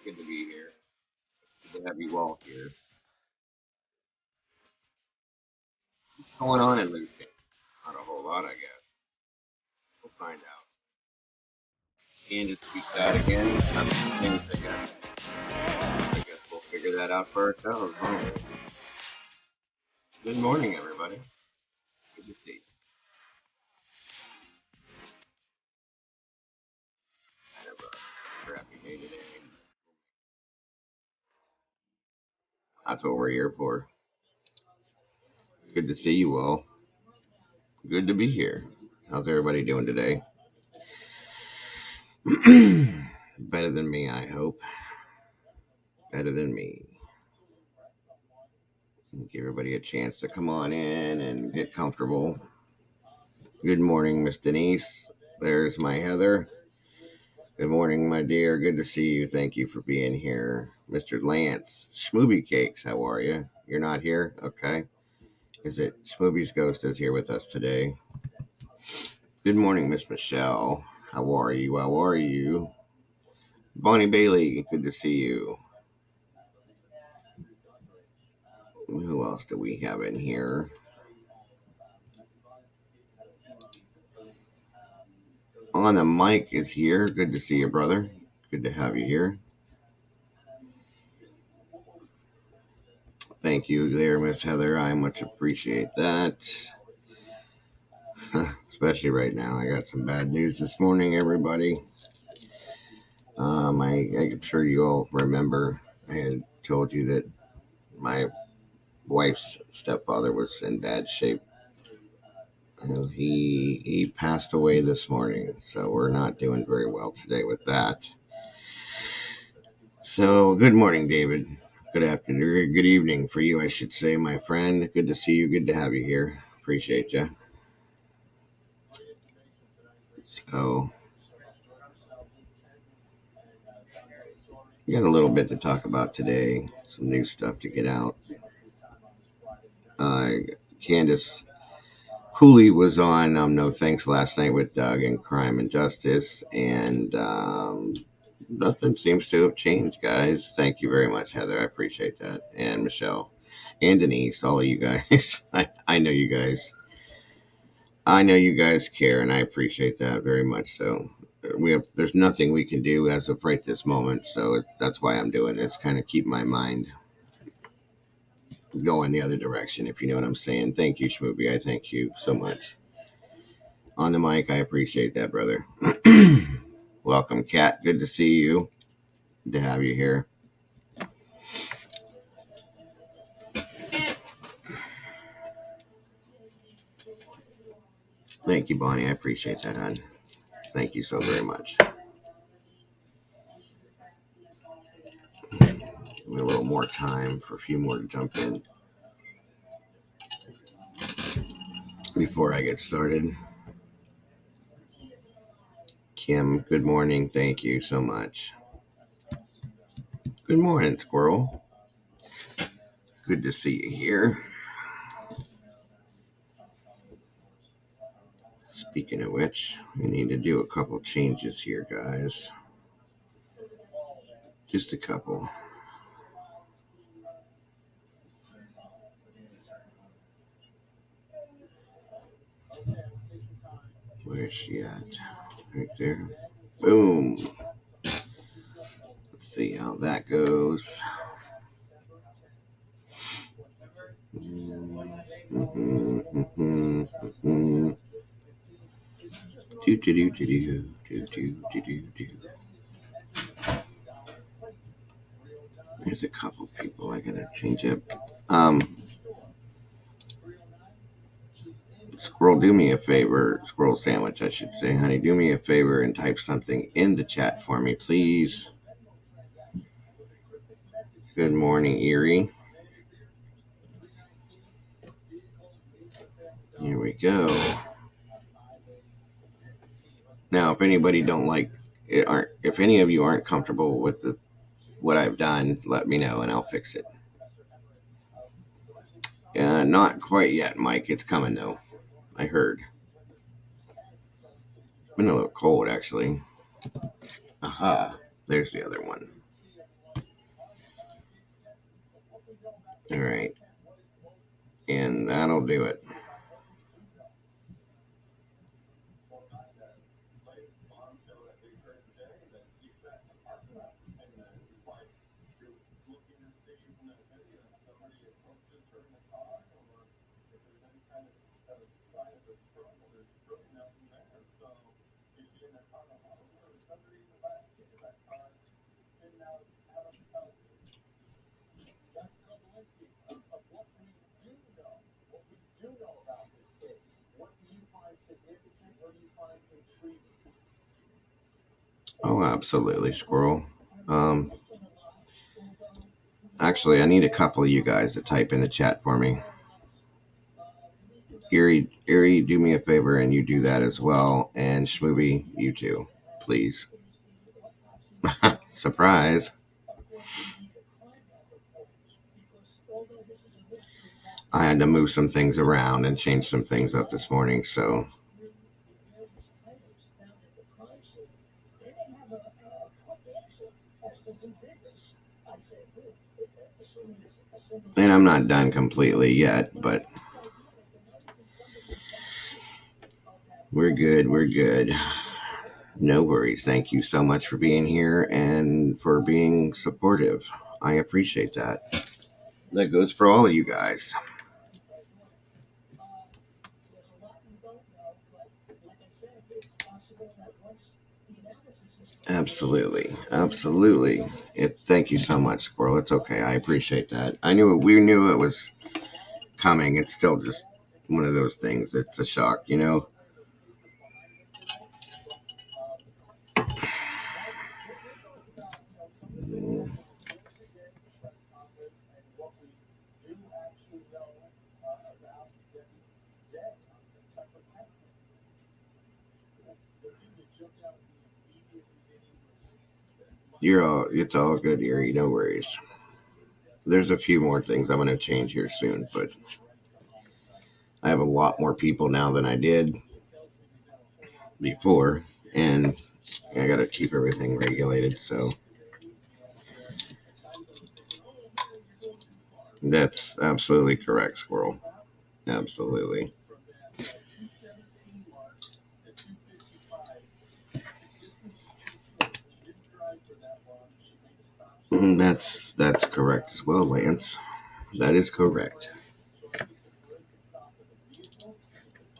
good to be here. Good to have you all here. What's going on in Lucian? Not a whole lot, I guess. We'll find out. Candace speak that again. Candace, I guess we'll figure that out for ourselves, won't we? Good morning, everybody. Good to see you. Kind of a crappy day today. That's what we're here for. Good to see you all. Good to be here. How's everybody doing today? Better than me, I hope. Better than me. Give everybody a chance to come on in and get comfortable. Good morning, Miss Denise. There's my Heather. Good morning, my dear. Good to see you. Thank you for being here. Mr. Lance, Schmooby Cakes, how are you? You're not here? Okay. Is it Schmooby's Ghost is here with us today? Good morning, Miss Michelle. How are you? How are you? Bonnie Bailey, good to see you. Who else do we have in here? On the mic is here. Good to see you, brother. Good to have you here. Thank you there, Miss Heather. I much appreciate that. Especially right now. I got some bad news this morning, everybody. I'm sure you all remember I had told you that my wife's stepfather was in bad shape. And he passed away this morning, so we're not doing very well today with that. So, good morning, David. Good afternoon, good evening for you, I should say, my friend. Good to see you. Good to have you here. Appreciate you. So, we got a little bit to talk about today. Some new stuff to get out. Candace Cooley was on No Thanks last night with Doug and Crime and Justice, and nothing seems to have changed, guys. Thank you very much, Heather. I appreciate that. And Michelle and Denise, all of you guys. I know you guys. I know you guys care, and I appreciate that very much. So there's nothing we can do as of right this moment. So that's why I'm doing this, kind of keep my mind going the other direction, if you know what I'm saying. Thank you, Schmooby. I thank you so much. On the mic, I appreciate that, brother. Welcome, Kat. Good to see you. Good to have you here. Thank you, Bonnie. I appreciate that, hon. Thank you so very much. Give me a little more time for a few more to jump in before I get started. Kim, good morning. Thank you so much. Good morning, Squirrel. Good to see you here. Speaking of which, we need to do a couple changes here, guys. Just a couple. Where's she at? Right there. Boom. Let's see how that goes. There's a couple people I gotta change up. Squirrel, do me a favor. Squirrel sandwich, I should say. Honey, do me a favor and type something in the chat for me, please. Good morning, Erie. Here we go. Now, if anybody don't like it, if any of you aren't comfortable with what I've done, let me know and I'll fix it. Not quite yet, Mike. It's coming though. I heard. It's been a little cold actually. Aha, there's the other one. All right. And that'll do it. Oh, absolutely, Squirrel. Um, Actually, I need a couple of you guys to type in the chat for me. Erie, do me a favor and you do that as well. And Schmooby, you too, please. Surprise. I had to move some things around and change some things up this morning, so. And I'm not done completely yet, but we're good. We're good. No worries. Thank you so much for being here and for being supportive. I appreciate that. That goes for all of you guys. Absolutely. Absolutely. Thank you so much, Squirrel. It's okay. I appreciate that. We knew it was coming. It's still just one of those things. It's a shock, you know? It's all good, Erie. No worries. There's a few more things I'm going to change here soon, but I have a lot more people now than I did before, and I got to keep everything regulated. So that's absolutely correct, Squirrel. Absolutely. That's correct as well, Lance. That is correct.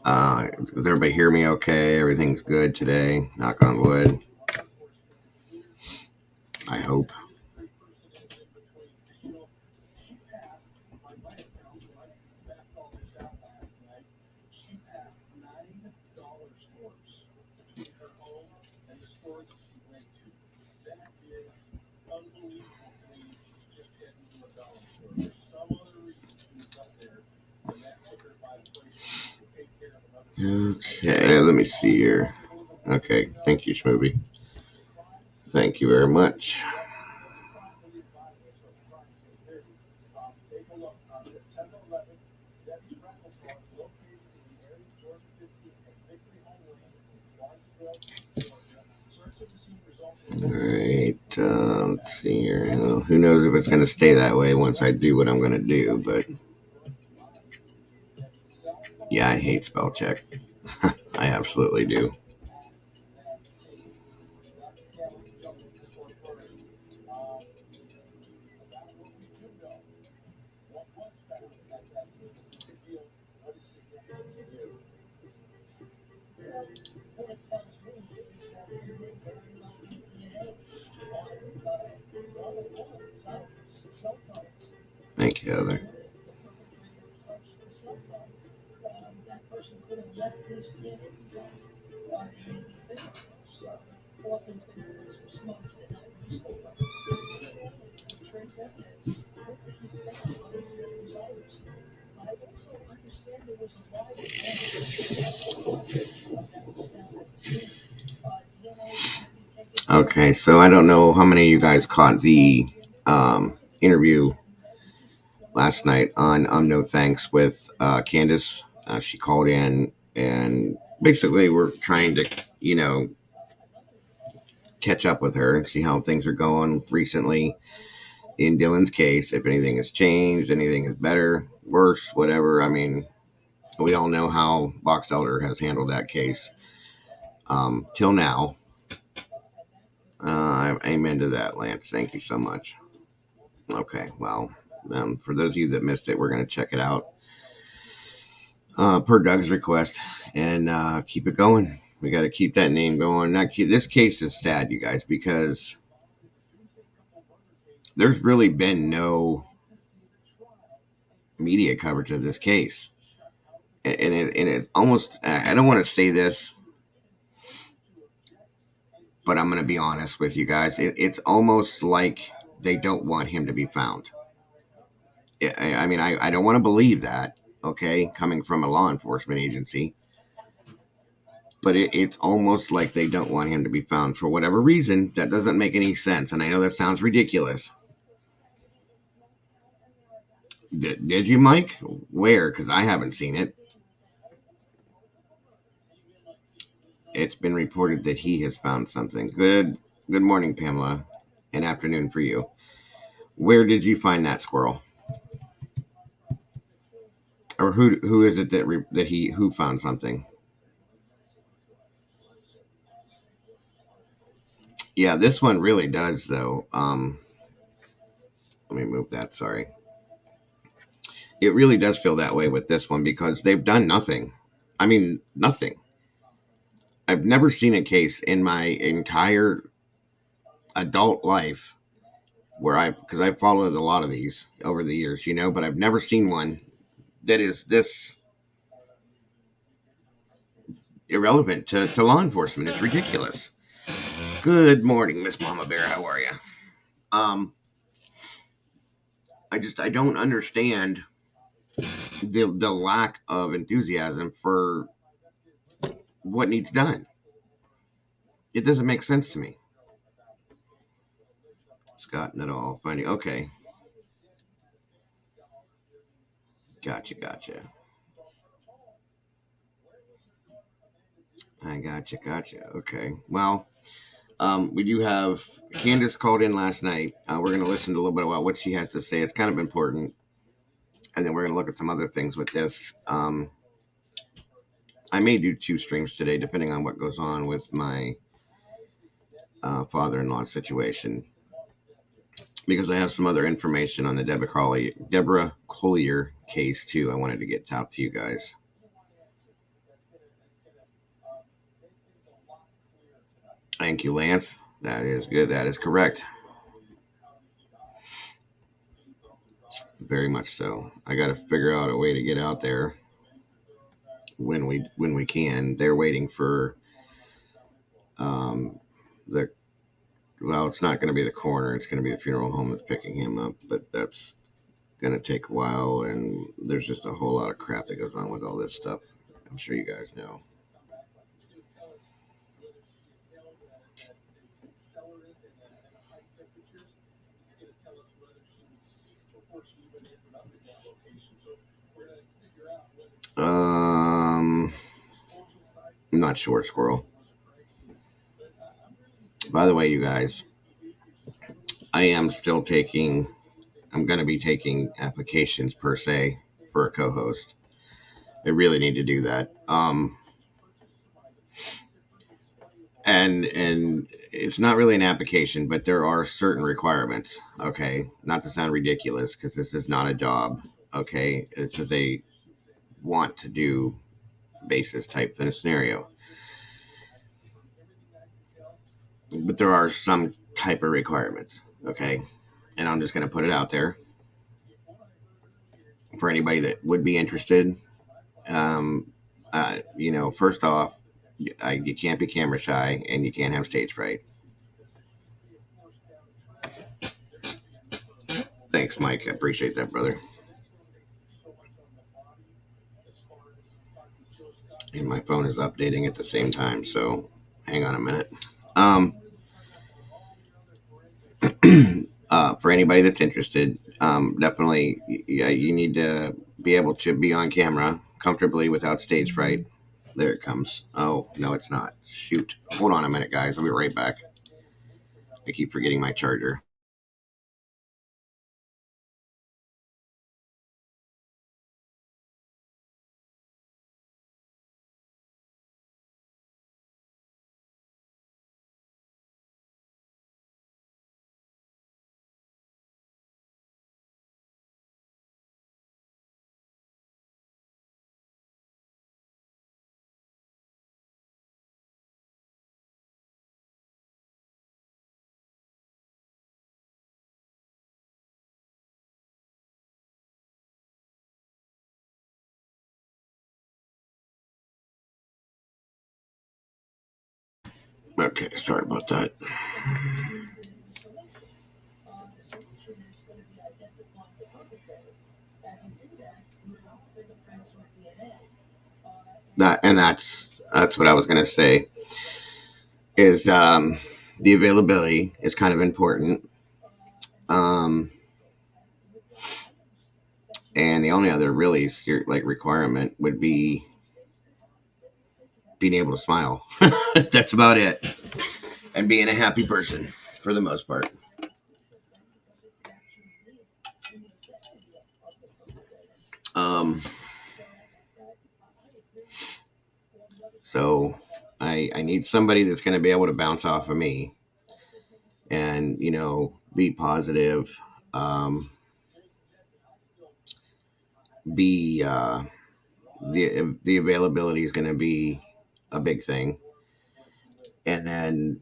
Does everybody hear me okay? Everything's good today. Knock on wood. I hope. Okay, let me see here. Okay, thank you, Schmooby. Thank you very much. All right, let's see here. Well, who knows if it's going to stay that way once I do what I'm going to do, but yeah, I hate spell check. I absolutely do. Thank you, Heather. Okay, so I don't know how many of you guys caught the interview last night on No Thanks with Candace. She called in and basically we're trying to, catch up with her and see how things are going recently. in Dylan's case, if anything has changed, anything is better, worse, whatever. I mean, we all know how Box Elder has handled that case till now. Amen to that, Lance. Thank you so much. Okay, well, for those of you that missed it, we're going to check it out per Doug's request and keep it going. We got to keep that name going. This case is sad, you guys, because there's really been no media coverage of this case. And it's almost, I don't want to say this, but I'm going to be honest with you guys. It's almost like they don't want him to be found. I mean, I don't want to believe that, okay, coming from a law enforcement agency. But it's almost like they don't want him to be found for whatever reason. That doesn't make any sense. And I know that sounds ridiculous. Did you, Mike? Where? Because I haven't seen it. It's been reported that he has found something. Good morning, Pamela, and afternoon for you. Where did you find that squirrel? Or who is it who found something? Yeah, this one really does, though. Let me move that. Sorry. It really does feel that way with this one because they've done nothing. I mean, nothing. I've never seen a case in my entire adult life because I've followed a lot of these over the years, but I've never seen one that is this irrelevant to law enforcement. It's ridiculous. Good morning, Miss Mama Bear. How are you? I don't understand the lack of enthusiasm for what needs done. It doesn't make sense to me. Scott Nuttall finding. Okay. Gotcha. I gotcha. Okay. Well, we do have Candace called in last night. We're going to listen to a little bit about what she has to say. It's kind of important. And then we're going to look at some other things with this. I may do 2 streams today, depending on what goes on with my father-in-law situation. Because I have some other information on the Deborah Collier case, too. I wanted to get out to you guys. Thank you, Lance. That is good. That is correct. Very much so. I got to figure out a way to get out there when we can. They're waiting for it's not going to be the coroner. It's going to be the funeral home that's picking him up, but that's going to take a while, and there's just a whole lot of crap that goes on with all this stuff. I'm sure you guys know. I'm not sure, Squirrel. By the way, you guys, I am still I'm going to be taking applications per se for a co-host. I really need to do that. And it's not really an application, but there are certain requirements. Okay. Not to sound ridiculous, because this is not a job. Okay. It's just a want to do basis type of scenario. But there are some type of requirements. Okay. And I'm just going to put it out there for anybody that would be interested. First off, you can't be camera shy and you can't have stage fright. Thanks, Mike. I appreciate that, brother. And my phone is updating at the same time, so hang on a minute. For anybody that's interested, definitely you need to be able to be on camera comfortably without stage fright. There it comes. Oh, no, it's not. Shoot. Hold on a minute, guys. I'll be right back. I keep forgetting my charger. Okay, sorry about that. That's what I was gonna say. Is the availability is kind of important. Um, and the only other really like requirement would be being able to smile. That's about it, and being a happy person for the most part. Um, so I need somebody that's going to be able to bounce off of me and be positive. Um, be the availability is going to be a big thing, and then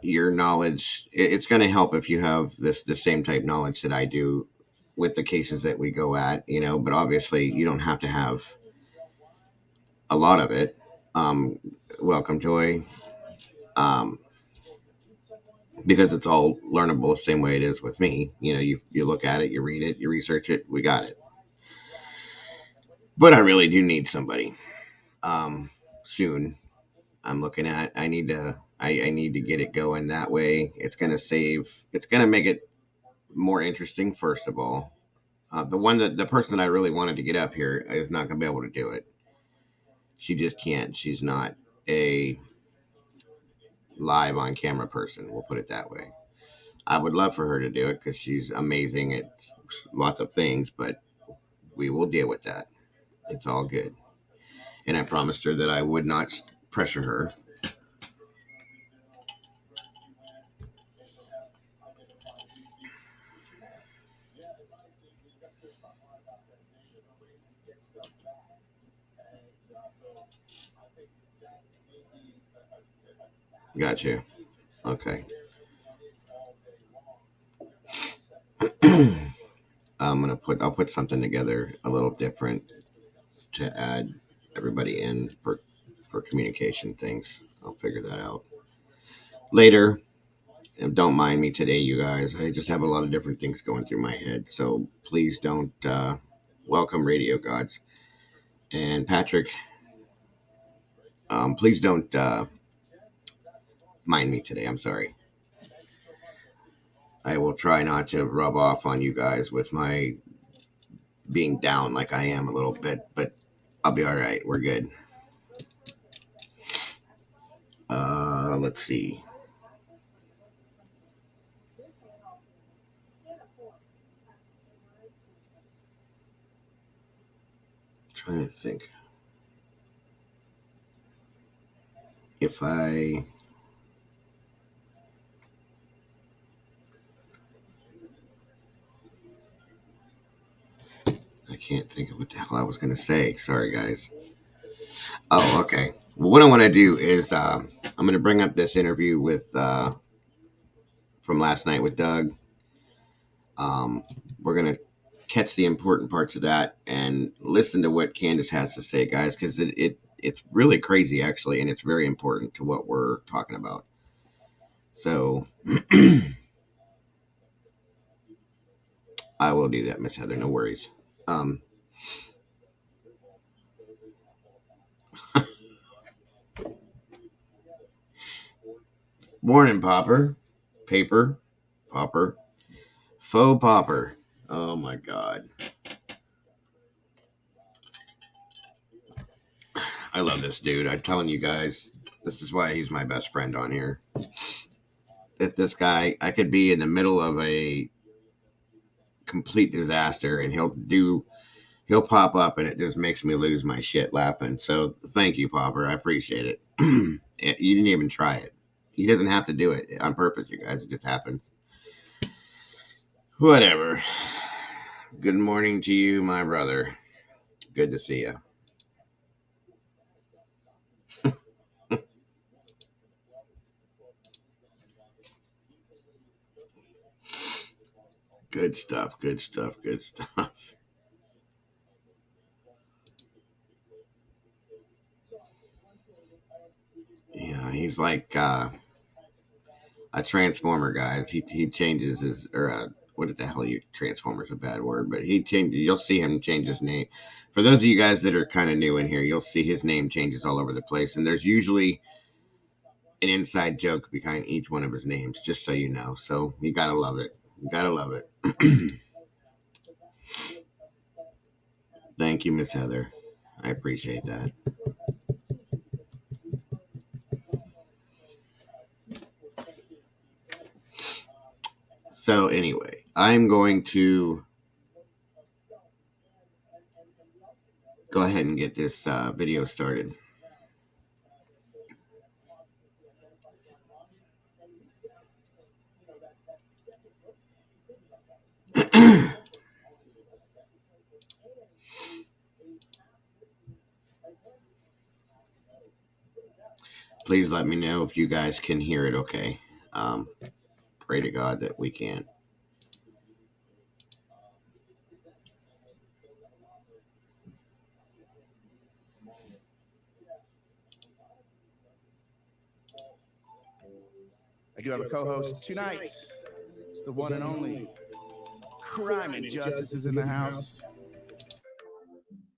your knowledge, it's going to help if you have the same type knowledge that I do with the cases that we go at, but obviously you don't have to have a lot of it. um, Welcome, Joy. um, because it's all learnable the same way it is with me. You look at it, you read it, you research it, we got it. But I really do need somebody soon. I'm looking at, I need to get it going that way. It's going to make it more interesting. First of all, the person that I really wanted to get up here is not going to be able to do it. She just can't. She's not a live on camera person. We'll put it that way. I would love for her to do it because she's amazing at lots of things, but we will deal with that. It's all good. And I promised her that I would not pressure her. Got you. Okay. I'll put something together a little different to add everybody in for communication things. I'll figure that out later. And don't mind me today, you guys. I just have a lot of different things going through my head. So please don't welcome radio gods. And Patrick, please don't mind me today. I'm sorry. I will try not to rub off on you guys with my being down like I am a little bit, but I'll be all right. We're good. Let's see. Trying to think if I can't think of what the hell I was going to say. Sorry, guys. Oh, okay. Well, what I want to do is I'm going to bring up this interview with from last night with Doug. Um, we're going to catch the important parts of that and listen to what Candace has to say, guys, because it's really crazy, actually, and it's very important to what we're talking about. So I will do that, Miss Heather. No worries. Um, Morning, Popper. Paper. Popper. Faux Popper. Oh, my God. I love this dude. I'm telling you guys, this is why he's my best friend on here. If this guy, I could be in the middle of a complete disaster and he'll pop up and it just makes me lose my shit laughing. So thank you, Popper. I appreciate it. You didn't even try it. He doesn't have to do it on purpose, you guys. It just happens. Whatever. Good morning to you, my brother. Good to see you. Good stuff. Good stuff. Good stuff. Yeah, he's like a transformer, guys. He changes his what the hell? You transformer's a bad word, but he changes. You'll see him change his name. For those of you guys that are kind of new in here, you'll see his name changes all over the place, and there's usually an inside joke behind each one of his names, just so you know. So you gotta love it. You gotta love it. Thank you, Miss Heather. I appreciate that. So anyway, I'm going to go ahead and get this video started. Please let me know if you guys can hear it okay. Pray to God that we can. I do have a co-host tonight. It's the one and only Crime and Justice is in the house.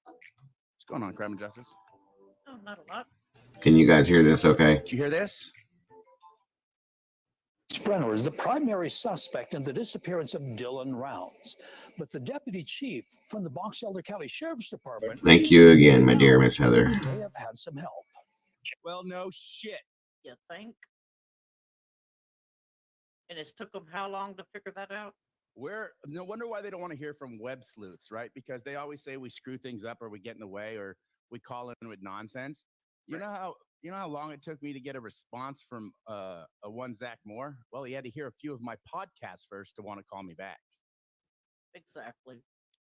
What's going on, Crime and Justice? Oh, not a lot. Can you guys hear this okay? Did you hear this? Brenner is the primary suspect in the disappearance of Dylan Rounds, but the deputy chief from the Box Elder County Sheriff's Department. Thank you again, my dear Miss Heather. May have had some help. Well, no shit. You think? And it's took them how long to figure that out? No wonder why they don't want to hear from web sleuths, right? Because they always say we screw things up or we get in the way or we call in with nonsense. You know how long it took me to get a response from a one Zach Moore? Well, he had to hear a few of my podcasts first to want to call me back. Exactly.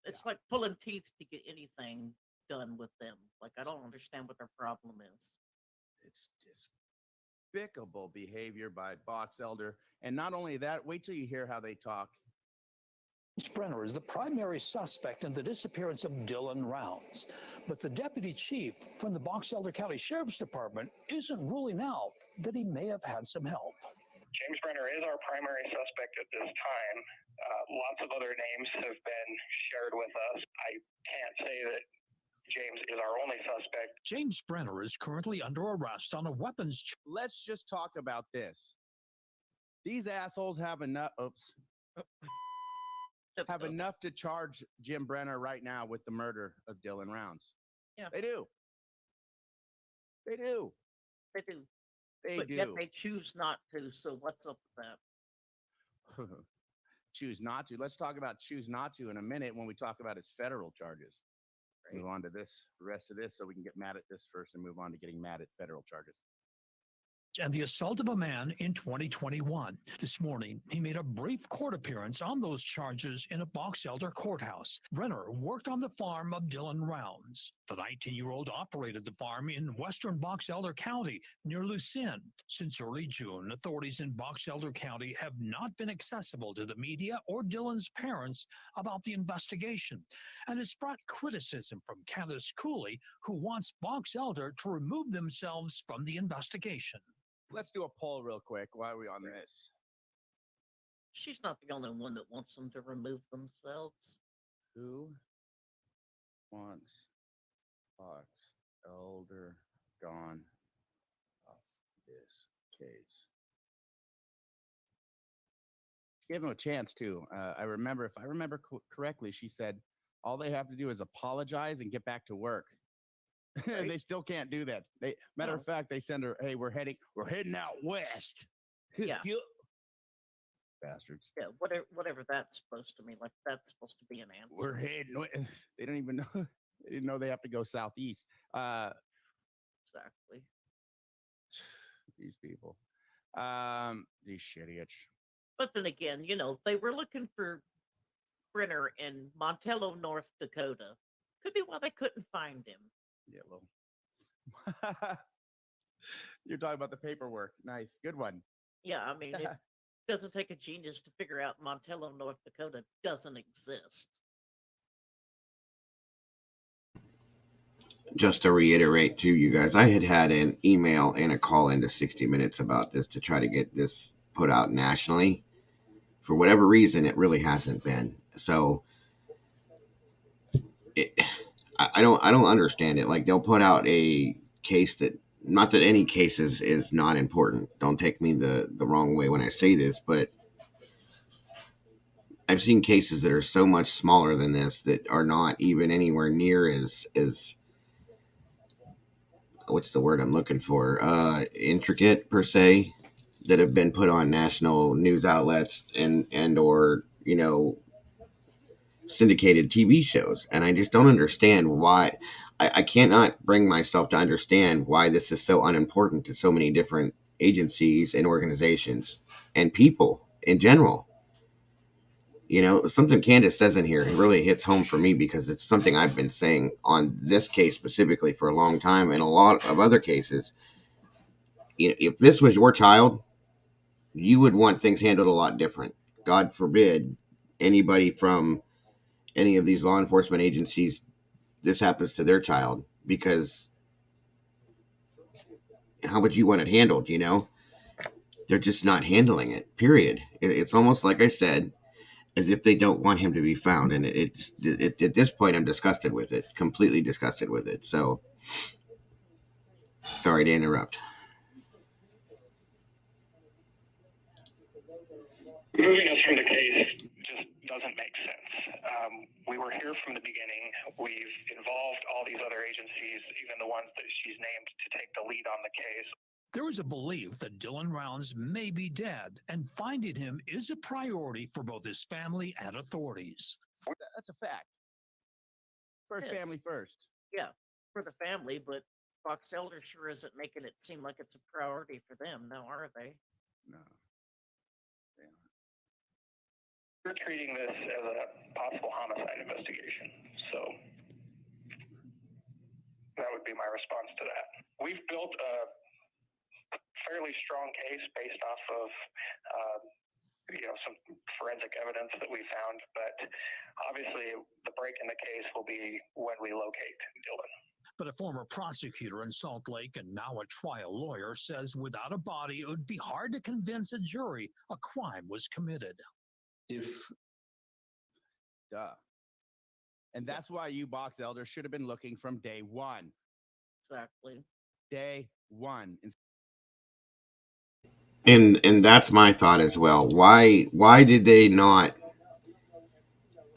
It's like pulling teeth to get anything done with them. Like, I don't understand what their problem is. It's despicable behavior by Box Elder. And not only that, wait till you hear how they talk. Brenner is the primary suspect in the disappearance of Dylan Rounds, but the deputy chief from the Box Elder County Sheriff's Department isn't ruling out that he may have had some help. James Brenner is our primary suspect at this time. Lots of other names have been shared with us. I can't say that James is our only suspect. James Brenner is currently under arrest on a weapons. Let's just talk about this. These assholes have enough. Have enough to charge Jim Brenner right now with the murder of Dylan Rounds. Yeah. They do. They do. They do. They but do. Yet they choose not to. So what's up with that? Choose not to. Let's talk about choose not to in a minute when we talk about his federal charges. Right. Move on to this, the rest of this, so we can get mad at this first and move on to getting mad at federal charges. And the assault of a man in 2021. This morning, he made a brief court appearance on those charges in a Box Elder courthouse. Brenner worked on the farm of Dylan Rounds. The 19-year-old operated the farm in western Box Elder County near Lucian. Since early June, authorities in Box Elder County have not been accessible to the media or Dylan's parents about the investigation, and has brought criticism from Candace Cooley, who wants Box Elder to remove themselves from the investigation. Let's do a poll real quick. Why are we on this? She's not the only one that wants them to remove themselves. Who wants Box Elder gone off this case? Give him a chance too. If I remember correctly, she said all they have to do is apologize and get back to work. Right. They still can't do that. Matter of fact, they send her, "Hey, we're heading out west." Yeah. Bastards. Yeah, whatever that's supposed to mean. Like, that's supposed to be an answer. We're heading. They don't even know. They didn't know they have to go southeast. Exactly. These people. These shitiots. But then again, they were looking for Brenner in Montello, North Dakota. Could be why they couldn't find him. Yeah, well. You're talking about the paperwork. Nice. Good one. Yeah, I mean, it doesn't take a genius to figure out Montello, North Dakota doesn't exist. Just to reiterate to you guys, I had an email and a call into 60 Minutes about this to try to get this put out nationally. For whatever reason, it really hasn't been. So I don't understand it. Like, they'll put out a case that, not that any case is not important. Don't take me the wrong way when I say this, but I've seen cases that are so much smaller than this that are not even anywhere near as what's the word I'm looking for? Intricate per se, that have been put on national news outlets and or, you know, syndicated TV shows. And I just don't understand why. I cannot bring myself to understand why this is so unimportant to so many different agencies and organizations and people in general. You know, something Candace says in here, it really hits home for me, because it's something I've been saying on this case specifically for a long time, and a lot of other cases. You know, if this was your child, you would want things handled a lot different. God forbid anybody from any of these law enforcement agencies, this happens to their child, because how would you want it handled? You know, they're just not handling it, period. It's almost like I said, as if they don't want him to be found. And at this point, I'm disgusted with it, completely disgusted with it. So sorry to interrupt. Moving us from the case just doesn't make sense. We were here from the beginning. We've involved all these other agencies, even the ones that she's named to take the lead on the case. There is a belief that Dylan Rounds may be dead, and finding him is a priority for both his family and authorities. That's a fact. First Yes. family first. Yeah, for the family, but Fox Elder sure isn't making it seem like it's a priority for them, now are they? No. We're treating this as a possible homicide investigation. So that would be my response to that. We've built a fairly strong case based off of some forensic evidence that we found, but obviously the break in the case will be when we locate Dylan. But a former prosecutor in Salt Lake and now a trial lawyer says without a body, it would be hard to convince a jury a crime was committed. Duh. And that's why you box elders should have been looking from day one. Exactly. Day one. And that's my thought as well. Why did they not?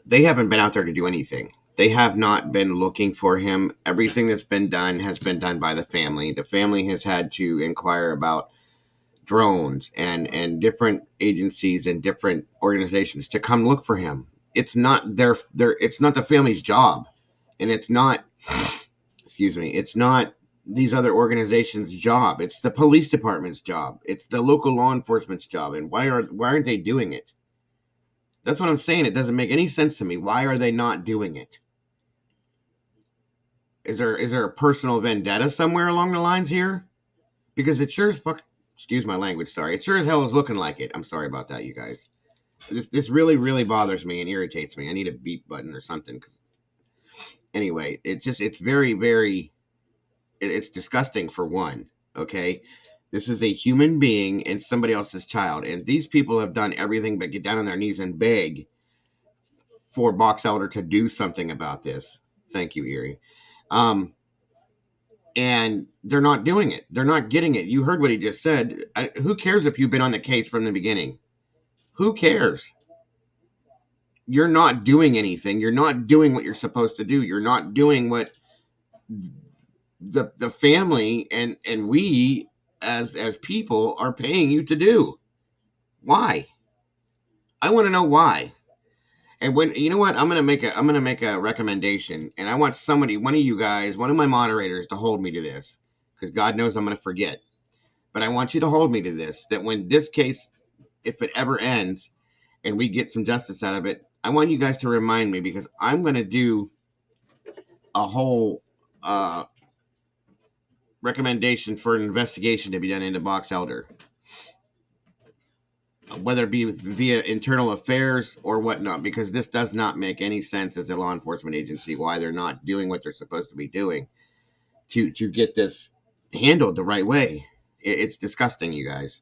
They haven't been out there to do anything. They have not been looking for him. Everything that's been done has been done by the family. The family has had to inquire about drones and different agencies and different organizations to come look for him. It's not it's not the family's job, and it's not it's not these other organizations' job. It's the police department's job. It's the local law enforcement's job. And why aren't they doing it? That's what I'm saying. It doesn't make any sense to me. Why are they not doing it? Is there a personal vendetta somewhere along the lines here? Because it sure as fuck, excuse my language, sorry. It sure as hell is looking like it. I'm sorry about that, you guys. This really, really bothers me and irritates me. I need a beep button or something. Anyway, it's very, very, it's disgusting for one, okay? This is a human being and somebody else's child. And these people have done everything but get down on their knees and beg for Box Elder to do something about this. Thank you, Erie. And they're not doing it. They're not getting it. You heard what he just said. Who cares if you've been on the case from the beginning? Who cares? You're not doing anything. You're not doing what you're supposed to do. You're not doing what the family and we as people are paying you to do. Why? I want to know why. And when, you know what, I'm gonna make a recommendation, and I want somebody, one of you guys, one of my moderators, to hold me to this, because God knows I'm gonna forget. But I want you to hold me to this, that when this case, if it ever ends, and we get some justice out of it, I want you guys to remind me, because I'm gonna do a whole recommendation for an investigation to be done into Box Elder, whether it be via internal affairs or whatnot, because this does not make any sense as a law enforcement agency, why they're not doing what they're supposed to be doing to get this handled the right way. It's disgusting, you guys.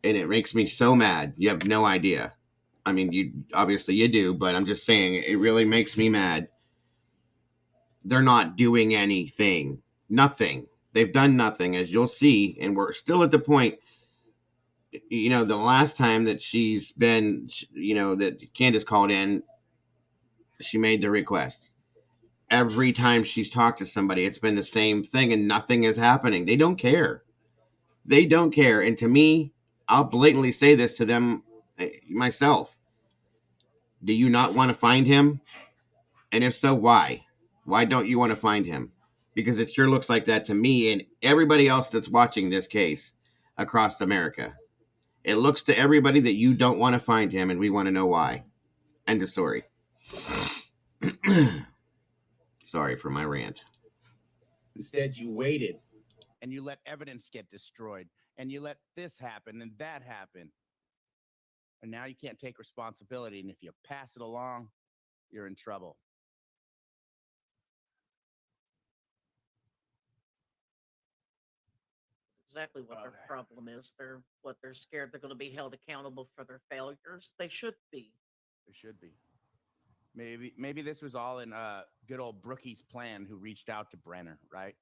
and it makes me so mad. You have no idea. I mean, you do, but I'm just saying it really makes me mad. They're not doing anything. Nothing. They've done nothing, as you'll see, and we're still at the point. The last time that she's been, that Candace called in, she made the request. Every time she's talked to somebody, it's been the same thing, and nothing is happening. They don't care. They don't care. And to me, I'll blatantly say this to them myself. Do you not want to find him? And if so, why? Why don't you want to find him? Because it sure looks like that to me and everybody else that's watching this case across America. It looks to everybody that you don't want to find him, and we want to know why. End of story. Sorry for my rant. Instead, you waited and you let evidence get destroyed and you let this happen and that happen. And now you can't take responsibility. And if you pass it along, you're in trouble. Exactly what their problem is. They're scared they're going to be held accountable for their failures. They should be. There should be. Maybe this was all in good old Brookie's plan, who reached out to Brenner, right?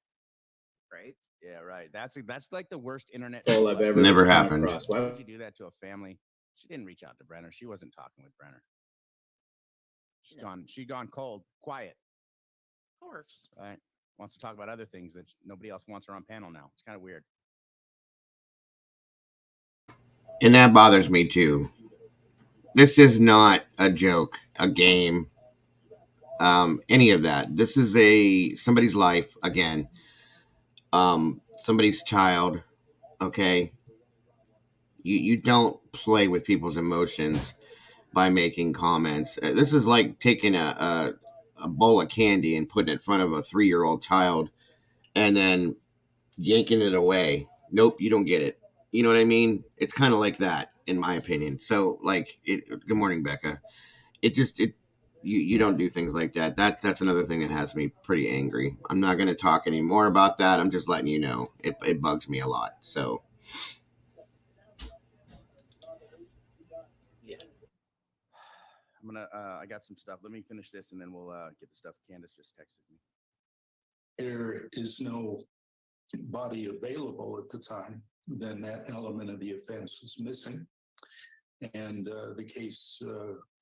Right. Yeah, right. That's like the worst internet. All I've ever never happened. Why would you do that to a family? She didn't reach out to Brenner. She wasn't talking with Brenner. She's gone cold, quiet. Of course. Right. Wants to talk about other things that nobody else wants her on panel now. It's kind of weird. And that bothers me too. This is not a joke, a game, any of that. This is somebody's life again, somebody's child. Okay, you don't play with people's emotions by making comments. This is like taking a bowl of candy and putting it in front of a 3-year-old child, and then yanking it away. Nope, you don't get it. You know what I mean? It's kind of like that, in my opinion. So, good morning, Becca. You don't do things like that. That's another thing that has me pretty angry. I'm not going to talk any more about that. I'm just letting you know. It bugs me a lot. So. Yeah. I got some stuff. Let me finish this and then we'll get the stuff Candace just texted me. There is no body available at the time, then that element of the offense is missing. And the case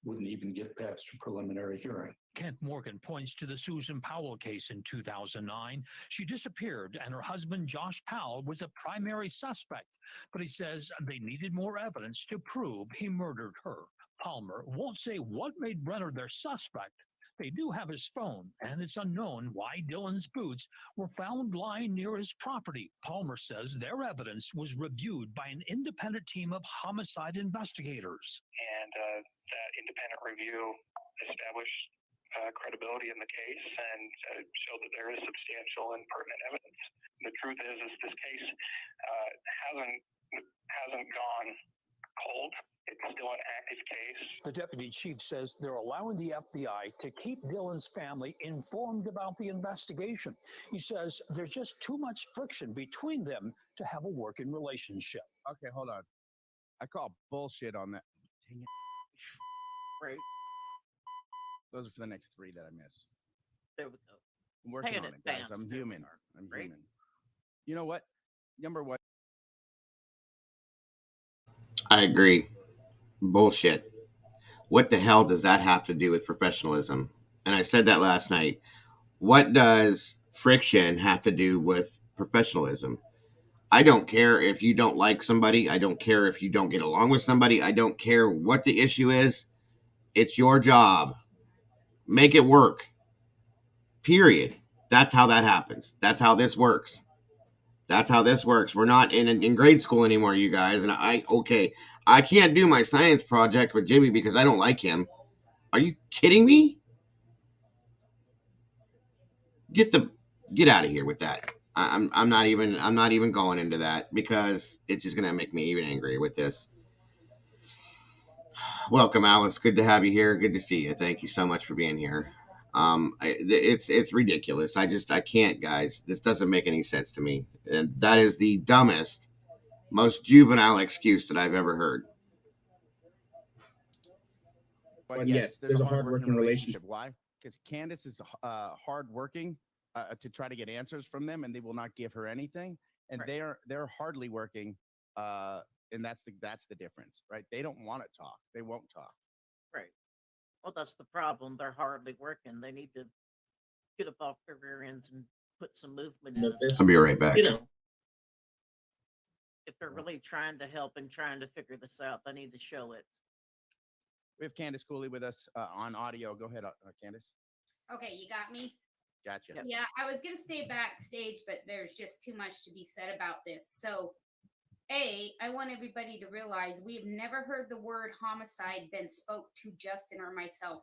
wouldn't even get past a preliminary hearing. Kent Morgan points to the Susan Powell case in 2009. She disappeared, and her husband, Josh Powell, was a primary suspect. But he says they needed more evidence to prove he murdered her. Palmer won't say what made Brenner their suspect. They do have his phone, and it's unknown why Dylan's boots were found lying near his property. Palmer says their evidence was reviewed by an independent team of homicide investigators. And that independent review established credibility in the case and showed that there is substantial and pertinent evidence. The truth is this case hasn't gone cold. It's still an active case. The deputy chief says they're allowing the FBI to keep Dylan's family informed about the investigation. He says there's just too much friction between them to have a working relationship. Okay, hold on. I call bullshit on that. Dang it. Right. Those are for the next 3 that I missed. There we go. I'm working on it, guys. I'm human. I'm human. You know what? Number one. I agree. Bullshit. What the hell does that have to do with professionalism? And I said that last night. What does friction have to do with professionalism? I don't care if you don't like somebody. I don't care if you don't get along with somebody. I don't care what the issue is. It's your job. Make it work. Period. That's how that happens. That's how this works. That's how this works. We're not in grade school anymore, you guys. And I can't do my science project with Jimmy because I don't like him. Are you kidding me? Get out of here with that. I'm not even going into that because it's just gonna make me even angrier with this. Welcome, Alice. Good to have you here. Good to see you. Thank you so much for being here. It's ridiculous. I can't, guys. This doesn't make any sense to me. And that is the dumbest Most juvenile excuse that I've ever heard. But yes, there's a hard-working relationship. Why? Because Candace is hard-working to try to get answers from them, and they will not give her anything. And Right. they're hardly working, and that's the difference, right? They don't want to talk. They won't talk. Right. Well, that's the problem. They're hardly working. They need to get up off their rear ends and put some movement in it. I'll be right back. You know, if they're really trying to help and trying to figure this out, they need to show it. We have Candace Cooley with us on audio. Go ahead, Candace. Okay, you got me? Gotcha. Yep. Yeah, I was going to stay backstage, but there's just too much to be said about this. So, I want everybody to realize we've never heard the word homicide been spoke to Justin or myself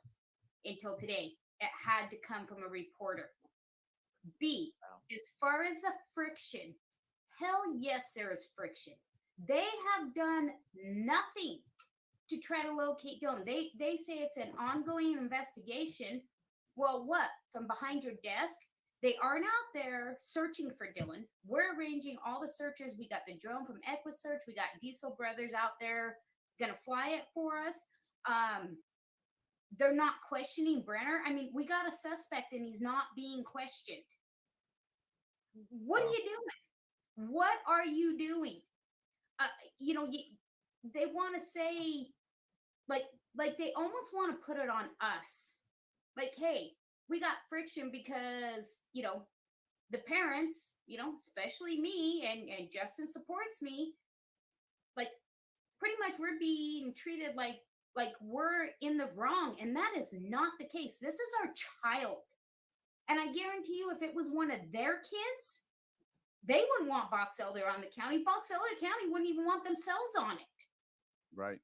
until today. It had to come from a reporter. B, as far as the friction, hell yes, there is friction. They have done nothing to try to locate Dylan. They say it's an ongoing investigation. Well, what? From behind your desk? They aren't out there searching for Dylan. We're arranging all the searches. We got the drone from EquiSearch. We got Diesel Brothers out there gonna fly it for us. They're not questioning Brenner. I mean, we got a suspect and he's not being questioned. What are you doing? What are you doing? They want to say, like they almost want to put it on us. Like, hey, we got friction because, the parents, especially me and Justin supports me. Like, pretty much we're being treated like we're in the wrong. And that is not the case. This is our child. And I guarantee you, if it was one of their kids, they wouldn't want Box Elder on the county. Box Elder County wouldn't even want themselves on it. Right.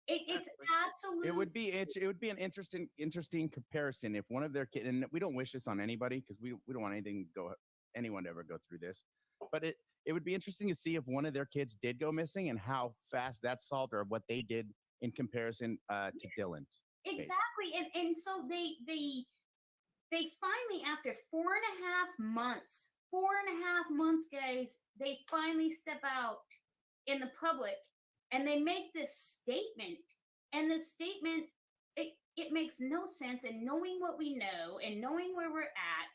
It's absolutely. It would be an interesting comparison if one of their kids, and we don't wish this on anybody because we don't want anyone to ever go through this, but it would be interesting to see if one of their kids did go missing and how fast that solved or what they did in comparison to Dylan's. Exactly. And so they finally, after 4.5 months, guys, they finally step out in the public and they make this statement. And this statement, it makes no sense. And knowing what we know and knowing where we're at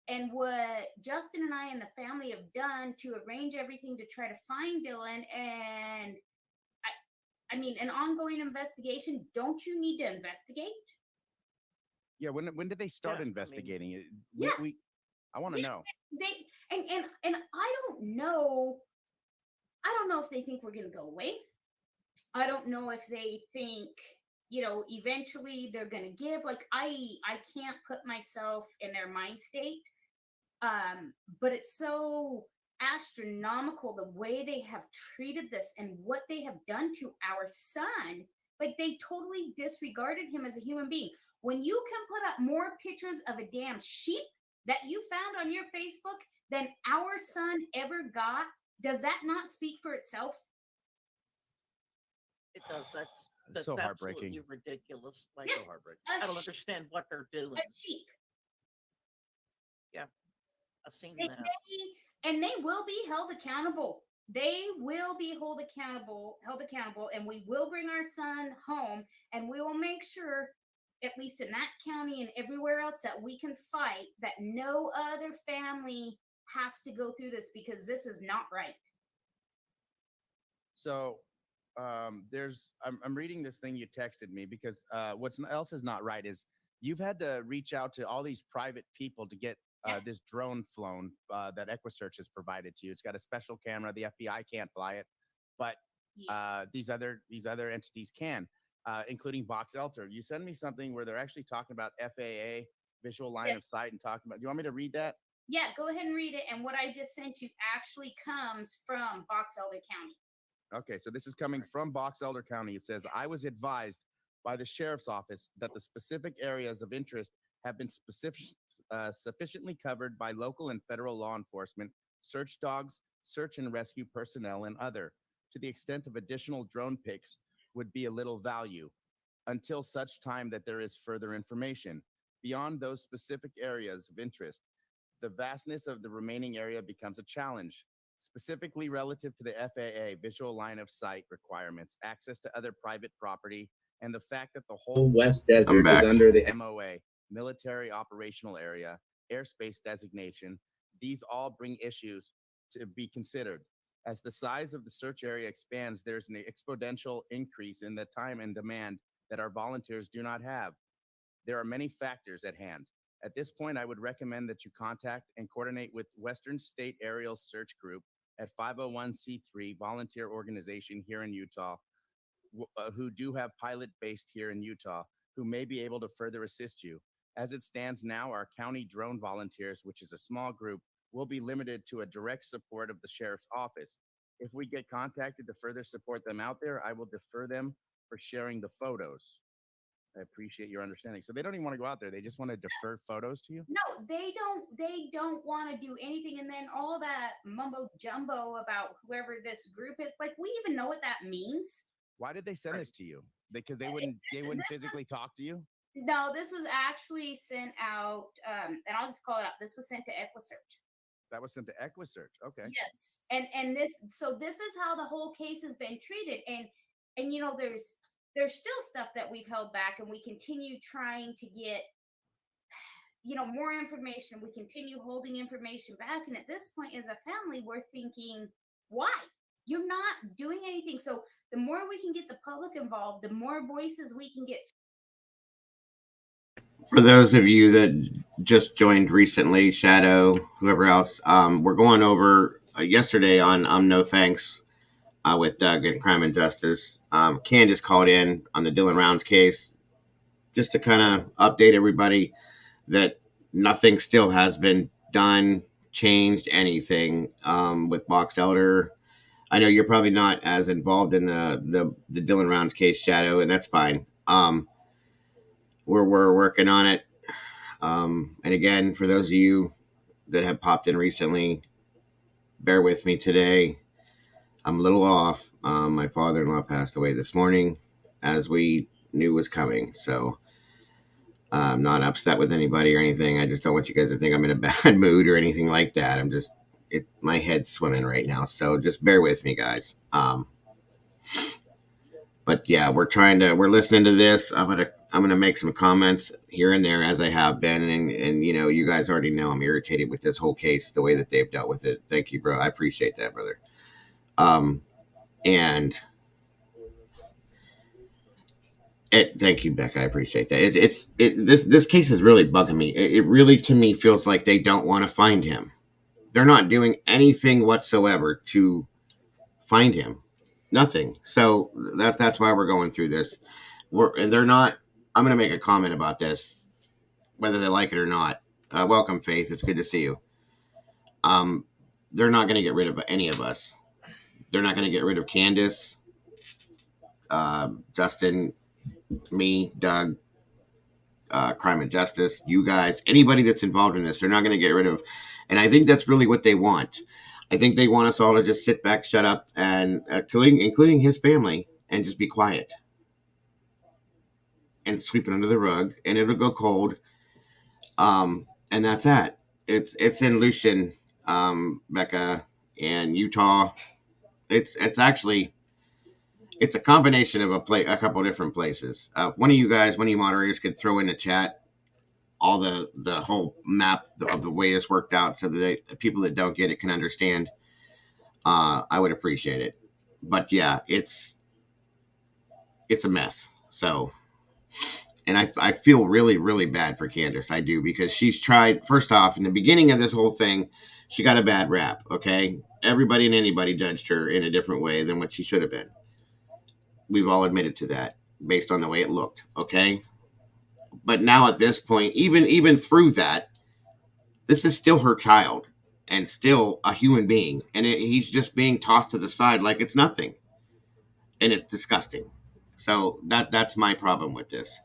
and what Justin and I and the family have done to arrange everything to try to find Dylan, and I mean, an ongoing investigation, don't you need to investigate? Yeah, when did they start investigating it? Yeah. I want to know. And I don't know. I don't know if they think we're going to go away. I don't know if they think, eventually they're going to give. Like, I can't put myself in their mind state. But it's so astronomical the way they have treated this and what they have done to our son. Like, they totally disregarded him as a human being. When you can put up more pictures of a damn sheep that you found on your Facebook than our son ever got, does that not speak for itself? It does. That's so heartbreaking. Absolutely ridiculous. Like, Yes, so heartbreaking. I don't understand what they're doing. A sheep. Yeah, I've seen They, that. and they will be held accountable. They will be held accountable, and we will bring our son home, and we will make sure, at least in that county and everywhere else, that we can fight that no other family has to go through this, because this is not right. So I'm reading this thing you texted me because what else is not right is you've had to reach out to all these private people to get this drone flown that EquiSearch has provided to you. It's got a special camera. The FBI can't fly it, but these other entities can, including Box Elder. You send me something where they're actually talking about FAA, visual line of sight, and talking about. Do you want me to read that? Yeah, go ahead and read it. And what I just sent you actually comes from Box Elder County. Okay, so this is coming from Box Elder County. It says, I was advised by the sheriff's office that the specific areas of interest have been sufficiently covered by local and federal law enforcement, search dogs, search and rescue personnel, and other. To the extent of additional drone pics would be a little value until such time that there is further information. Beyond those specific areas of interest, the vastness of the remaining area becomes a challenge. specifically relative to the FAA visual line of sight requirements, access to other private property, and the fact that the whole West Desert is under the MOA, military operational area, airspace designation. These all bring issues to be considered. As the size of the search area expands, there's an exponential increase in the time and demand that our volunteers do not have. There are many factors at hand. At this point, I would recommend that you contact and coordinate with Western State Aerial Search Group at 501c3 volunteer organization here in Utah, who do have pilot based here in Utah, who may be able to further assist you. As it stands now, our county drone volunteers, which is a small group, will be limited to a direct support of the sheriff's office. If we get contacted to further support them out there, I will defer them for sharing the photos. I appreciate your understanding. So they don't even want to go out there. They just want to defer photos to you? No, they don't. They don't want to do anything. And then all that mumbo jumbo about whoever this group is, like, we even know what that means. Why did they send this to you? Because they wouldn't physically talk to you? No, this was actually sent out, and I'll just call it out. This was sent to EquiSearch. That was sent to EquiSearch. Okay. Yes, and this is how the whole case has been treated, and you know, there's still stuff that we've held back, and we continue trying to get, you know, more information. We continue holding information back, and at this point, as a family, we're thinking, why? You're not doing anything. So the more we can get the public involved, the more voices we can get. For those of you that just joined recently, Shadow, whoever else, we're going over yesterday on No Thanks with Doug and Crime and Justice. Candace called in on the Dylan Rounds case just to kind of update everybody that nothing still has been done, changed, anything with Box Elder. I know you're probably not as involved in the Dylan Rounds case, Shadow, and that's fine. We're working on it. And again, for those of you that have popped in recently, bear with me today. I'm a little off. My father-in-law passed away this morning, as we knew was coming. So I'm not upset with anybody or anything. I just don't want you guys to think I'm in a bad mood or anything like that. My head's swimming right now. So just bear with me, guys. But yeah, we're listening to this. I'm gonna make some comments here and there, as I have been, and you know, you guys already know I'm irritated with this whole case, the way that they've dealt with it. Thank you, bro. I appreciate that, brother. And thank you, Becca. I appreciate that. This case is really bugging me. It really, to me, feels like they don't want to find him. They're not doing anything whatsoever to find him. Nothing. So that's why we're going through this. They're not. I'm going to make a comment about this, whether they like it or not. Welcome, Faith. It's good to see you. They're not going to get rid of any of us. They're not going to get rid of Candace, Justin, me, Doug, Crime and Justice, you guys, anybody that's involved in this. They're not going to get rid of. And I think that's really what they want. I think they want us all to just sit back, shut up, and including his family, and just be quiet and sweep it under the rug, and it'll go cold. And that's that. It's in Lucian, Becca, and Utah. It's actually a combination of a couple of different places. One of you moderators, could throw in the chat all the whole map of the way it's worked out, so that the people that don't get it can understand. I would appreciate it. But yeah, it's a mess. So, and I feel really, really bad for Candace. I do, because she's tried. First off, in the beginning of this whole thing, she got a bad rap. Okay, everybody and anybody judged her in a different way than what she should have been. We've all admitted to that, based on the way it looked. Okay. But now at this point, even through that, this is still her child and still a human being. And he's just being tossed to the side like it's nothing. And it's disgusting. So that's my problem with this.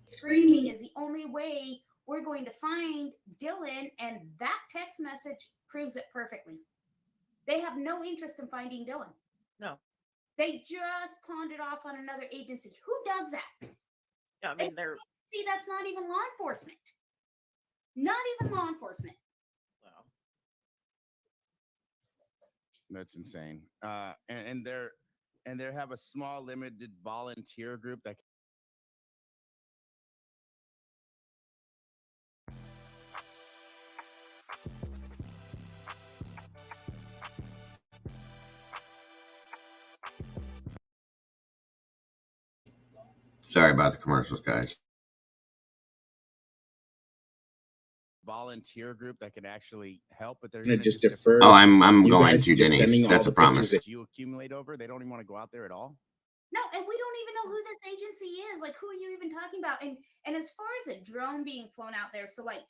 Screaming is the only way we're going to find Dylan, and that text message proves it perfectly. They have no interest in finding Dylan. No. They just pawned it off on another agency. Who does that? I mean, they're. See, that's not even law enforcement. Not even law enforcement. Well, That's insane. And they have a small limited volunteer group that. Sorry about the commercials, guys. Volunteer group that can actually help, but they're Gonna gonna just just defer. Oh, I'm You going guys to, just Denise. sending all That's the a promise. pictures that you accumulate over. They don't even want to go out there at all. No, and we don't even know who this agency is. Like, who are you even talking about? And as far as a drone being flown out there, so like,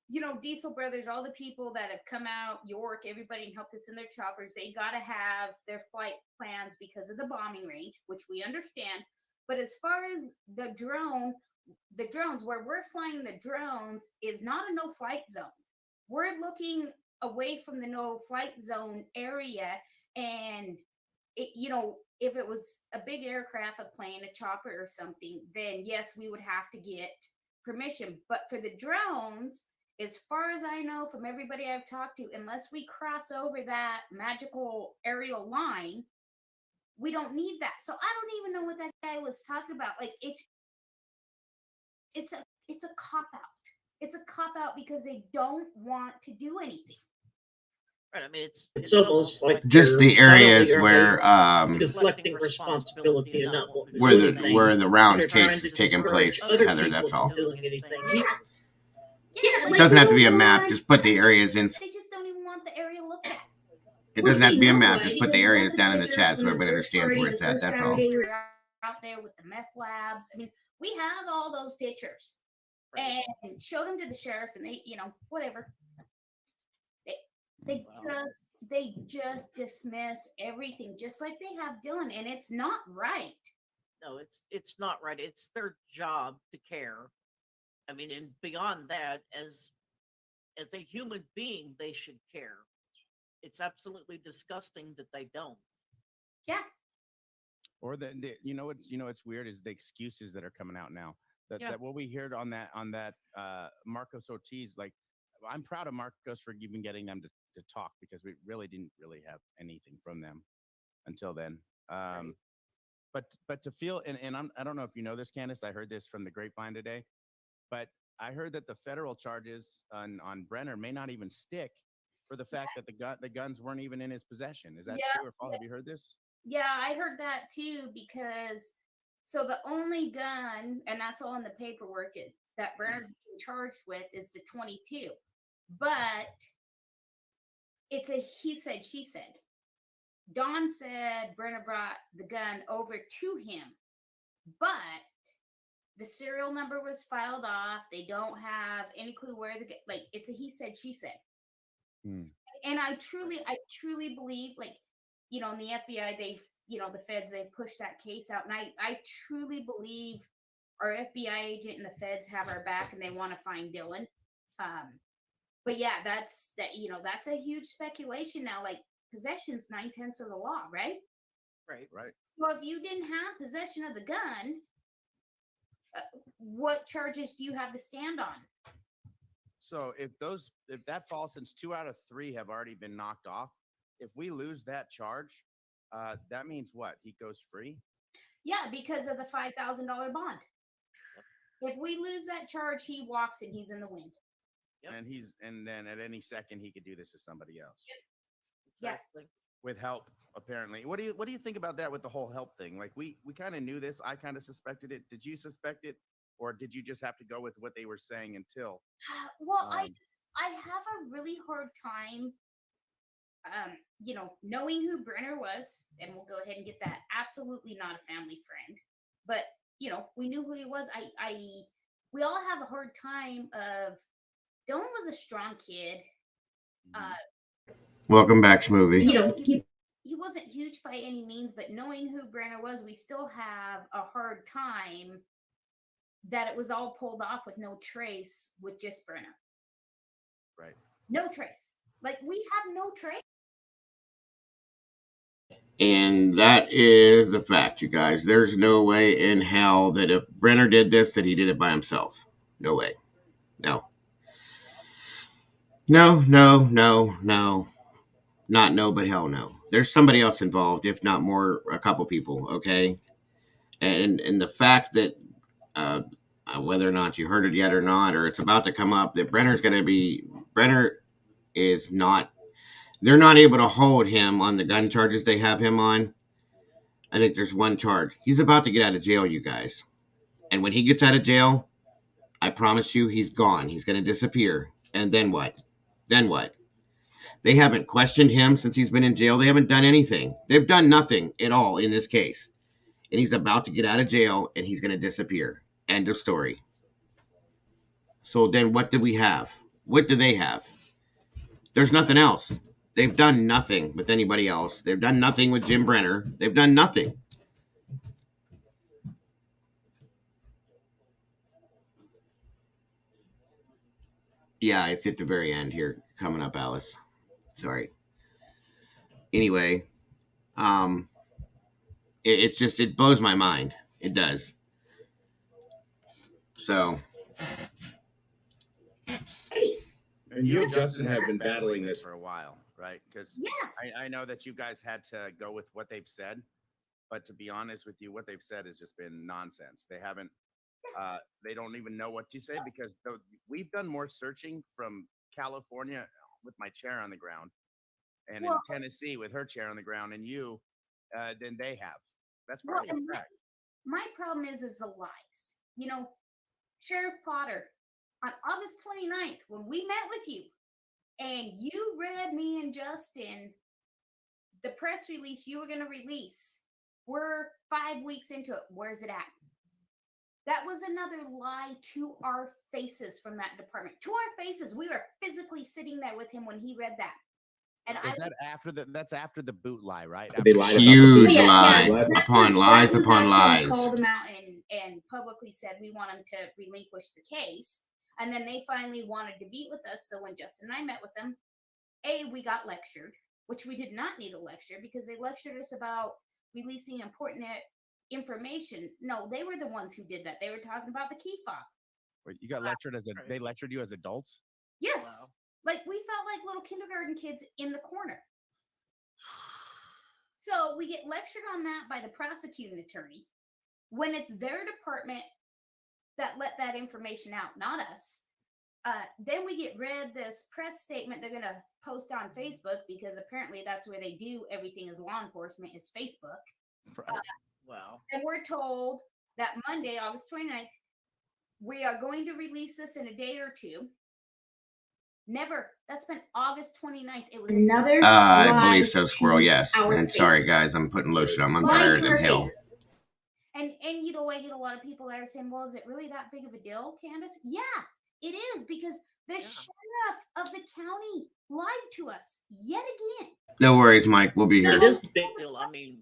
you know, Diesel Brothers, all the people that have come out, York, everybody helped us in their choppers, they got to have their flight plans because of the bombing range, which we understand. But as far as the drones, where we're flying the drones is not a no flight zone. We're looking away from the no flight zone area. And, you know, if it was a big aircraft, a plane, a chopper or something, then yes, we would have to get permission. But for the drones, as far as I know from everybody I've talked to, unless we cross over that magical aerial line, we don't need that. So I don't even know what that guy was talking about. Like, it's a cop out. It's a cop out because they don't want to do anything. Right. I mean, It's almost like Just the not only areas are where they deflecting responsibility and not wanting to where do the anything, where the rounds they're trying case to is taking discourage place, other Heather. people That's from all. doing anything. Yeah, It doesn't have to be a map. Just put the areas in. They just don't even want the area looked at. It doesn't have to be a map. Just put the areas down in the chat so everybody understands where it's at. That's all. They're out there with the meth labs. I mean, we have all those pictures and showed them to the sheriffs, and they, you know, whatever. They just dismiss everything, just like they have Dylan, and it's not right. No, it's not right. It's their job to care. I mean, and beyond that, as a human being, they should care. It's absolutely disgusting that they don't. Yeah. Or you know what's weird is the excuses that are coming out now. That what we heard on that Marcos Ortiz. Like, I'm proud of Marcos for even getting them to talk, because we really didn't have anything from them until then. Right. But to feel, and I don't know if you know this, Candace, I heard this from the grapevine today, but I heard that the federal charges on Brenner may not even stick for the fact that the guns weren't even in his possession. Is that true or false? Have you heard this? Yeah, I heard that too, because so the only gun, and that's all in the paperwork, that Brenner's being charged with is the 22. But it's a he said, she said. Dawn said Brenner brought the gun over to him, but the serial number was filed off. They don't have any clue where it's a he said, she said. And I truly believe, like, you know, in the FBI, they've, you know, the feds, they've pushed that case out. And I truly believe our FBI agent and the feds have our back and they want to find Dylan. But yeah, that's a huge speculation now. Like, possession's 9/10 of the law, right? Right. So if you didn't have possession of the gun, what charges do you have to stand on? So if that falls, since 2 out of 3 have already been knocked off, if we lose that charge, that means what? He goes free? Yeah, because of the $5,000 bond. If we lose that charge, he walks and he's in the wind. Yep. And then at any second he could do this to somebody else. Exactly. Yeah. With help, apparently. What do you think about that with the whole help thing? Like, we kind of knew this. I kind of suspected it. Did you suspect it? Or did you just have to go with what they were saying until? Well, I have a really hard time, you know, knowing who Brenner was, and we'll go ahead and get that. Absolutely not a family friend, but you know, we knew who he was. We all have a hard time of. Dylan was a strong kid. Welcome back, Schmovie. You know, he wasn't huge by any means, but knowing who Brenner was, we still have a hard time that it was all pulled off with no trace with just Brenner. Right. No trace. Like, we have no trace. And that is a fact, you guys. There's no way in hell that if Brenner did this, that he did it by himself. No way. No. Not no, but hell no. There's somebody else involved, if not more, a couple people. Okay, and the fact that uh, whether or not you heard it yet or not, or it's about to come up, that Brenner is not. They're not able to hold him on the gun charges they have him on. I think there's one charge. He's about to get out of jail, you guys. And when he gets out of jail, I promise you, he's gone. He's going to disappear. And then what? Then what? They haven't questioned him since he's been in jail. They haven't done anything. They've done nothing at all in this case. And he's about to get out of jail and he's going to disappear. End of story. So then what do we have? What do they have? There's nothing else. They've done nothing with anybody else. They've done nothing with Jim Brenner. They've done nothing. Yeah, it's at the very end here. Coming up, Alice. Sorry. Anyway, it's just, it blows my mind. It does. So. And you and Justin have been battling this for a while, right? Because Yeah. I know that you guys had to go with what they've said, but to be honest with you, what they've said has just been nonsense. They haven't, they don't even know what to say, because we've done more searching from California with my chair on the ground, and in Tennessee with her chair on the ground, and you than they have. That's probably a fact. My problem is the lies. You know, Sheriff Potter, on August 29th, when we met with you and you read me and Justin the press release you were going to release, we're 5 weeks into it. Where's it at? That was another lie to our faces from that department. To our faces. We were physically sitting there with him when he read that. And that's after the boot lie, right? They lied about the Huge boot. lies That upon was lies after upon we lies. called him out and publicly said we want him to relinquish the case. And then they finally wanted to meet with us. So when Justin and I met with them, we got lectured, which we did not need a lecture, because they lectured us about releasing important information. No, they were the ones who did that. They were talking about the key fob. Wait, you got lectured they lectured you as adults? Yes. Wow. Like we felt like little kindergarten kids in the corner. So we get lectured on that by the prosecuting attorney when it's their department that let that information out, not us. Then we get read this press statement they're going to post on Facebook, because apparently that's where they do everything as law enforcement, is Facebook. Right. Wow. And we're told that Monday, August 29th, we are going to release this in a day or two. Never. That's been August 29th. It was another I believe so, Squirrel, yes. And sorry, guys, I'm putting lotion on. I'm tired than hell. And you know, I get a lot of people that are saying, well, is it really that big of a deal, Candace? Yeah, it is, because the sheriff of the county lied to us yet again. No worries, Mike. We'll be here. It is a big deal. I mean,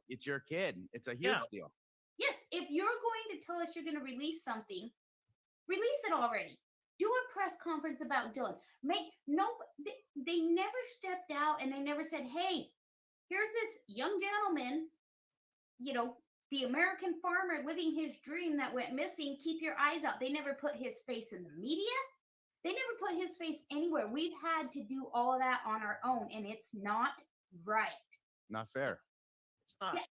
It's your kid. It's a huge deal. Yes, if you're going to tell us you're going to release something, release it already. Do a press conference about Dylan. They never stepped out and they never said, hey, here's this young gentleman, you know, the American farmer living his dream that went missing. Keep your eyes out. They never put his face in the media. They never put his face anywhere. We've had to do all of that on our own, and it's not right. Not fair. it's not. Yeah,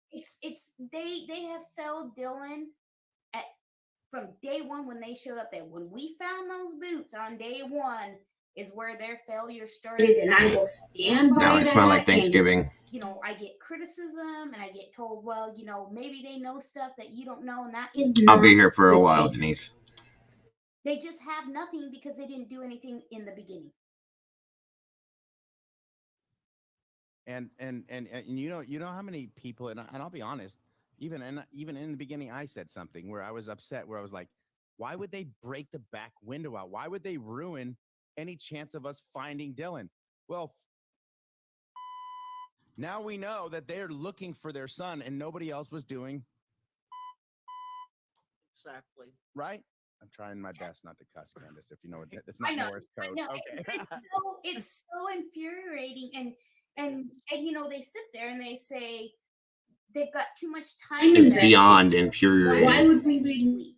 they have failed Dylan from day one when they showed up there. When we found those boots on day one is where their failure started, and I will stand by Now that. it smells like Thanksgiving. And, you know, I get criticism and I get told, well, you know, maybe they know stuff that you don't know, and that is I'll be here for a while, Denise. They just have nothing because they didn't do anything in the beginning. And you know how many people, and I'll be honest, even in the beginning, I said something where I was upset, where I was like, why would they break the back window out? Why would they ruin any chance of us finding Dylan? Well, now we know that they're looking for their son and nobody else was doing. Exactly. Right? I'm trying my best not to cuss, Candace, if you know what it's not Morse code. Okay. It's so infuriating, and you know, they sit there and they say they've got too much time. It's beyond infuriating. Why would we sleep?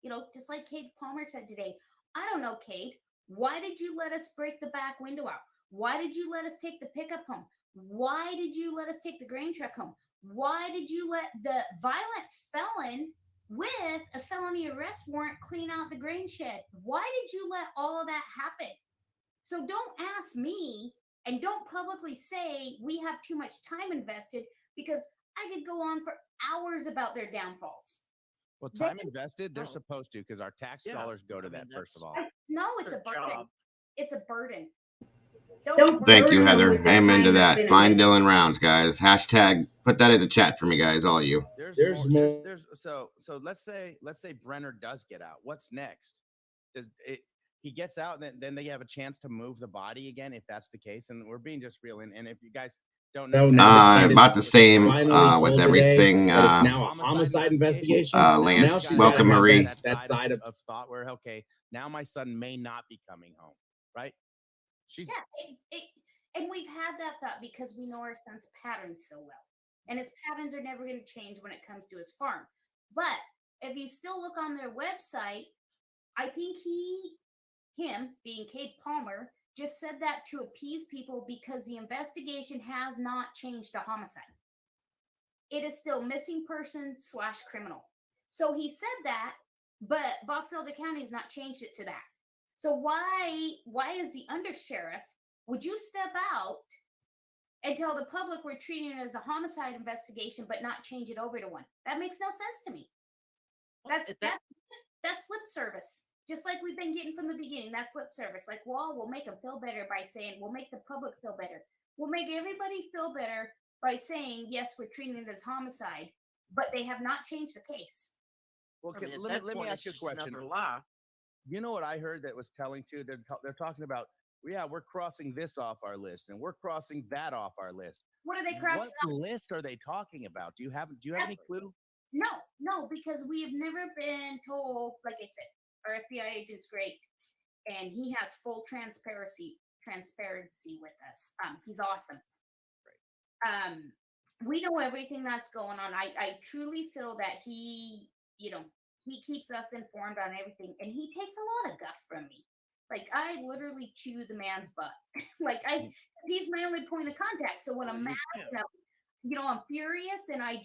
You know, just like Kate Palmer said today. I don't know, Kate. Why did you let us break the back window out? Why did you let us take the pickup home? Why did you let us take the grain truck home? Why did you let the violent felon with a felony arrest warrant clean out the grain shed? Why did you let all of that happen? So don't ask me, and don't publicly say we have too much time invested, because I could go on for hours about their downfalls. Well, time invested, they're supposed to, because our tax Yeah, dollars go to I mean, that, first of all. No, it's a their burden. job. It's a burden. Don't Thank you, burden them Heather. with the I'm into time that. they're Find finished. Dylan Rounds, guys. Hashtag, put that in the chat for me, guys, all you. There's more. So let's say Brenner does get out. What's next? He gets out, and then they have a chance to move the body again, if that's the case. And we're being just real. And if you guys don't know, About the same with everything. That it's now a homicide investigation. Lance, Now welcome, Marie. That side of thought where, okay, now my son may not be coming home, right? And we've had that thought because we know our son's patterns so well. And his patterns are never going to change when it comes to his farm. But if you still look on their website, I think him being Cade Palmer, just said that to appease people because the investigation has not changed to homicide. It is still missing person / criminal. So he said that, but Box Elder County has not changed it to that. So why is the undersheriff, would you step out and tell the public we're treating it as a homicide investigation, but not change it over to one? That makes no sense to me. That's lip service. Just like we've been getting from the beginning, that's lip service. Like, well, we'll make them feel better by saying, we'll make the public feel better. We'll make everybody feel better by saying, yes, we're treating it as homicide, but they have not changed the case. Well, let me ask you a question. You know what I heard that was telling too? They're talking about, yeah, we're crossing this off our list and we're crossing that off our list. What are they crossing off? What list are they talking about? Do you have any clue? No, because we have never been told, like I said, our FBI agent's great, and he has full transparency with us. He's awesome. Right. We know everything that's going on. I truly feel that he keeps us informed on everything, and he takes a lot of guff from me. Like, I literally chew the man's butt. He's my only point of contact. So when I'm mad, I'm furious, and I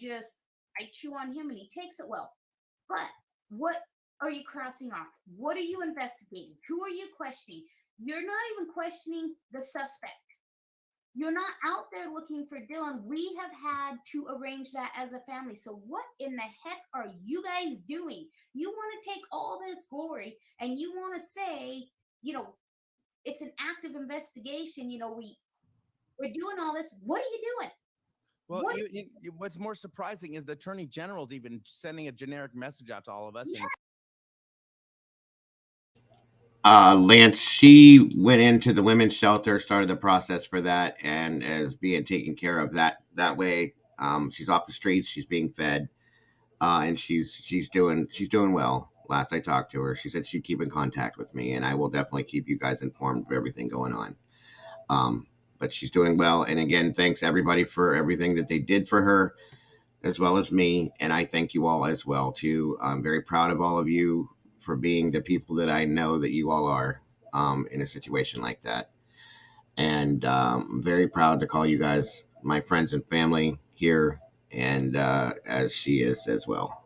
chew on him, and he takes it well. But what are you crossing off? What are you investigating? Who are you questioning? You're not even questioning the suspect. You're not out there looking for Dylan. We have had to arrange that as a family. So what in the heck are you guys doing? You want to take all this glory and you want to say, it's an active investigation. We're doing all this. What are you doing? Well, what's more surprising is the Attorney General's even sending a generic message out to all of us. Yeah. Lance, she went into the women's shelter, started the process for that, and is being taken care of that way. She's off the streets, she's being fed, and she's doing well. Last I talked to her, she said she'd keep in contact with me, and I will definitely keep you guys informed of everything going on. But she's doing well, and again, thanks everybody for everything that they did for her, as well as me, and I thank you all as well too. I'm very proud of all of you for being the people that I know that you all are in a situation like that. And I'm very proud to call you guys my friends and family here, and as she is as well.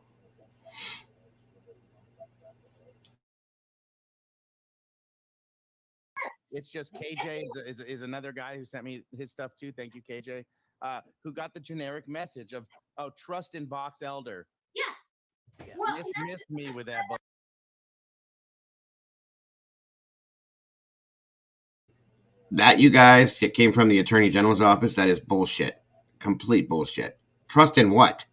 It's just KJ is another guy who sent me his stuff too. Thank you, KJ, who got the generic message of, trust in Box Elder. Yeah. Well, missed me with that. That, you guys, it came from the Attorney General's office. That is bullshit. Complete bullshit. Trust in what?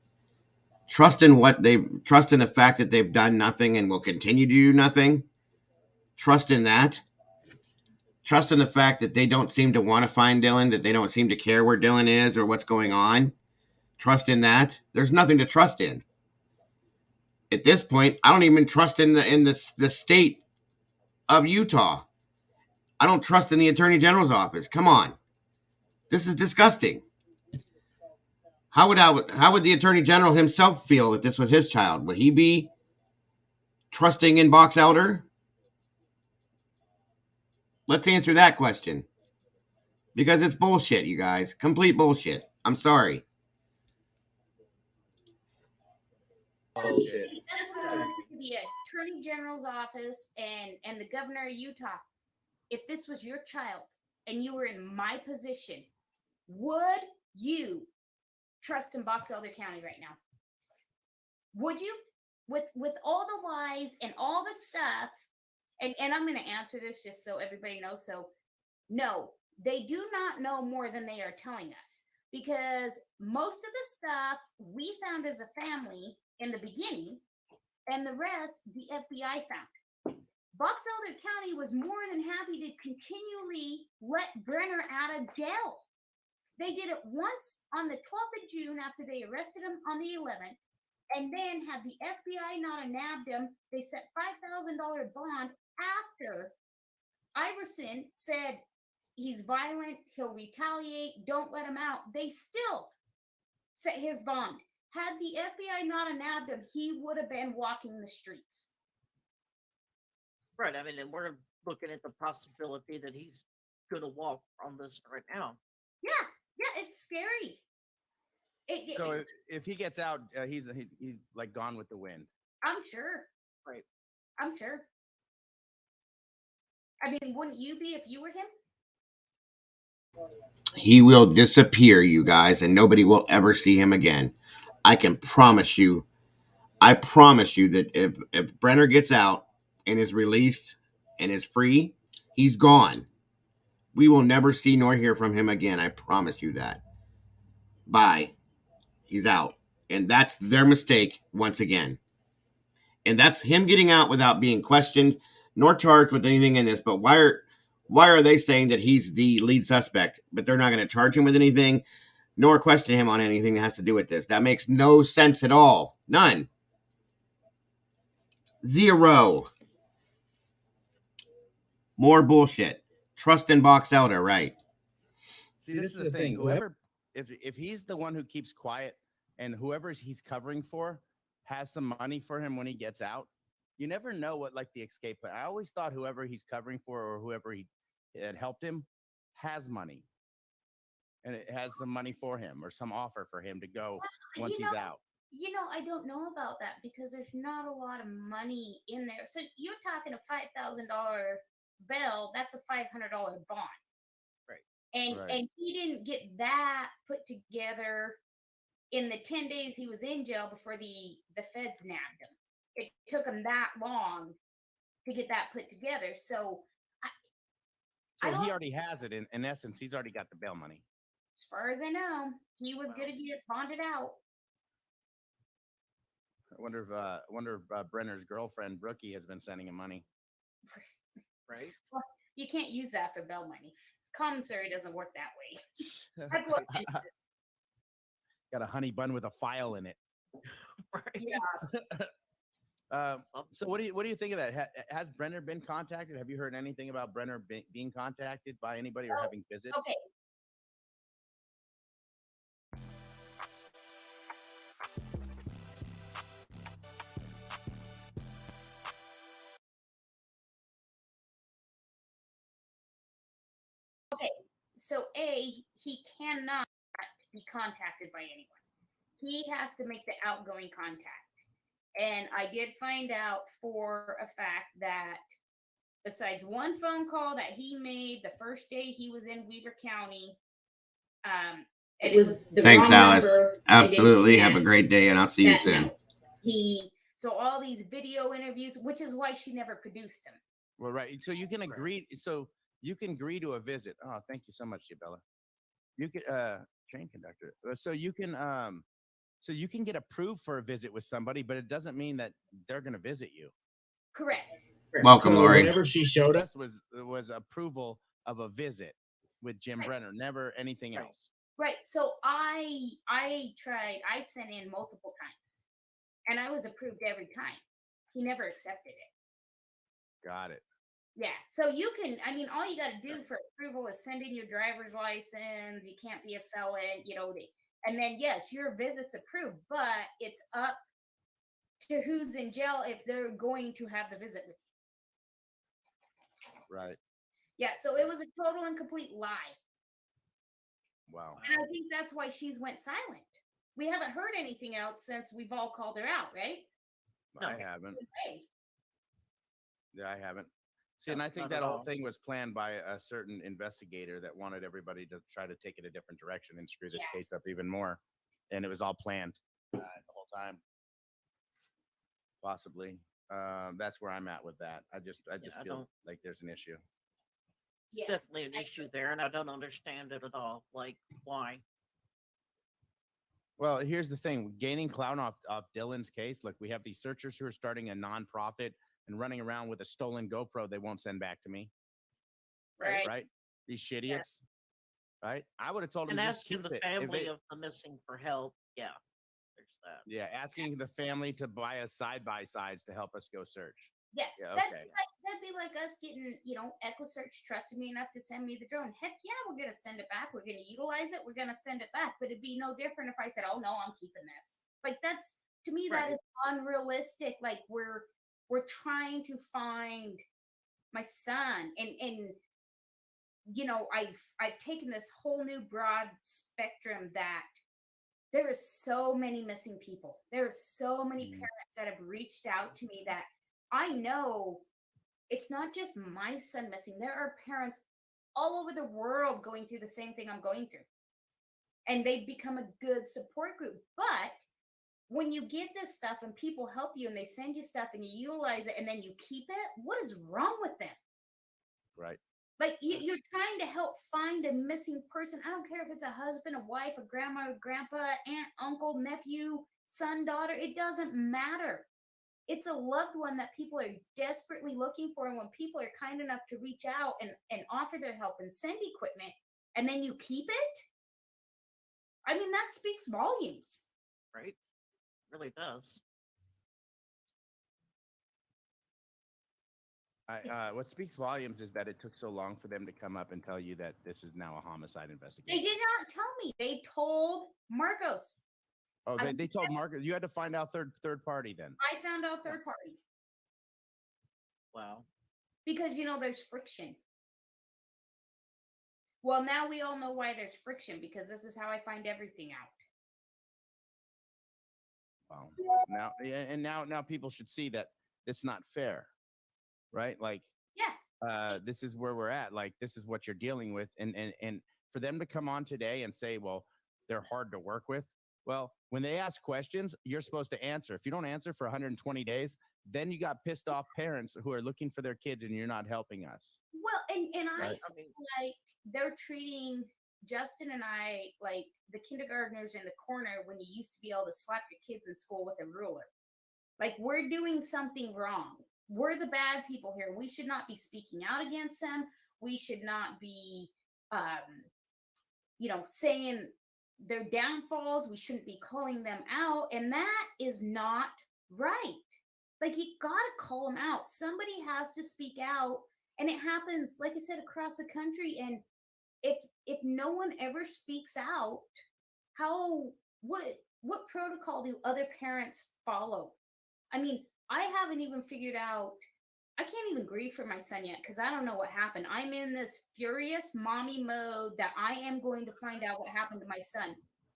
Trust in the fact that they've done nothing and will continue to do nothing? Trust in that? Trust in the fact that they don't seem to want to find Dylan, that they don't seem to care where Dylan is or what's going on? Trust in that? There's nothing to trust in. At this point, I don't even trust in the state of Utah. I don't trust in the Attorney General's office. Come on. This is disgusting. How would the Attorney General himself feel if this was his child? Would he be trusting in Box Elder? Let's answer that question. because it's bullshit, you guys. Complete bullshit. I'm sorry. Bullshit. That's why I went to the Attorney General's office and the governor of Utah. If this was your child and you were in my position, would you trust in Box Elder County right now? Would you? With all the lies and all the stuff, and I'm going to answer this just so everybody knows. So, no, they do not know more than they are telling us, because most of the stuff we found as a family in the beginning, and the rest the FBI found. Box Elder County was more than happy to continually let Brenner out of jail. They did it once on the 12th of June after they arrested him on the 11th. And then had the FBI not nabbed him, they set $5,000 bond after Iverson said he's violent, he'll retaliate, don't let him out. They still set his bond. Had the FBI not nabbed him, he would have been walking the streets. Right. I mean, and we're looking at the possibility that he's going to walk on this right now. Yeah, it's scary. So if he gets out, he's like gone with the wind. I'm sure. Right. I'm sure. I mean, wouldn't you be if you were him? He will disappear, you guys, and nobody will ever see him again. I can promise you. I promise you that if Brenner gets out and is released and is free, he's gone. We will never see nor hear from him again. I promise you that. Bye. He's out. And that's their mistake once again. And that's him getting out without being questioned nor charged with anything in this. But why are they saying that he's the lead suspect, but they're not going to charge him with anything nor question him on anything that has to do with this? That makes no sense at all. None. Zero. More bullshit. Trust in Box Elder, right? See, this is the thing. Whoever, if he's the one who keeps quiet, and whoever he's covering for has some money for him when he gets out, you never know what like the escape plan. I always thought whoever he's covering for or whoever he had helped him has money, and it has some money for him or some offer for him to go once he's out. You know, I don't know about that because there's not a lot of money in there. So you're talking a $5,000 bail. That's a $500 bond. Right. And he didn't get that put together in the 10 days he was in jail before the feds nabbed him. It took him that long to get that put together. So he already has it. In essence, he's already got the bail money. As far as I know, he was going to get bonded out. I wonder if Brenner's girlfriend Brookie has been sending him money. Right. Well, you can't use that for bail money. Commissary doesn't work that way. Got a honey bun with a file in it. Right. Yeah. So what do you think of that? Has Brenner been contacted? Have you heard anything about Brenner being contacted by anybody or having visits? Okay. Okay, so he cannot be contacted by anyone. He has to make the outgoing contact. And I did find out for a fact that besides one phone call that he made the first day he was in Weber County, It was the Thanks, wrong Alice. number. Absolutely. Have a great day, and I'll see you soon. So all these video interviews, which is why she never produced them. Well, right. So you can agree. So you can agree to a visit. Oh, thank you so much, Bella. You could train conductor. So you can get approved for a visit with somebody, but it doesn't mean that they're going to visit you. Correct. Welcome, So Lori. whenever she showed us, was approval of a visit with Jim Brenner, never anything else. Right. So I sent in multiple times and I was approved every time. He never accepted it. Got it. Yeah. So you can, I mean, all you got to do for approval is send in your driver's license. You can't be a felon, and then yes, your visit's approved, but it's up to who's in jail if they're going to have the visit with you. Right. Yeah. So it was a total and complete lie. Wow. And I think that's why she's went silent. We haven't heard anything else since we've all called her out, right? No. I haven't. Hey, Yeah, I haven't. See, No, and I think not that at whole all. thing was planned by a certain investigator that wanted everybody to try to take it a different direction and screw this Yeah. case up even more. And it was all planned the whole time. Possibly. That's where I'm at with that. I just I feel don't- like there's an issue. It's Yeah. definitely an issue there, and I don't understand it at all. Like, why? Well, here's the thing: gaining clout off Dylan's case. Look, we have these searchers who are starting a nonprofit and running around with a stolen GoPro they won't send back to me. Right. Right? These shitiots. Right? I would have told And them just asking keep the it. If family they- of the missing for help. Yeah, there's that. yeah, asking the family to buy us side-by-sides to help us go search. Yeah. Yeah, That'd okay. be like us getting, EquiSearch trusted me enough to send me the drone. Heck yeah, we're gonna send it back. We're gonna utilize it. We're gonna send it back. But it'd be no different if I said, "Oh no, I'm keeping this." Like that's to me that Right. is unrealistic. Like we're trying to find my son, and I've taken this whole new broad spectrum that there is so many missing people. There are so many parents that have reached out to me that I know it's not just my son missing. There are parents all over the world going through the same thing I'm going through. And they've become a good support group. But when you get this stuff and people help you and they send you stuff and you utilize it and then you keep it, what is wrong with them? Right. Like you're trying to help find a missing person. I don't care if it's a husband, a wife, a grandma, a grandpa, aunt, uncle, nephew, son, daughter. It doesn't matter. It's a loved one that people are desperately looking for. And when people are kind enough to reach out and offer their help and send equipment, and then you keep it, I mean, that speaks volumes. Right? Really does. What speaks volumes is that it took so long for them to come up and tell you that this is now a homicide They investigation. did not tell me. They told Marcos. Oh, they told Marcus you had to find out third party then. I found out third party Wow. because there's friction. Well, now we all know why there's friction because this is how I find everything out. Wow. Now, and now people should see that it's not fair, right? Like, Yeah. this is where we're at. Like, this is what you're dealing with, and for them to come on today and say, well, they're hard to work with. Well, when they ask questions, you're supposed to answer. If you don't answer for 120 days, then you got pissed off parents who are looking for their kids, and you're not helping us. Well, and I Right. feel like they're treating Justin and I like the kindergartners in the corner when you used to be able to slap your kids in school with a ruler. Like we're doing something wrong. We're the bad people here. We should not be speaking out against them. We should not be, saying their downfalls. We shouldn't be calling them out. And that is not right. Like you got to call them out. Somebody has to speak out. And it happens, like I said, across the country. And if no one ever speaks out, what protocol do other parents follow? I mean, I haven't even figured out. I can't even grieve for my son yet because I don't know what happened. I'm in this furious mommy mode that I am going to find out what happened to my son.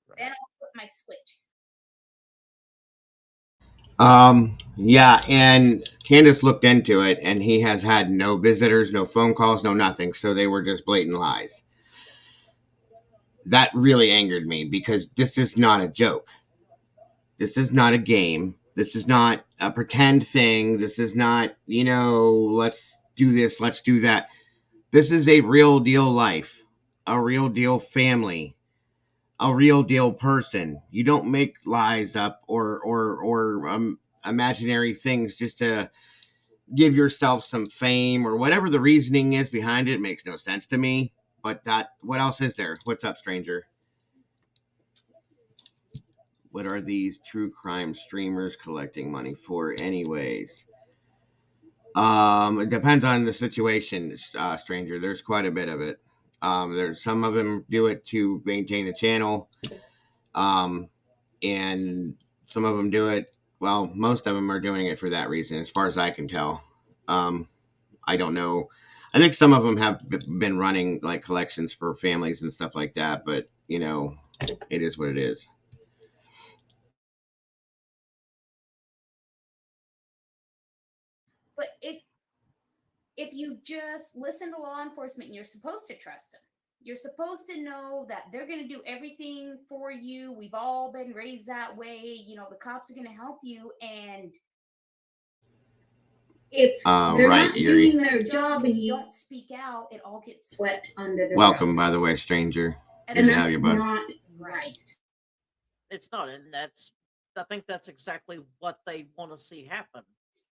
Right. Then I'll flip my switch. Yeah, and Candace looked into it, and he has had no visitors, no phone calls, no nothing. So they were just blatant lies. That really angered me because this is not a joke. This is not a game. This is not a pretend thing. This is not, let's do this, let's do that. This is a real deal life, a real deal family, a real deal person. You don't make lies up or imaginary things just to give yourself some fame or whatever the reasoning is behind it. It makes no sense to me. But what else is there? What's up, stranger? What are these true crime streamers collecting money for anyways? It depends on the situation, stranger. There's quite a bit of it. There's some of them do it to maintain the channel. And some of them do it. Well, most of them are doing it for that reason, as far as I can tell. I don't know. I think some of them have been running like collections for families and stuff like that. But it is what it is. But if you just listen to law enforcement, you're supposed to trust them. You're supposed to know that they're going to do everything for you. We've all been raised that way. The cops are going to help you. And if they're Right, not Yuri. doing their job and you don't speak out, it all gets swept under the Welcome, rug. by the way, stranger. And Good to that's have you, bud. not right. It's not, and I think that's exactly what they want to see happen.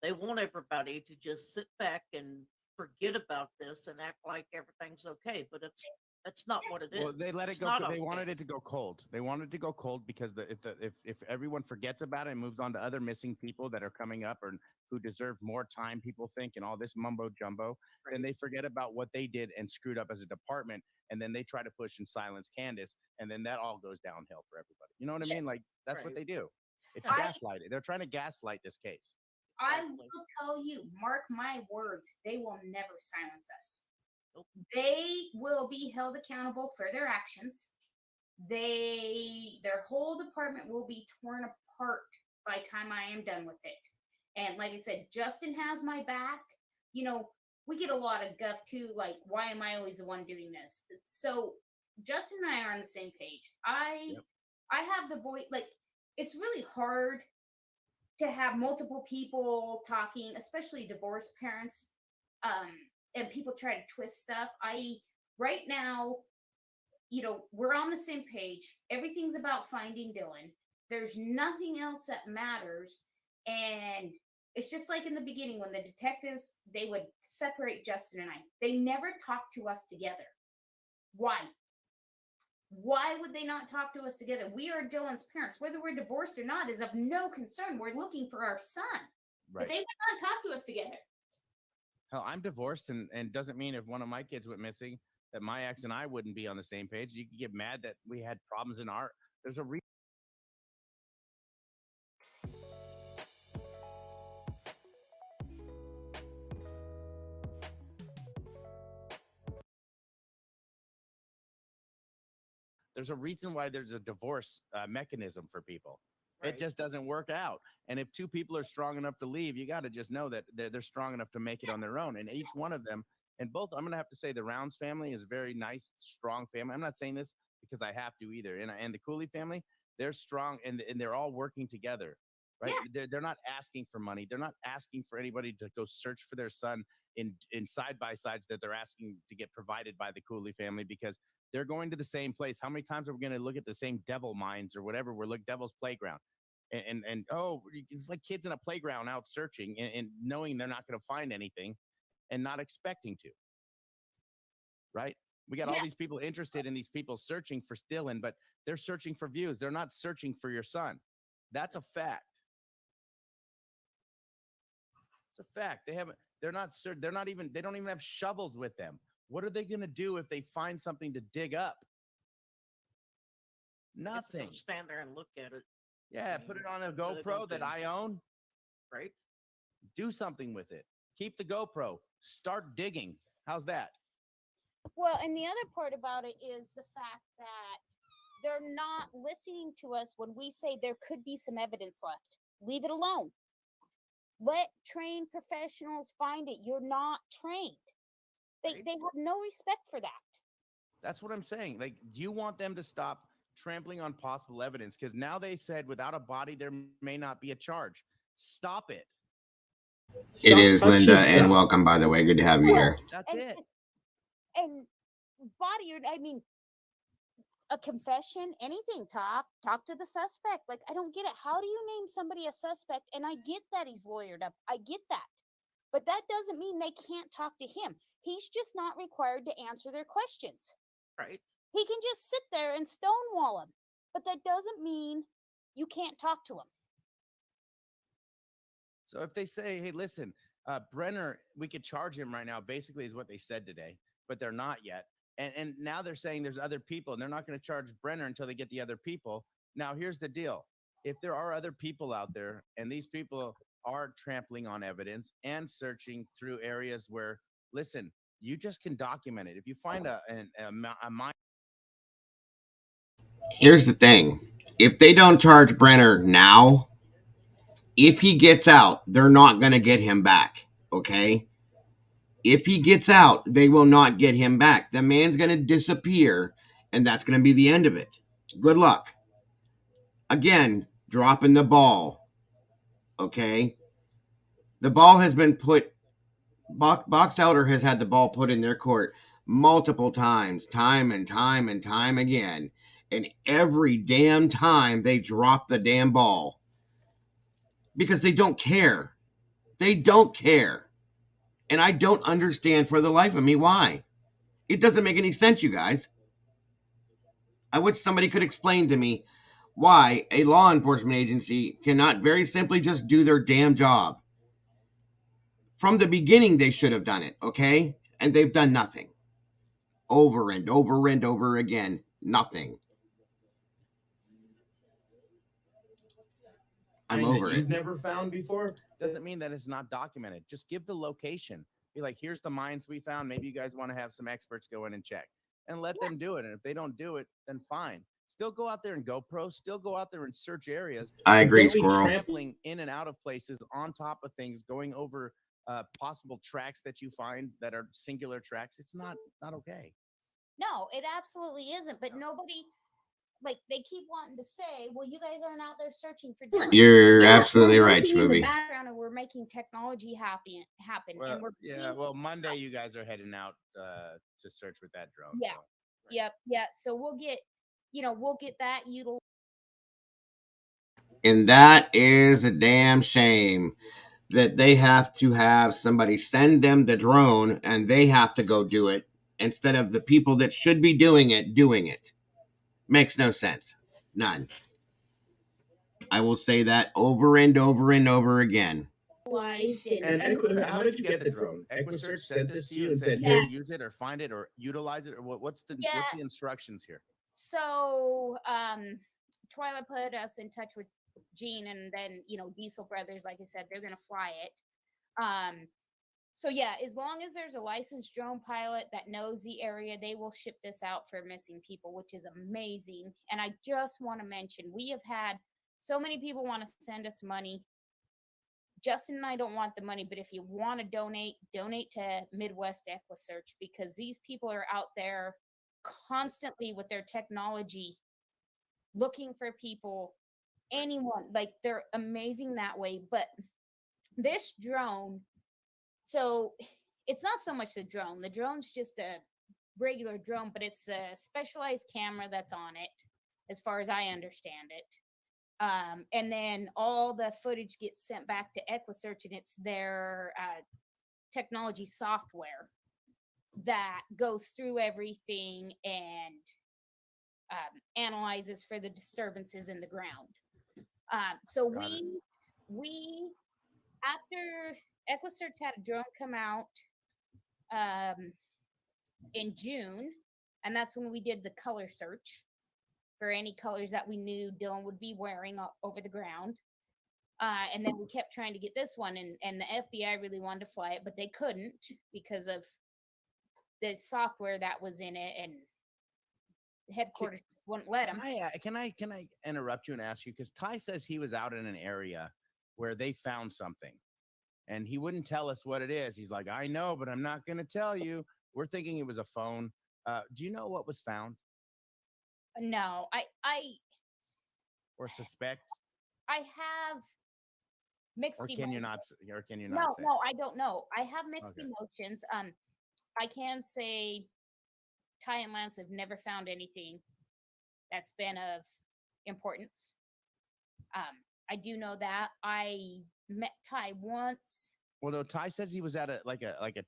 They want everybody to just sit back and forget about this and act like everything's okay, but that's not what it is. Well, they let it It's go. not They okay. wanted it to go cold. They wanted it to go cold because if everyone forgets about it and moves on to other missing people that are coming up or who deserve more time, people think, and all this mumbo jumbo, then they forget about what they did and screwed up as a department, and then they try to push and silence Candace, and then that all goes downhill for everybody. You know what I mean? Like that's what they do. It's gaslighting. They're trying to gaslight this case. I will tell you, mark my words, they will never silence us. They will be held accountable for their actions. Their whole department will be torn apart by the time I am done with it. And like I said, Justin has my back. We get a lot of guff too, like, why am I always the one doing this? So Justin and I are on the same page. I have the voice, like, it's really hard to have multiple people talking, especially divorced parents, and people try to twist stuff. Right now, we're on the same page. Everything's about finding Dylan. There's nothing else that matters. And it's just like in the beginning when the detectives, they would separate Justin and I. They never talked to us together. Why? Why would they not talk to us together? We are Dylan's parents. Whether we're divorced or not is of no concern. We're looking for our son. Right. But they would not talk to us together. Hell, I'm divorced, and doesn't mean if one of my kids went missing that my ex and I wouldn't be on the same page. You can get mad that we had problems in our. There's a reason. There's a reason why there's a divorce mechanism for people. Right. It just doesn't work out. And if two people are strong enough to leave, you got to just know that they're strong enough to make it on their own. And each one of them, and both, I'm going to have to say the Rounds family is a very nice, strong family. I'm not saying this because I have to either. And the Cooley family, they're strong and they're all working together. Right. Yeah. They're not asking for money. They're not asking for anybody to go search for their son in side by sides that they're asking to get provided by the Cooley family, because they're going to the same place. How many times are we going to look at the same devil mines or whatever? We're like Devil's Playground. And oh, it's like kids in a playground out searching and knowing they're not going to find anything and not expecting to. Right? We got all these people interested in these people searching for Dylan, but they're searching for views. They're not searching for your son. That's a fact. It's a fact. They don't even have shovels with them. What are they going to do if they find something to dig up? Nothing. Stand there and look at it. Yeah, put it on a GoPro that I own. Right. Do something with it. Keep the GoPro. Start digging. How's that? Well, and the other part about it is the fact that they're not listening to us when we say there could be some evidence left. Leave it alone. Let trained professionals find it. You're not trained. They have no respect for that. That's what I'm saying. Like, do you want them to stop trampling on possible evidence? Because now they said without a body, there may not be a charge. Stop it. It is, Linda, and welcome, by the way. Good to have you here. That's it. And body, I mean, a confession, anything, talk to the suspect. Like, I don't get it. How do you name somebody a suspect? And I get that he's lawyered up. I get that. But that doesn't mean they can't talk to him. He's just not required to answer their questions. Right. He can just sit there and stonewall him. But that doesn't mean you can't talk to him. So if they say, hey, listen, Brenner, we could charge him right now, basically is what they said today, but they're not yet. And now they're saying there's other people, and they're not going to charge Brenner until they get the other people. Now, here's the deal. If there are other people out there, and these people are trampling on evidence and searching through areas where, listen, you just can document it. If you find a Here's the thing. If they don't charge Brenner now, if he gets out, they're not going to get him back. Okay? If he gets out, they will not get him back. The man's going to disappear, and that's going to be the end of it. Good luck. Again, dropping the ball. Okay? The ball has been put, Box Elder has had the ball put in their court multiple times, time and time and time again. And every damn time they drop the damn ball. Because they don't care. They don't care. And I don't understand for the life of me why. It doesn't make any sense, you guys. I wish somebody could explain to me why a law enforcement agency cannot very simply just do their damn job. From the beginning, they should have done it, okay? And they've done nothing. Over and over and over again, nothing. I'm over it. You've never found before? Doesn't mean that it's not documented. Just give the location. Be like, here's the mines we found. Maybe you guys want to have some experts go in and check, and let them do it. And if they don't do it, then fine. Still go out there and GoPro. Still go out there and search areas. I agree, Don't be Squirrel. trampling in and out of places, on top of things, going over possible tracks that you find that are singular tracks. It's not okay. No, it absolutely isn't. But nobody, like, they keep wanting to say, well, you guys aren't out there searching for Dylan. You're Yeah, absolutely we're right, working in the Schmooby. background, and we're making technology happen. Well, And we're yeah. Well, Monday you guys are heading out to search with that drone. Yeah. So. Yep. Yeah. So we'll get that utilized. And that is a damn shame that they have to have somebody send them the drone and they have to go do it instead of the people that should be doing it. Makes no sense. None. I will say that over and over and over again. And how did you get the drone? EquiSearch sent this to you and said, here, here. use it or find it or utilize it, or what's the instructions here? So Twyla put us in touch with Gene, and then Diesel Brothers, like I said, they're gonna fly it. So yeah, as long as there's a licensed drone pilot that knows the area, they will ship this out for missing people, which is amazing. And I just want to mention, we have had so many people want to send us money. Justin and I don't want the money, but if you want to donate to Midwest EquiSearch, because these people are out there constantly with their technology looking for people, anyone, like, they're amazing that way. But this drone, so it's not so much the drone's just a regular drone, but it's a specialized camera that's on it, as far as I understand it. And then all the footage gets sent back to EquiSearch, and it's their technology software that goes through everything and analyzes for the disturbances in the ground. So we after EquiSearch had a drone come out in June, and that's when we did the color search for any colors that we knew Dylan would be wearing over the ground. And then we kept trying to get this one, and the FBI really wanted to fly it, but they couldn't because of the software that was in it, and headquarters wouldn't let them. Can I interrupt you and ask you, because Ty says he was out in an area where they found something, and he wouldn't tell us what it is. He's like, I know, but I'm not going to tell you. We're thinking it was a phone. Do you know what was found? No, I or suspect. I have mixed emotions. Or can you not No, say? no, I don't know. I have mixed emotions. I can say Ty and Lance have never found anything that's been of importance. I do know that. I met Ty once. Well, no, Ty says he was at a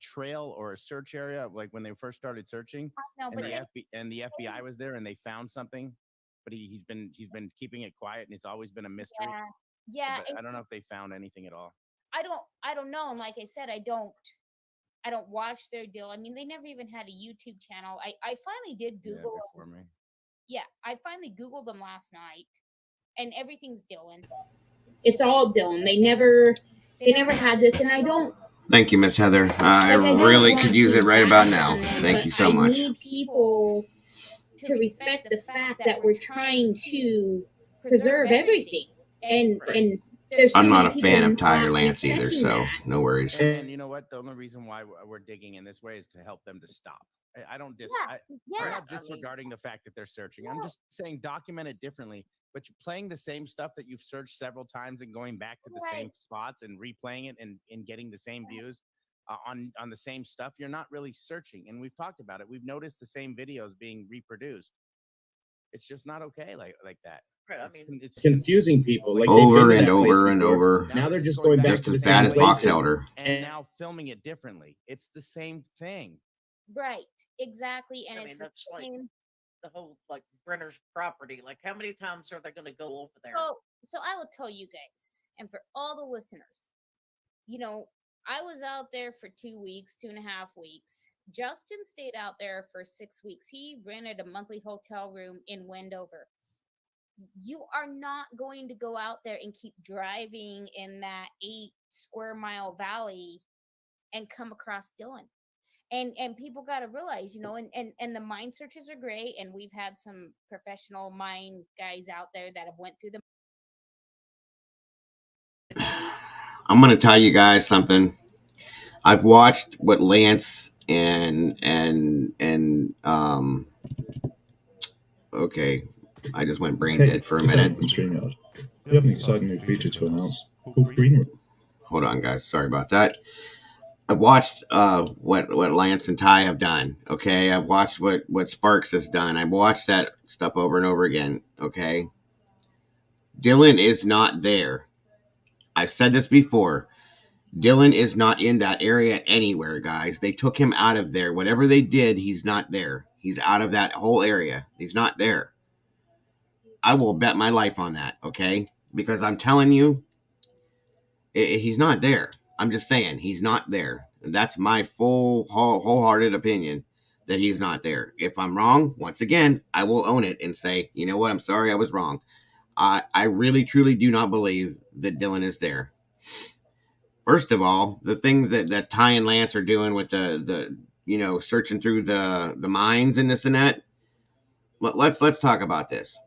trail or a search area, like when they first started searching, and the FBI was there and they found something, but he's been keeping it quiet, and it's always been a mystery. Yeah. I don't know if they found anything at all. I don't know. And like I said, I don't watch their deal. I mean, they never even had a YouTube channel. I finally did Google them. Yeah, I finally Googled them last night, and everything's Dylan. It's all Dylan. They never had this, and I don't. Thank you, Miss Heather. I really could use it right about now. Thank you so much. I need people to respect the fact that we're trying to preserve everything. And there's so I'm not many a fan people of Ty or not Lance either, respecting so that. no worries. And you know what? The only reason why we're digging in this way is to help them to stop. I don't I'm Yeah. not disregarding the fact that they're searching. I'm just saying document it differently. But you're playing the same stuff that you've searched several times and going back to the same spots and replaying it and getting the same views on the same stuff. You're not really searching. And we've talked about it. We've noticed the same videos being reproduced. It's just not okay like that. Right, I mean, It's confusing people. Like Over they've been and to that place over and before. over. Now they're just going back Just to the as same bad as Box places. Elder. and now filming it differently. It's the same thing. Right. Exactly. And I mean, it's the that's like same. the whole like Brenner's property. Like, how many times are they going to go over there? So I will tell you guys, and for all the listeners, you know, I was out there for 2 weeks, 2.5 weeks. Justin stayed out there for 6 weeks. He rented a monthly hotel room in Wendover. You are not going to go out there and keep driving in that 8 square mile valley and come across Dylan. And people got to realize, you know, and the mine searches are great, and we've had some professional mine guys out there that have went through them. I'm gonna tell you guys something. I've watched what Lance and okay, I just went brain dead for a minute. You have an exciting new feature to announce called Green Room. Hold on, guys. Sorry about that. I've watched what Lance and Ty have done. Okay, I've watched what Sparks has done. I've watched that stuff over and over again. Okay, Dylan is not there. I've said this before. Dylan is not in that area anywhere, guys. They took him out of there. Whatever they did, he's not there. He's out of that whole area. He's not there. I will bet my life on that. Okay, because I'm telling you, he's not there. I'm just saying he's not there. And that's my wholehearted opinion that he's not there. If I'm wrong, once again, I will own it and say, you know what? I'm sorry I was wrong. I really, truly do not believe that Dylan is there. First of all, the things that Ty and Lance are doing with the searching through the mines and this and that. Let's talk about this.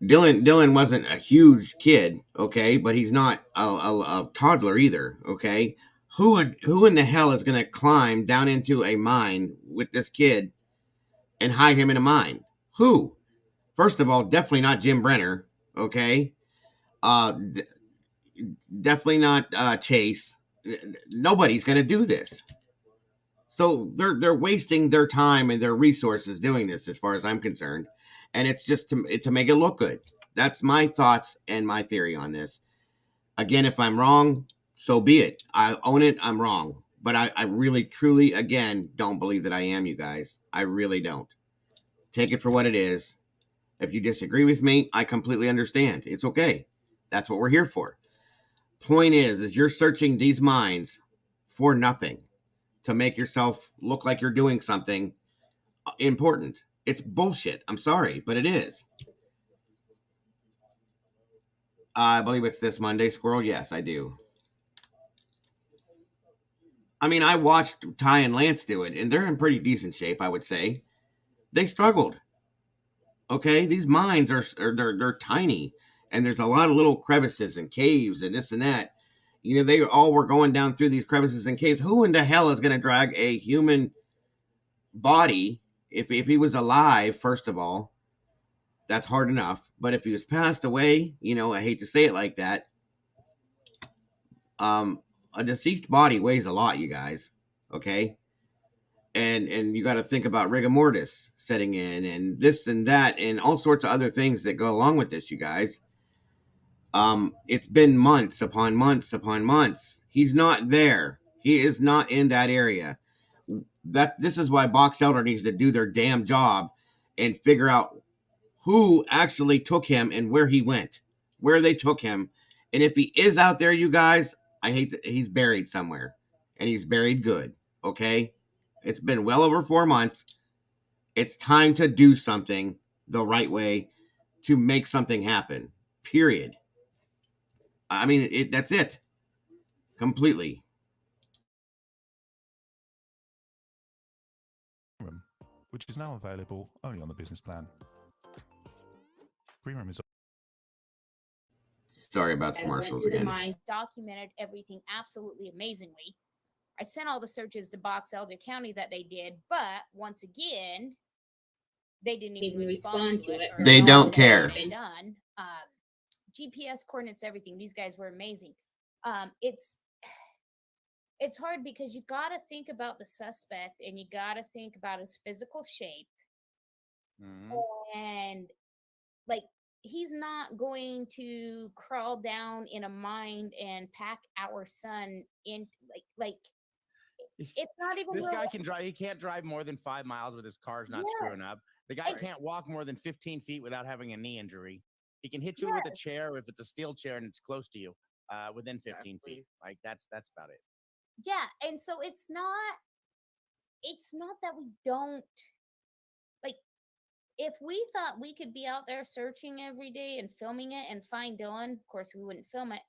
Dylan wasn't a huge kid, okay, but he's not a toddler either, okay. Who in the hell is going to climb down into a mine with this kid and hide him in a mine? Who? First of all, definitely not Jim Brenner, okay. Definitely not Chase. Nobody's going to do this. So they're wasting their time and their resources doing this, as far as I'm concerned, and it's just to make it look good. That's my thoughts and my theory on this. Again, if I'm wrong, so be it. I own it. I'm wrong, but I really, truly, again, don't believe that I am. You guys, I really don't. Take it for what it is. If you disagree with me, I completely understand. It's okay. That's what we're here for. Point is you're searching these mines for nothing, to make yourself look like you're doing something important. It's bullshit. I'm sorry, but it is. I believe it's this Monday, Squirrel. Yes, I do. I mean, I watched Ty and Lance do it, and they're in pretty decent shape, I would say. They struggled. Okay, these mines they're tiny, and there's a lot of little crevices and caves and this and that. You know, they all were going down through these crevices and caves. Who in the hell is going to drag a human body if he was alive? First of all, that's hard enough. But if he was passed away, you know, I hate to say it like that. A deceased body weighs a lot, you guys. Okay, and you got to think about rigor mortis setting in, and this and that, and all sorts of other things that go along with this, you guys. It's been months upon months upon months. He's not there. He is not in that area. This is why Box Elder needs to do their damn job and figure out who actually took him and where he went, where they took him. And if he is out there, you guys, I hate that he's buried somewhere, and he's buried good. Okay. It's been well over 4 months. It's time to do something the right way to make something happen. Period. I mean, that's it. Completely. which is now available only on the business plan. Green Room is Sorry about the I went commercials to the again. mines. Documented everything absolutely amazingly. I sent all the searches to Box Elder County that they did, but once again, they didn't even respond to it. They don't care. Done. GPS coordinates, everything. These guys were amazing. It's hard because you got to think about the suspect and you got to think about his physical shape. And like, he's not going to crawl down in a mine and pack our son in like it's not even This real. guy can drive. He can't drive more than 5 miles with his car's not screwing up. The guy can't walk more than 15 feet without having a knee injury. He can hit you with a chair if it's a steel chair and it's close to you within 15 feet. Like that's about it. Yeah, and so it's not that we don't like. If we thought we could be out there searching every day and filming it and find Dylan, of course we wouldn't film it.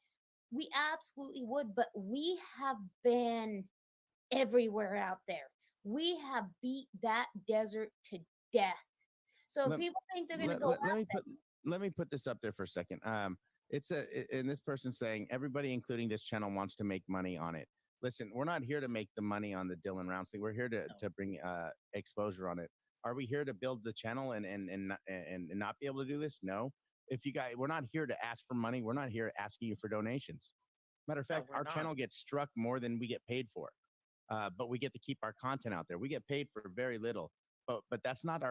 We absolutely would, but we have been everywhere out there. We have beat that desert to death. So if people think they're going to go let me put this up there for a second. And this person's saying everybody, including this channel, wants to make money on it. Listen, we're not here to make the money on the Dylan Rounds thing. We're here to bring exposure on it. Are we here to build the channel and not be able to do this? No. If you guys, we're not here to ask for money. We're not here asking you for donations. Matter of fact, our channel gets struck more than we get paid for. But we get to keep our content out there. We get paid for very little. But that's not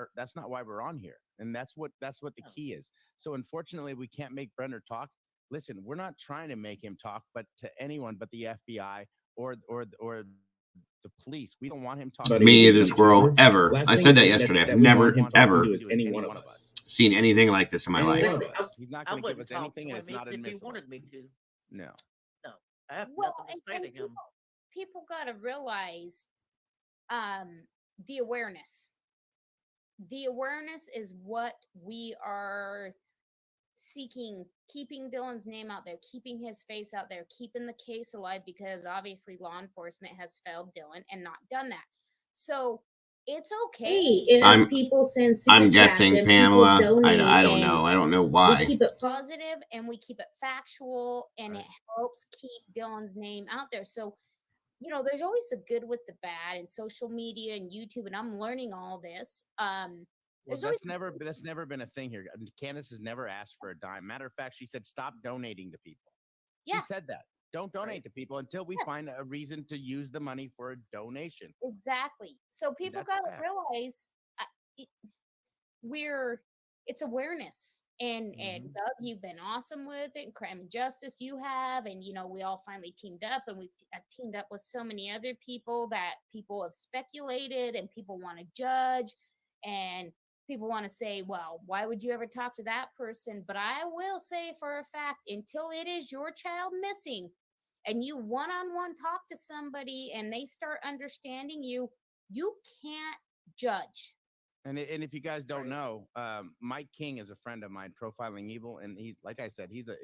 why we're on here. And that's what the key is. So unfortunately, we can't make Brenner talk. Listen, we're not trying to make him talk, but to anyone but the FBI or the police. We don't want him talking. Me either, Squirrel, ever. I said that yesterday. I've never, ever seen anything like this in my life. He's not going to give us anything, and it's not admissible. If he wanted me to. No. No. I have nothing to say to him. People got to realize the awareness. The awareness is what we are seeking, keeping Dylan's name out there, keeping his face out there, keeping the case alive, because obviously law enforcement has failed Dylan and not done that. So it's okay. I'm guessing, Pamela. I don't know. I don't know why. We keep it positive and we keep it factual, and it helps keep Dylan's name out there. So, you know, there's always the good with the bad in social media and YouTube, and I'm learning all this. Well, that's never been a thing here. Candace has never asked for a dime. Matter of fact, she said, stop donating to people. She said that. Don't donate to people until we find a reason to use the money for a donation. Exactly. So people got to realize it's awareness. And Doug, you've been awesome with it. And Crime and Justice, you have. And, you know, we all finally teamed up, and I've teamed up with so many other people that people have speculated and people want to judge. And people want to say, well, why would you ever talk to that person? But I will say for a fact, until it is your child missing and you one-on-one talk to somebody and they start understanding you, you can't judge. And if you guys don't know, Mike King is a friend of mine, Profiling Evil. And he's, like I said, he's a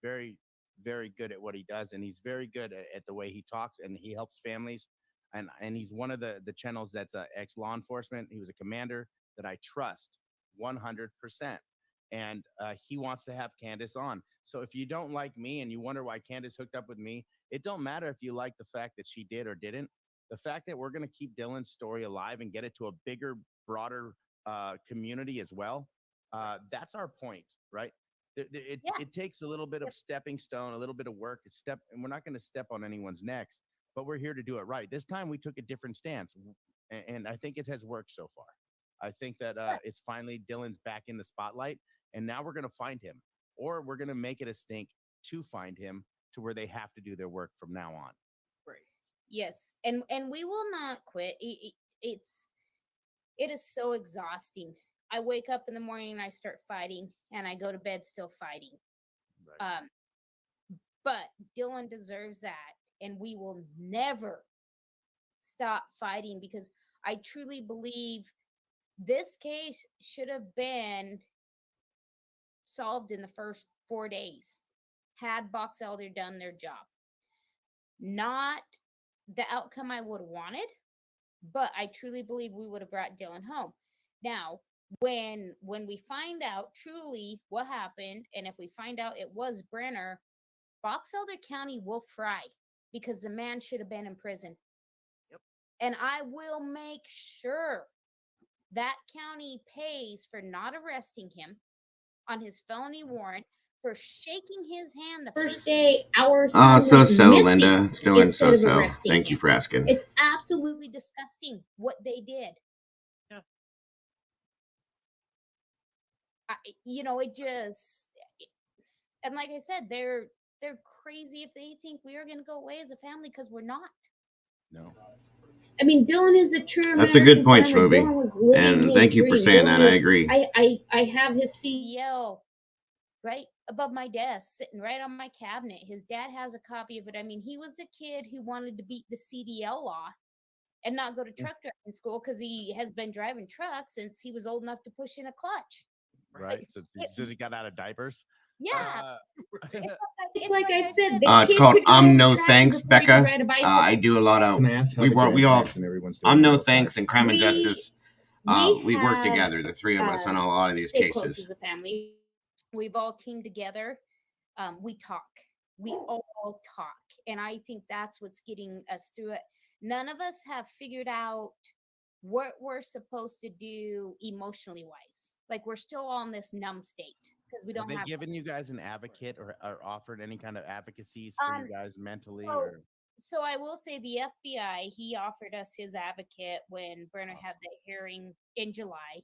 very, very good at what he does. And he's very good at the way he talks, and he helps families. And he's one of the channels that's ex-law enforcement. He was a commander that I trust 100%. And he wants to have Candace on. So if you don't like me and you wonder why Candace hooked up with me, it don't matter if you like the fact that she did or didn't. The fact that we're going to keep Dylan's story alive and get it to a bigger, broader community as well, that's our point, right? It takes a little bit of stepping stone, a little bit of work, and we're not going to step on anyone's necks. But we're here to do it right. This time we took a different stance, and I think it has worked so far. I think that it's finally Dylan's back in the spotlight, and now we're going to find him, or we're going to make it a stink to find him to where they have to do their work from now on. Right. Yes, and we will not quit. It is so exhausting. I wake up in the morning and I start fighting, and I go to bed still fighting. Right. But Dylan deserves that. And we will never stop fighting, because I truly believe this case should have been solved in the first 4 days had Box Elder done their job. Not the outcome I would have wanted, but I truly believe we would have brought Dylan home. Now, when we find out truly what happened, and if we find out it was Brenner, Box Elder County will fry because the man should have been in prison. Yep. And I will make sure that county pays for not arresting him on his felony warrant, for shaking his hand the first day our Oh, son went so, missing Linda. It's doing instead of so. arresting Thank you him. for asking. It's absolutely disgusting what they did. Yeah. It just, and like I said, they're crazy if they think we are going to go away as a family, because we're not. No. I mean, Dylan is a true That's a good American point, farmer. Smoothie. Dylan was living And his thank you for dream. saying Dylan that. I was- agree. I have his CDL right above my desk, sitting right on my cabinet. His dad has a copy of it. I mean, he was a kid who wanted to beat the CDL law and not go to truck driving school because he has been driving trucks since he was old enough to push in a clutch. Right. So he got out of diapers. Yeah. It's like I said. It's called I'm No Thanks, Becca. I do a lot of. Can I ask how We the work. We all. grandparents and everyone's doing I'm No both Thanks sides? and Crime and Justice. We work have, together, the three of us, on a lot of these stay close cases. as a family. We've all teamed together. We talk. We all talk. And I think that's what's getting us through it. None of us have figured out what we're supposed to do emotionally wise. Like, we're still on this numb state because we don't Have have. they given you guys an advocate or offered any kind of advocacies for you guys mentally? So I will say the FBI, he offered us his advocate when Brenner had that hearing in July.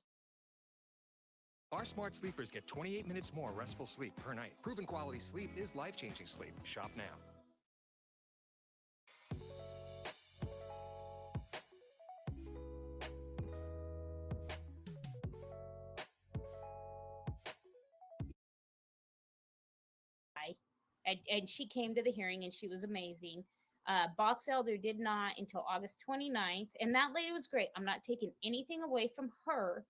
Our smart sleepers get 28 minutes more restful sleep per night. Proven quality sleep is life-changing sleep. Shop now. And she came to the hearing and she was amazing. Box Elder did not until August 29th. And that lady was great. I'm not taking anything away from her,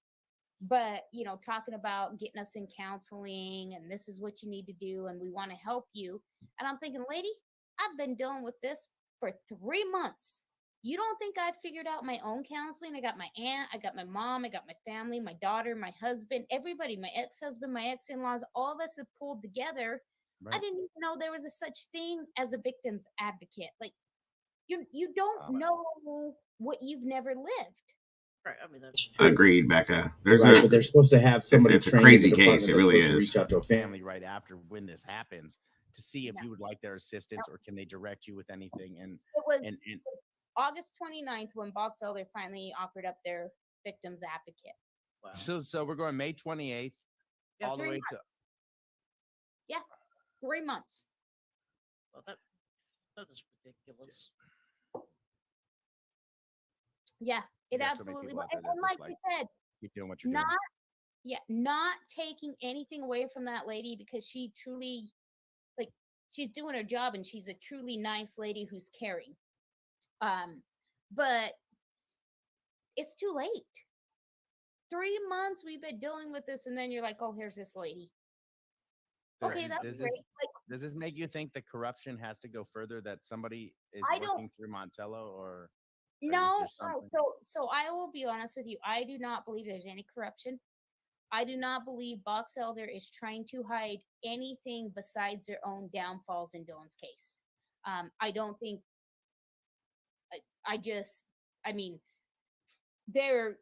but, talking about getting us in counseling and this is what you need to do and we want to help you. And I'm thinking, lady, I've been dealing with this for 3 months. You don't think I figured out my own counseling? I got my aunt, I got my mom, I got my family, my daughter, my husband, everybody, my ex-husband, my ex-in-laws, all of us have pulled together. Right. I didn't even know there was a such thing as a victim's advocate. Like, you don't know what you've never lived. Right. I mean, that's true. Agreed, Becca. But they're supposed to have somebody. It's a crazy case. It really is. is. Reach out to a family right after when this happens to see if you would like their assistance or can they direct you with anything. And it was August 29th when Box Elder finally offered up their victim's advocate. Wow. So we're going May 28th all the way to. Yeah. 3 months. Well, that is ridiculous. Yeah, it absolutely was. And like you said, keep doing what you're doing. Not taking anything away from that lady because she truly, she's doing her job and she's a truly nice lady who's caring. But it's too late. 3 months we've been dealing with this, and then you're like, oh, here's this lady. Okay, that's great. Does this make you think the corruption has to go further? That somebody is working through Montello, or no? So I will be honest with you. I do not believe there's any corruption. I do not believe Box Elder is trying to hide anything besides their own downfalls in Dylan's case. I don't think. I mean, they're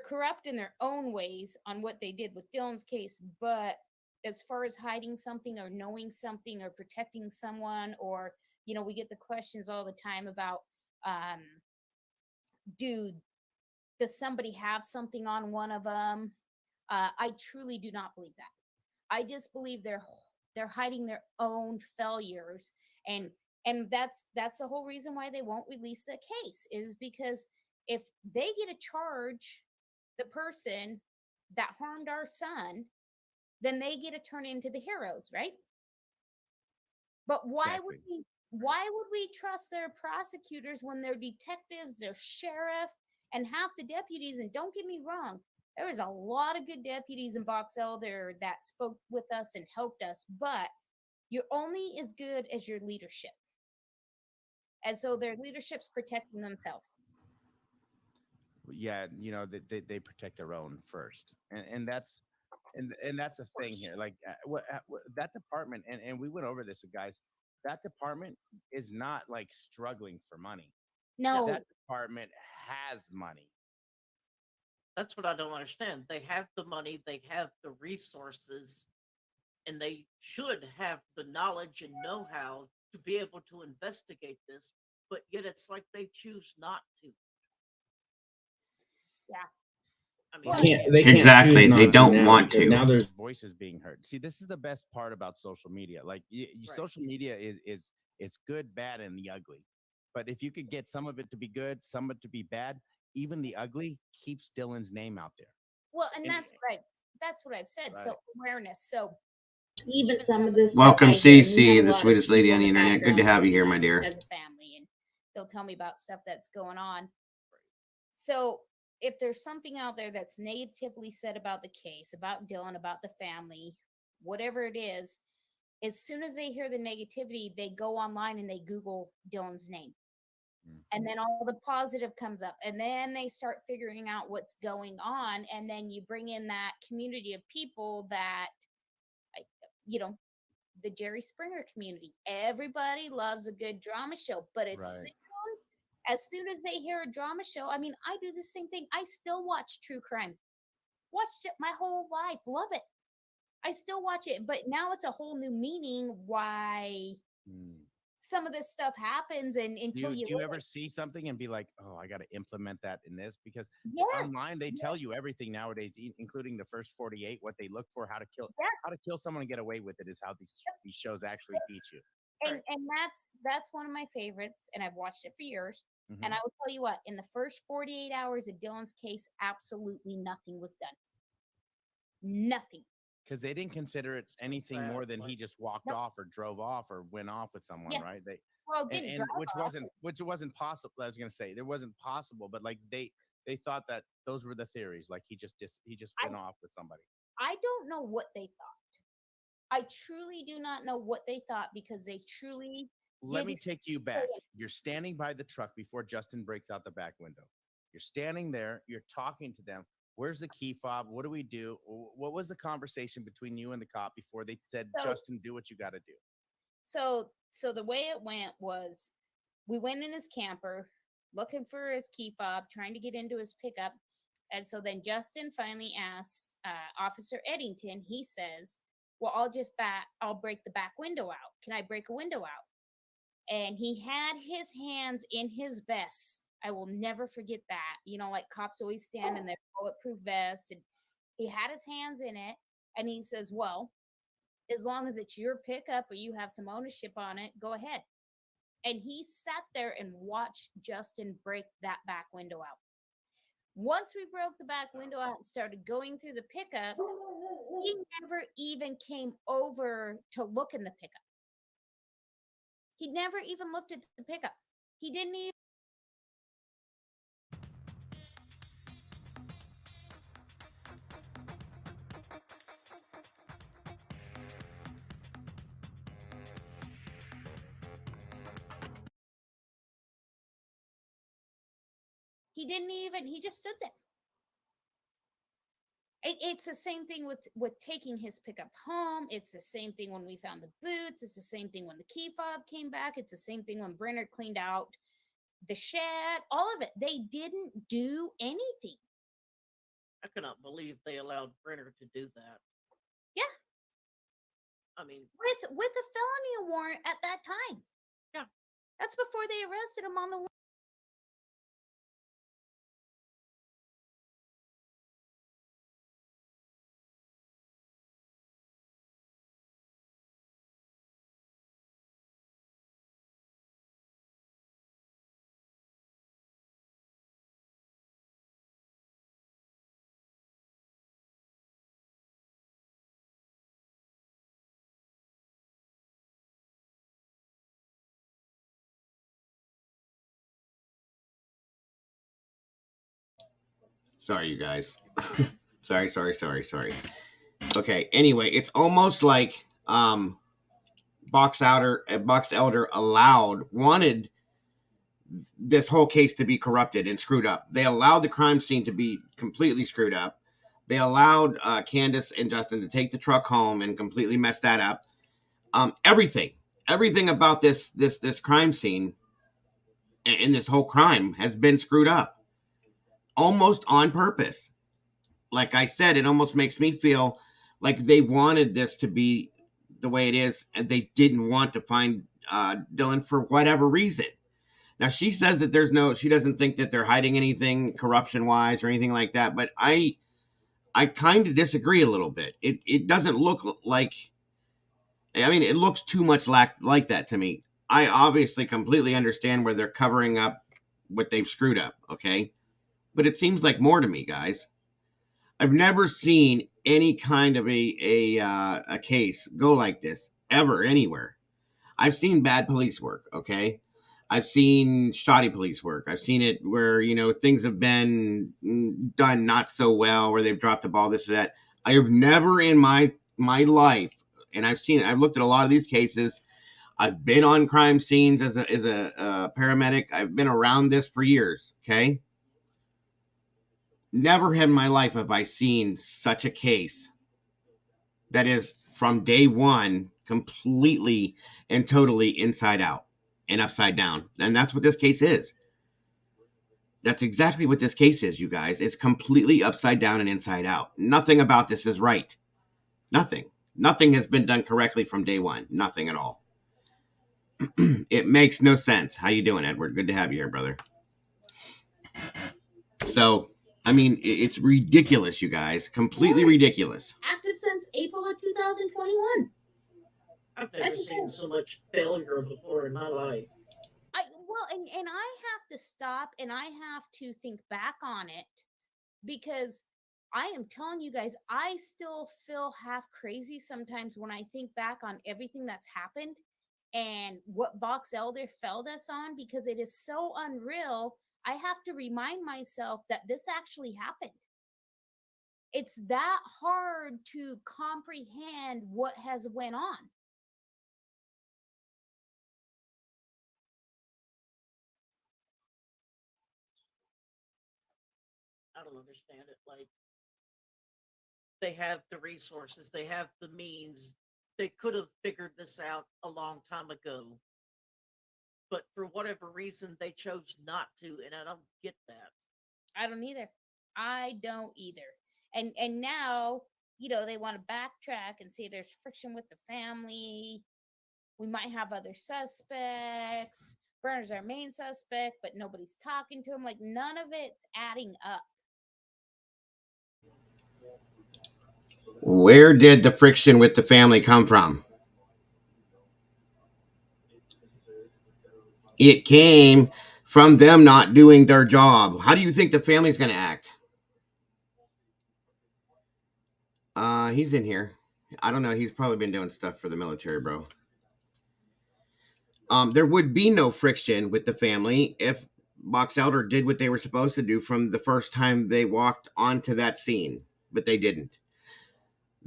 corrupt in their own ways on what they did with Dylan's case, but as far as hiding something or knowing something or protecting someone, or, we get the questions all the time about, does somebody have something on one of them? I truly do not believe that. I just believe they're hiding their own failures. And that's the whole reason why they won't release the case, is because if they get to charge the person that harmed our son, then they get to turn into the heroes, right? But why would we trust their prosecutors when they're detectives, their sheriff, and half the deputies? And don't get me wrong, there was a lot of good deputies in Box Elder that spoke with us and helped us, but you're only as good as your leadership. And so their leadership's protecting themselves. yeah, they protect their own first, and that's a thing here. Like that department, and we went over this, guys. That department is not like struggling for money. No. That department has money. That's what I don't understand. They have the money, they have the resources, and they should have the knowledge and know-how to be able to investigate this, but yet it's like they choose not to. Yeah. I They mean, can't Exactly. choose not They to don't now, want because to. now there's Voices being heard. See, this is the best part about social media. Like Right. social media is it's good, bad, and the ugly. But if you could get some of it to be good, some of it to be bad, even the ugly keeps Dylan's name out there. Well, and And- that's what I've said. Right. So awareness. So Even some of this. Welcome, stuff I hear, and we CC, have a the lot of sweetest lady people on the in internet. Good to background have you here, helping my us. dear. as a family, and they'll tell me about stuff that's going on. So if there's something out there that's negatively said about the case, about Dylan, about the family, whatever it is, as soon as they hear the negativity, they go online and they Google Dylan's name. And then all the positive comes up, and then they start figuring out what's going on. And then you bring in that community of people that, the Jerry Springer community. Everybody loves a good drama show, but Right. as soon as they hear a drama show, I mean, I do the same thing. I still watch true crime. Watched it my whole life. Love it. I still watch it, but now it's a whole new meaning why some of this stuff happens, and Do until you you ever see something and be like, oh, I got to implement that in this? Because yes, online they tell you everything nowadays, including the first 48, what they look for, how to kill someone and get away with it is how these shows actually teach you. and that's one of my favorites, and I've watched it for years. Mhm. And I will tell you what, in the first 48 hours of Dylan's case, absolutely nothing was done. Nothing. Because they didn't consider it anything sad, more than he like- just walked Nope. off or drove off or went off with someone, Yeah. right? Well, it didn't And drive which off. wasn't possible. I was gonna say there wasn't possible, but like they thought that those were the theories. Like he just went off with somebody. I don't know what they thought. I truly do not know what they thought, because they truly Let me didn't take you back. it. You're standing by the truck before Justin breaks out the back window. You're standing there. You're talking to them. Where's the key fob? What do we do? What was the conversation between you and the cop before they said, So- Justin, do what you got to do? So the way it went was, we went in his camper looking for his key fob, trying to get into his pickup. And so then Justin finally asks Officer Eddington, he says, well, I'll break the back window out. Can I break a window out? And he had his hands in his vest. I will never forget that. Like cops always stand in their bulletproof vest, and he had his hands in it. And he says, well, as long as it's your pickup or you have some ownership on it, go ahead. And he sat there and watched Justin break that back window out. Once we broke the back window out and started going through the pickup, he never even came over to look in the pickup. He never even looked at the pickup. He didn't even. He just stood there. It's the same thing with taking his pickup home. It's the same thing when we found the boots. It's the same thing when the key fob came back. It's the same thing when Brenner cleaned out the shed. All of it. They didn't do anything. I cannot believe they allowed Brenner to do that. Yeah. I mean, With a felony warrant at that time. Yeah. That's before they arrested him on the warrant. Sorry, you guys. sorry. Okay. Anyway, it's almost like Box Elder wanted this whole case to be corrupted and screwed up. They allowed the crime scene to be completely screwed up. They allowed Candace and Justin to take the truck home and completely mess that up. Everything about this crime scene and this whole crime has been screwed up, almost on purpose. Like I said, it almost makes me feel like they wanted this to be the way it is, and they didn't want to find Dylan for whatever reason. Now, she says that she doesn't think that they're hiding anything corruption-wise or anything like that, but I kind of disagree a little bit. It doesn't look like, I mean, it looks too much like that to me. I obviously completely understand where they're covering up what they've screwed up, okay? But it seems like more to me, guys. I've never seen any kind of a case go like this ever anywhere. I've seen bad police work, okay? I've seen shoddy police work. I've seen it where, things have been done not so well, where they've dropped the ball, this or that. I have never in my life, and I've looked at a lot of these cases. I've been on crime scenes as a paramedic. I've been around this for years, okay? Never in my life have I seen such a case that is from day one completely and totally inside out and upside down. And that's what this case is. That's exactly what this case is, you guys. It's completely upside down and inside out. Nothing about this is right. Nothing. Nothing has been done correctly from day one. Nothing at all. It makes no sense. How you doing, Edward? Good to have you here, brother. So, I mean, it's ridiculous, you guys. Completely ridiculous. Active since April of 2021. I've never seen so much failure before in my life. And I have to stop and I have to think back on it, because I am telling you guys, I still feel half crazy sometimes when I think back on everything that's happened and what Box Elder failed us on, because it is so unreal. I have to remind myself that this actually happened. It's that hard to comprehend what has went on. I don't understand it. Like, they have the resources, they have the means. They could have figured this out a long time ago. But for whatever reason, they chose not to, and I don't get that. I don't either. And now, they want to backtrack and say there's friction with the family. We might have other suspects. Berner's our main suspect, but nobody's talking to him. Like, none of it's adding up. Where did the friction with the family come from? It came from them not doing their job. How do you think the family's going to act? He's in here. I don't know. He's probably been doing stuff for the military, bro. There would be no friction with the family if Box Elder did what they were supposed to do from the first time they walked onto that scene, but they didn't.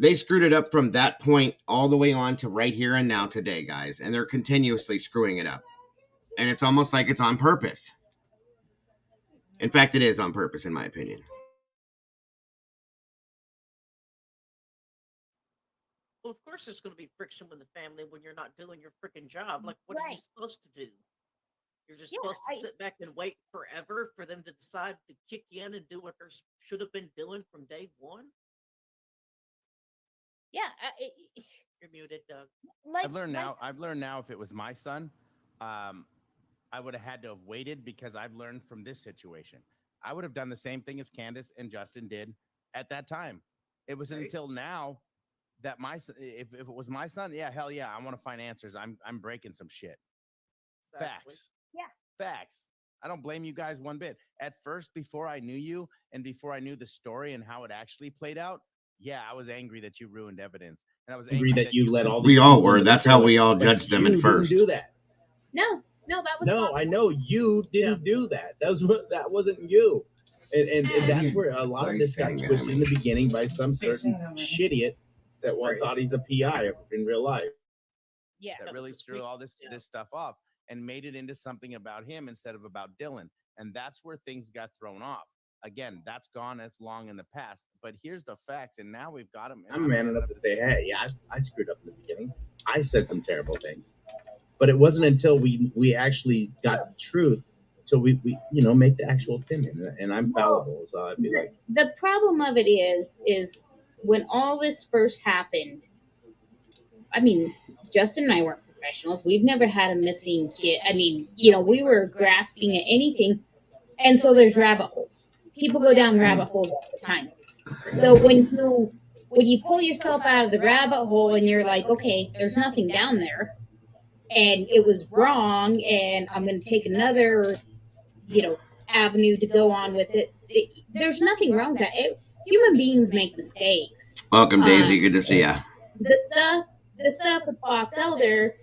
They screwed it up from that point all the way on to right here and now today, guys, and they're continuously screwing it up. And it's almost like it's on purpose. In fact, it is on purpose, in my opinion. Well, of course there's going to be friction with the family when you're not doing your freaking job. Like, what are you supposed to do? You're just supposed to sit back and wait forever for them to decide to kick you in and do what they should have been doing from day one? Yeah. You're muted, Doug. I've learned now if it was my son, I would have had to have waited, because I've learned from this situation. I would have done the same thing as Candace and Justin did at that time. It was until now that if it was my son, yeah, hell yeah, I want to find answers. I'm breaking some shit. Exactly. Facts. Yeah. Facts. I don't blame you guys one bit. At first, before I knew you and before I knew the story and how it actually played out, yeah, I was angry that you ruined evidence, and I was angry that you let all. We all were. That's how we all judged them at first. You didn't do that. No, that was no. I know you didn't do that. That wasn't you, and that's where a lot of this got twisted in the beginning by some certain shidiot that thought he's a PI in real life. Yeah, that really threw all this stuff off. and made it into something about him instead of about Dylan. And that's where things got thrown off. Again, that's gone as long in the past. But here's the facts, and now we've got him. I'm man enough to say, hey, yeah, I screwed up in the beginning. I said some terrible things. But it wasn't until we actually got the truth till we make the actual opinion. And I'm fallible, so I'd be like. The problem of it is when all this first happened, I mean, Justin and I weren't professionals. We've never had a missing kid. I mean, we were grasping at anything. And so there's rabbit holes. People go down rabbit holes all the time. So when you pull yourself out of the rabbit hole and you're like, okay, there's nothing down there, and it was wrong, and I'm going to take another, avenue to go on with it. There's nothing wrong with that. Human beings make mistakes. Welcome, Daisy. Good to see ya. The stuff with Box Elder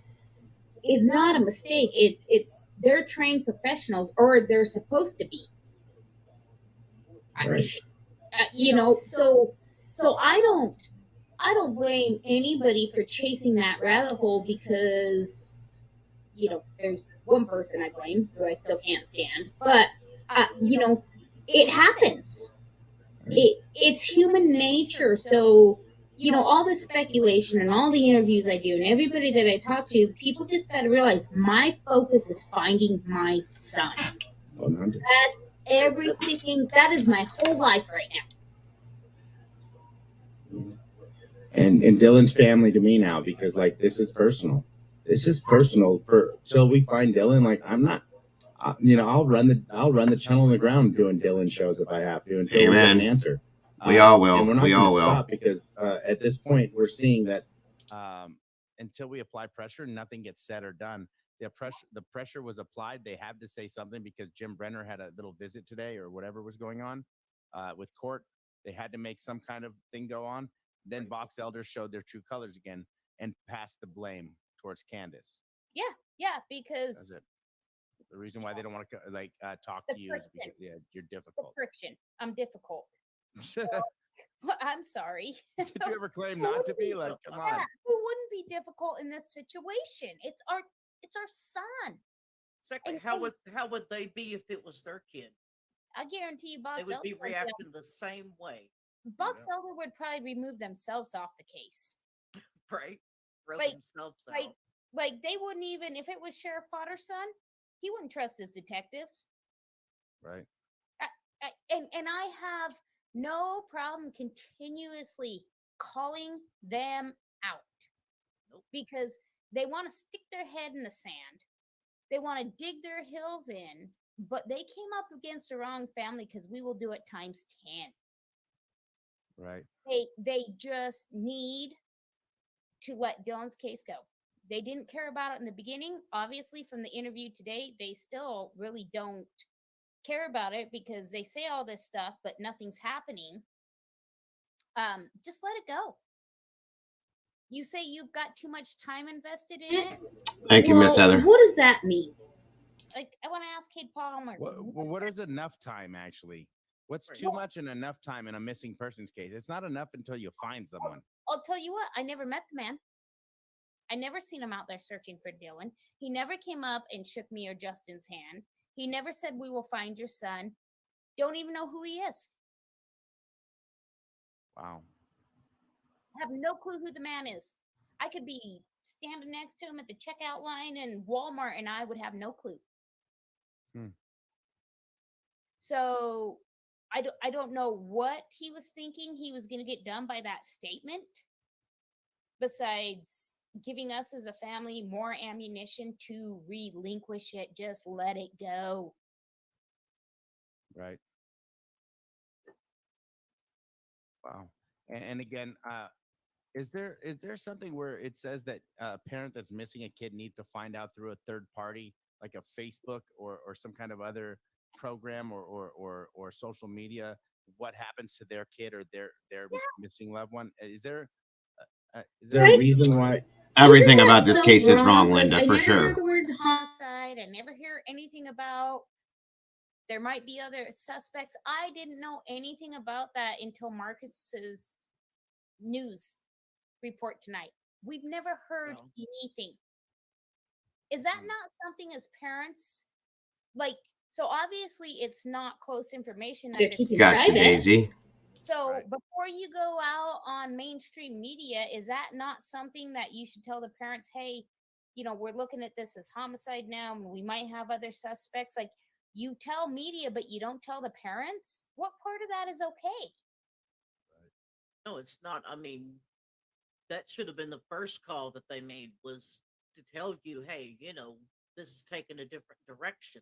is not a mistake. It's they're trained professionals, or they're supposed to be. Right. So I don't blame anybody for chasing that rabbit hole, because there's one person I blame who I still can't stand, but it happens. It's human nature. So all the speculation and all the interviews I do and everybody that I talk to, people just got to realize my focus is finding my son. 100. That's everything. That is my whole life right now. And Dylan's family to me now, because this is personal. This is personal till we find Dylan. I'm not, I'll run the channel on the ground doing Dylan shows if I have to until we get an answer. We all will. And we're not we all will will. Because at this point we're seeing that until we apply pressure, nothing gets said or done. The pressure was applied. They had to say something because Jim Brenner had a little visit today or whatever was going on with court. They had to make some kind of thing go on. Then Box Elders showed their true colors again and passed the blame towards Candace. Yeah, because that's it. The reason why they don't want to talk to you is because you're difficult. The friction. I'm difficult. I'm sorry. Did you ever claim not to be? Come on. Who wouldn't be difficult in this situation? It's our son. Exactly. How would they be if it was their kid? I guarantee you, Box Elder would be reacting the same way. Box Elder would probably remove themselves off the case. Right. Themselves out. Like they wouldn't even, if it was Sheriff Potter's son, he wouldn't trust his detectives. Right. And I have no problem continuously calling them out. Nope. Because they want to stick their head in the sand. They want to dig their heels in, but they came up against the wrong family, because we will do it times 10. Right. They just need to let Dylan's case go. They didn't care about it in the beginning. Obviously, from the interview today, they still really don't care about it, because they say all this stuff, but nothing's happening. Just let it go. You say you've got too much time invested in it. Thank you, Miss Heather. What does that mean? I want to ask Kate Palmer. What is enough time, actually? What's too much and enough time in a missing persons case? It's not enough until you find someone. I'll tell you what, I never met the man. I never seen him out there searching for Dylan. He never came up and shook me or Justin's hand. He never said, we will find your son. Don't even know who he is. Wow. I have no clue who the man is. I could be standing next to him at the checkout line in Walmart and I would have no clue. So I don't know what he was thinking he was going to get done by that statement, besides giving us as a family more ammunition to relinquish it. Just let it go. Right. Wow. And again, is there something where it says that a parent that's missing a kid needs to find out through a third party, like a Facebook or some kind of other program or social media, what happens to their kid or their missing loved one? Is there a reason why? Everything about this case is wrong, Linda, for sure. I never heard the word homicide. I never hear anything about there might be other suspects. I didn't know anything about that until Marcus's news report tonight. We've never heard anything. Is that not something as parents, like, so obviously it's not close information that They're they're keeping Gotcha, private. Daisy. So Right. before you go out on mainstream media, is that not something that you should tell the parents, hey, we're looking at this as homicide now, and we might have other suspects? Like, you tell media, but you don't tell the parents? What part of that is okay? No, it's not. I mean, that should have been the first call that they made, was to tell you, hey, this is taking a different direction.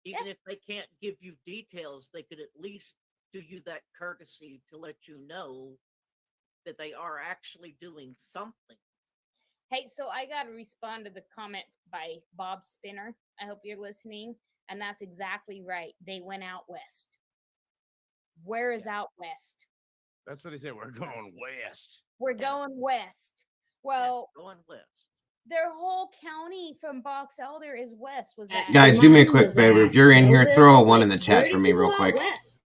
Even if they can't give you details, they could at least do you that courtesy to let you know that they are actually doing something. Hey, so I got to respond to the comment by Bob Spinner. I hope you're listening. And that's exactly right. They went out west. Where is out west? That's what they say. We're going west. We're going west. Well, going west. Their whole county from Box Elder is west. Was that Guys, do me a Mine quick was favor. at If you're in here, Sellville. throw a one in the Like, chat where for did me you real go out quick. west?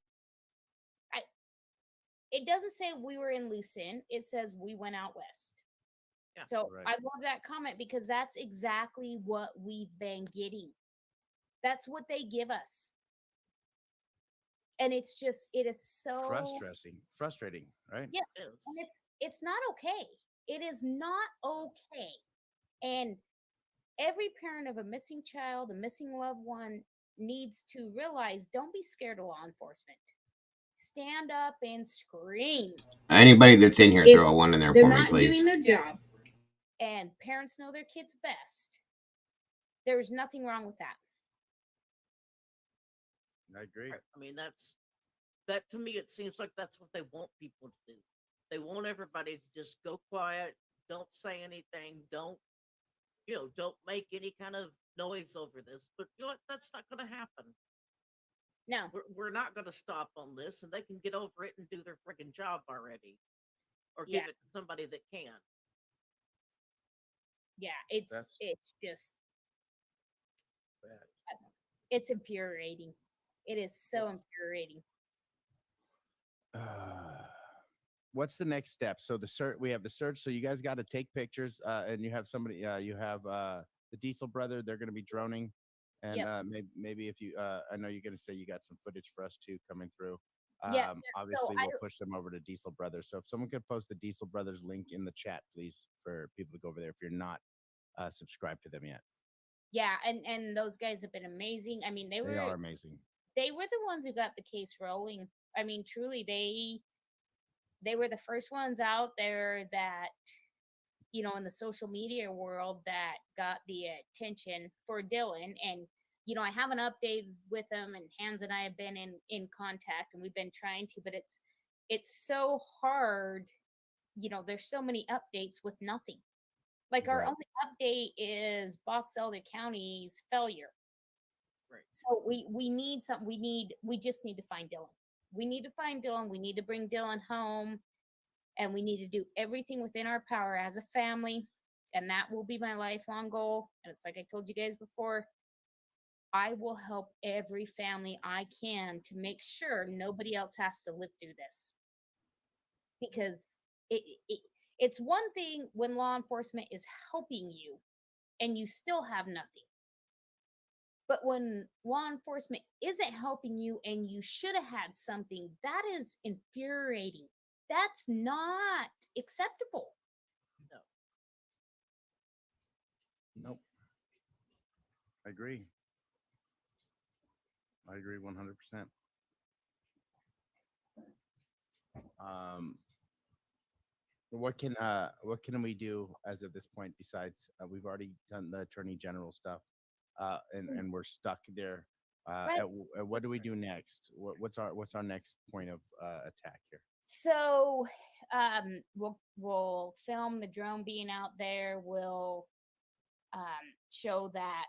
It doesn't say we were in Lucian. It says we went out west. Yeah, So right. I love that comment because that's exactly what we've been getting. That's what they give us. And it's just, it is so Frustrating, right? Yeah, and it's not okay. It is not okay. And every parent of a missing child, a missing loved one, needs to realize, don't be scared of law enforcement. Stand up and scream. Anybody that's in here, If throw a one in there they're for me, not please. doing their job. And parents know their kids best. There's nothing wrong with that. I agree. I mean, that to me, it seems like that's what they want people to do. They want everybody to just go quiet, don't say anything, don't make any kind of noise over this. But you know what? That's not going to happen. No, we're not going to stop on this, and they can get over it and do their freaking job already, or give it to somebody that can. Yeah, it's just it's infuriating. It is so infuriating. What's the next step? So the search, we have the search. So you guys got to take pictures, and you have somebody. You have the Diesel brother. They're going to be droning, and maybe if you, I know you're going to say you got some footage for us too coming through. Obviously, we'll push them over to Diesel Brothers. So if someone could post the Diesel Brothers link in the chat, please, for people to go over there if you're not subscribed to them yet. Yeah, and those guys have been amazing. I mean, they are amazing. They were the ones who got the case rolling. I mean, truly, they were the first ones out there that, in the social media world, that got the attention for Dylan. And I have an update with them, and Hans and I have been in contact, and we've been trying to, but it's so hard. There's so many updates with nothing. Like, our only update is Box Elder County's failure. Right. So we need something. We just need to find Dylan. We need to find Dylan. We need to bring Dylan home, and we need to do everything within our power as a family. And that will be my lifelong goal. And it's like I told you guys before, I will help every family I can to make sure nobody else has to live through this. Because it's one thing when law enforcement is helping you and you still have nothing. But when law enforcement isn't helping you and you should have had something, that is infuriating. That's not acceptable. No. Nope. I agree. I agree 100%. What can we do as of this point besides we've already done the attorney general stuff, and we're stuck there. What do we do next? What's our next point of attack here? So we'll film the drone being out there. We'll show that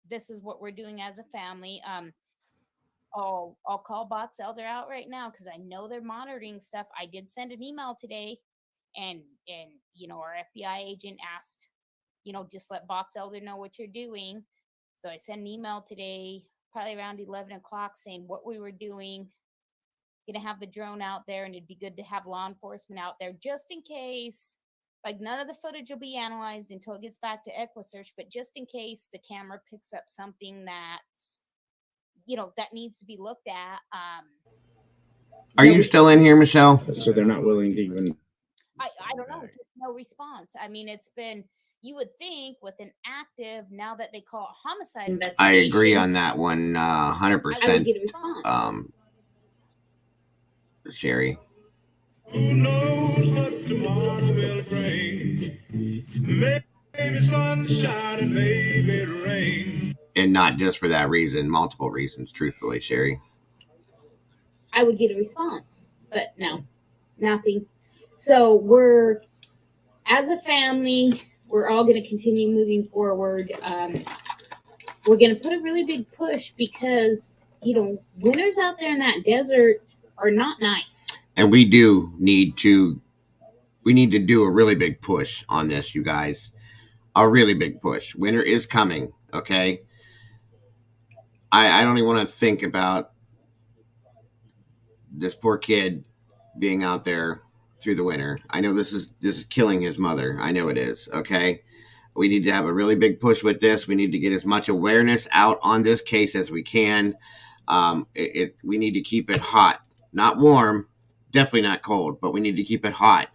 this is what we're doing as a family. I'll call Box Elder out right now because I know they're monitoring stuff. I did send an email today, and our FBI agent asked, just let Box Elder know what you're doing. So I sent an email today, probably around 11 o'clock, saying what we were doing. Gonna have the drone out there, and it'd be good to have law enforcement out there just in case Like, none of the footage will be analyzed until it gets back to EquiSearch, but just in case the camera picks up something that's, that needs to be looked at. Are you still in here, Michelle? So they're not willing to even. I don't know, just no response. I mean, it's been, you would think with an active, now that they call it homicide investigation. I agree on that one, 100%. I would get a response. Sherry. Who knows what tomorrow will bring? Maybe sunshine and maybe rain. And not just for that reason, multiple reasons, truthfully, Sherry. I would get a response, but no, nothing. So we're, as a family, we're all going to continue moving forward. We're going to put a really big push because, winters out there in that desert are not nice. And we need to do a really big push on this, you guys. A really big push. Winter is coming, okay? I don't even want to think about this poor kid being out there through the winter. I know this is killing his mother. I know it is, okay? We need to have a really big push with this. We need to get as much awareness out on this case as we can. We need to keep it hot, not warm, definitely not cold, but we need to keep it hot.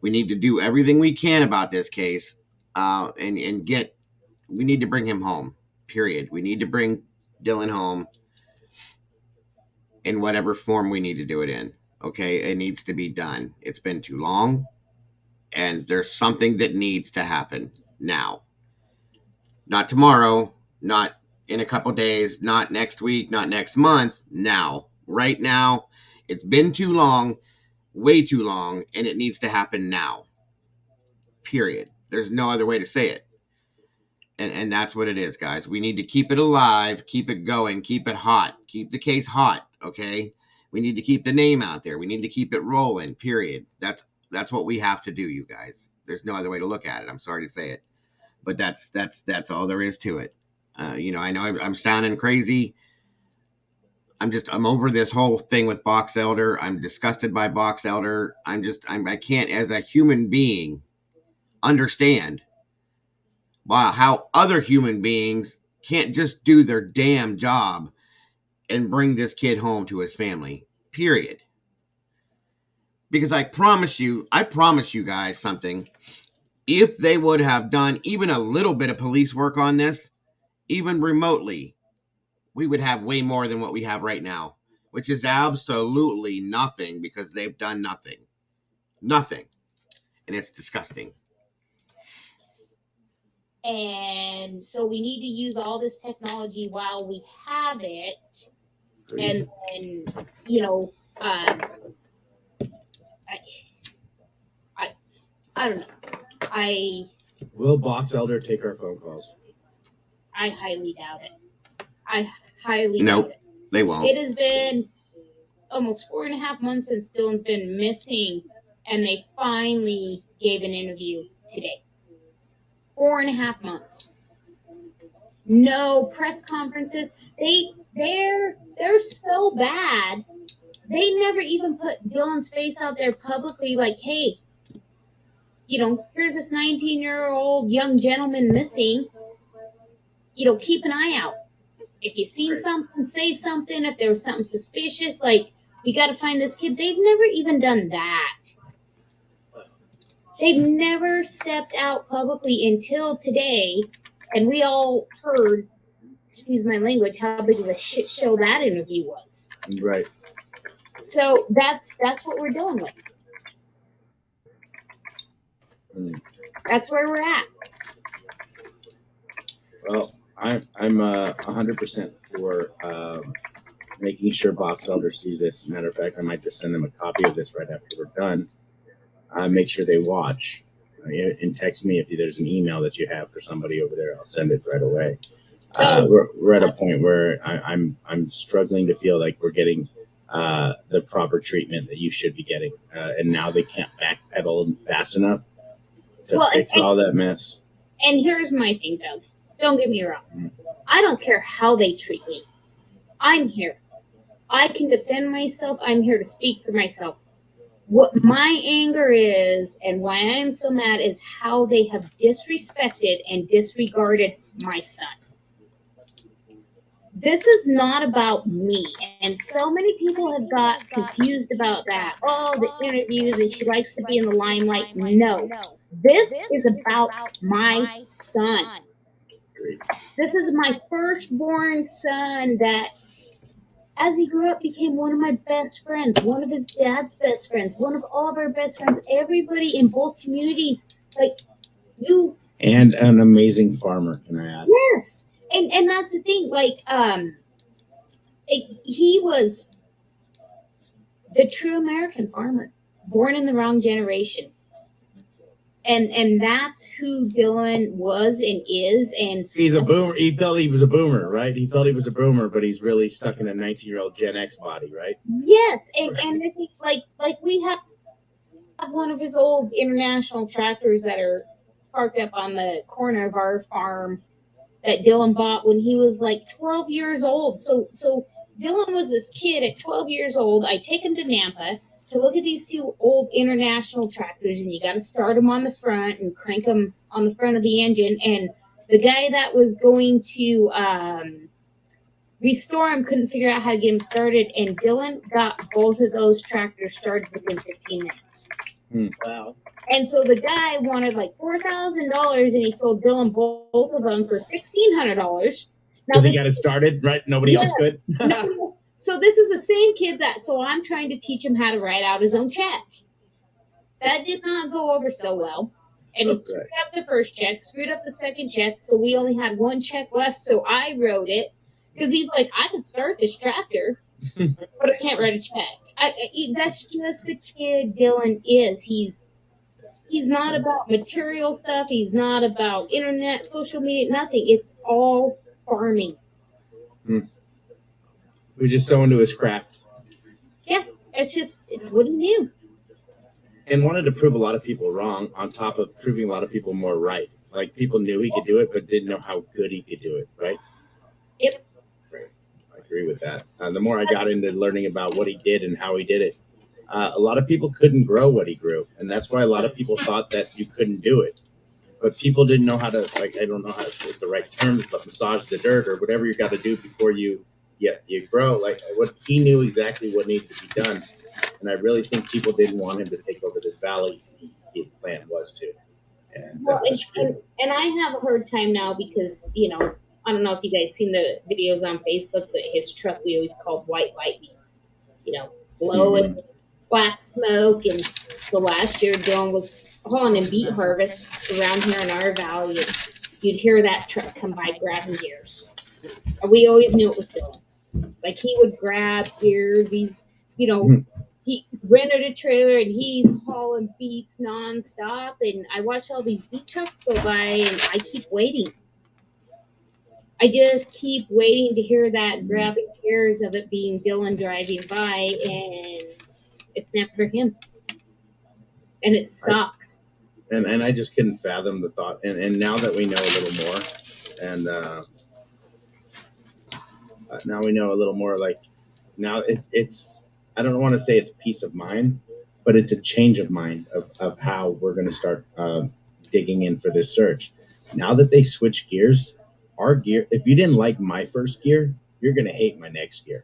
We need to do everything we can about this case, we need to bring him home, period. We need to bring Dylan home in whatever form we need to do it in, okay? It needs to be done. It's been too long, and there's something that needs to happen now. Not tomorrow, not in a couple days, not next week, not next month, now. Right now. It's been too long, way too long, and it needs to happen now. Period. There's no other way to say it. And that's what it is, guys. We need to keep it alive, keep it going, keep it hot, keep the case hot, okay? We need to keep the name out there. We need to keep it rolling, period. That's what we have to do, you guys. There's no other way to look at it. I'm sorry to say it. But that's all there is to it. I know I'm sounding crazy. I'm over this whole thing with Box Elder. I'm disgusted by Box Elder. I can't, as a human being, understand how other human beings can't just do their damn job and bring this kid home to his family, period. Because I promise you guys something. If they would have done even a little bit of police work on this, even remotely, we would have way more than what we have right now, which is absolutely nothing, because they've done nothing. Nothing. And it's disgusting. And so we need to use all this technology while we have it. And I don't know. Will Box Elder take our phone calls? I highly doubt it. I highly doubt it. They won't. It has been almost 4.5 months since Dylan's been missing, and they finally gave an interview today. 4.5 months. No press conferences. They're so bad. They never even put Dylan's face out there publicly, like, hey, here's this 19-year-old young gentleman missing. Keep an eye out. If you've seen something, say something. If there was something suspicious, like, we got to find this kid. They've never even done that. They've never stepped out publicly until today, and we all heard, excuse my language, how big of a shit show that interview was. Right. So that's what we're dealing with. That's where we're at. Well, I'm 100% for making sure Box Elder sees this. Matter of fact, I might just send them a copy of this right after we're done. Make sure they watch. And text me if there's an email that you have for somebody over there. I'll send it right away. We're at a point where I'm struggling to feel like we're getting the proper treatment that you should be getting, and now they can't backpedal fast enough to fix all that mess. And here's my thing, Doug. Don't get me wrong. I don't care how they treat me. I'm here. I can defend myself. I'm here to speak for myself. What my anger is and why I'm so mad is how they have disrespected and disregarded my son. This is not about me. And so many people have got confused about that. Oh, the interviews and she likes to be in the limelight. No. This is about my son. This is my firstborn son that, as he grew up, became one of my best friends, one of his dad's best friends, one of all of our best friends. Everybody in both communities, like you. And an amazing farmer, can I add? Yes. And that's the thing, like, he was the true American farmer, born in the wrong generation. And that's who Dylan was and is. And he's a boomer. He felt he was a boomer, right? He felt he was a boomer, but he's really stuck in a 19-year-old Gen X body, right? Yes, and I think like we have one of his old international tractors that are parked up on the corner of our farm that Dylan bought when he was like 12 years old. So Dylan was this kid at 12 years old. I take him to Nampa to look at these two old international tractors, and you got to start them on the front and crank them on the front of the engine. And the guy that was going to restore him couldn't figure out how to get him started, and Dylan got both of those tractors started within 15 minutes. Wow. And so the guy wanted like $4,000, and he sold Dylan both of them for $1,600. Because he got it started, right? Nobody else could. No. So this is the same kid so I'm trying to teach him how to write out his own check. That did not go over so well. And he screwed up the first check, screwed up the second check, so we only had one check left, so I wrote it. Because he's like, I can start this tractor, but I can't write a check. That's just the kid Dylan is. He's not about material stuff. He's not about internet, social media, nothing. It's all farming. We're just so into his craft. Yeah, it's what he knew. And wanted to prove a lot of people wrong on top of proving a lot of people more right. Like, people knew he could do it, but didn't know how good he could do it, right? Yep. Right. I agree with that. The more I got into learning about what he did and how he did it, a lot of people couldn't grow what he grew. And that's why a lot of people thought that you couldn't do it. But people didn't know how to, like, I don't know how to say the right terms, but massage the dirt or whatever you got to do before you grow. Like, what he knew exactly what needed to be done. And I really think people didn't want him to take over this valley. His plan was to. And I have a hard time now because, I don't know if you guys seen the videos on Facebook, but his truck we always called White Lightning. Blowing black smoke. And so last year, Dylan was hauling in beet harvest around here in our valley. And you'd hear that truck come by grabbing gears. And we always knew it was Dylan. Like, he would grab gears. He's, he rented a trailer and he's hauling beets nonstop. And I watch all these beet trucks go by and I keep waiting. I just keep waiting to hear that grabbing gears of it being Dylan driving by, and it's never him. And it sucks. And I just couldn't fathom the thought. And now that we know a little more, and now we know a little more, like, now it's I don't want to say it's peace of mind, but it's a change of mind of how we're going to start digging in for this search. Now that they switch gears, our gear, if you didn't like my first gear, you're going to hate my next gear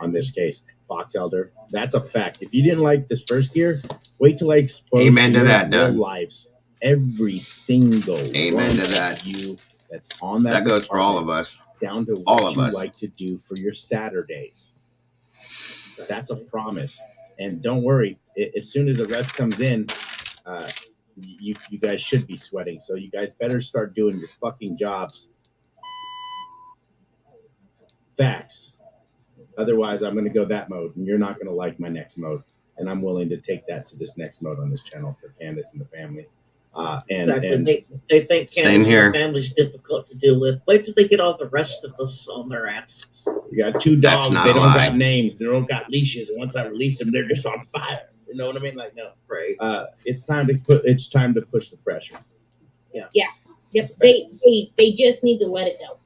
on this case. Box Elder, that's a fact. If you didn't like this first gear, wait till I expose Amen to that, your Doug. lives. Every single Amen one to that. of you that's on that. That goes for all of us. Down to all what of you us. like to do for your Saturdays. That's a promise. And don't worry, as soon as the rest comes in, you guys should be sweating. So you guys better start doing your fucking jobs. Facts. Otherwise, I'm going to go that mode, and you're not going to like my next mode. And I'm willing to take that to this next mode on this channel for Candace and the family. Exactly. They think Candace and the family's difficult to deal with. Wait till they get all the rest of us on their asses. You got two dogs. They don't got names. They don't got leashes. And once I release them, they're just on fire. You know what I mean? Like, no. Right. It's time to push the pressure. Yeah. Yep. They just need to let it go.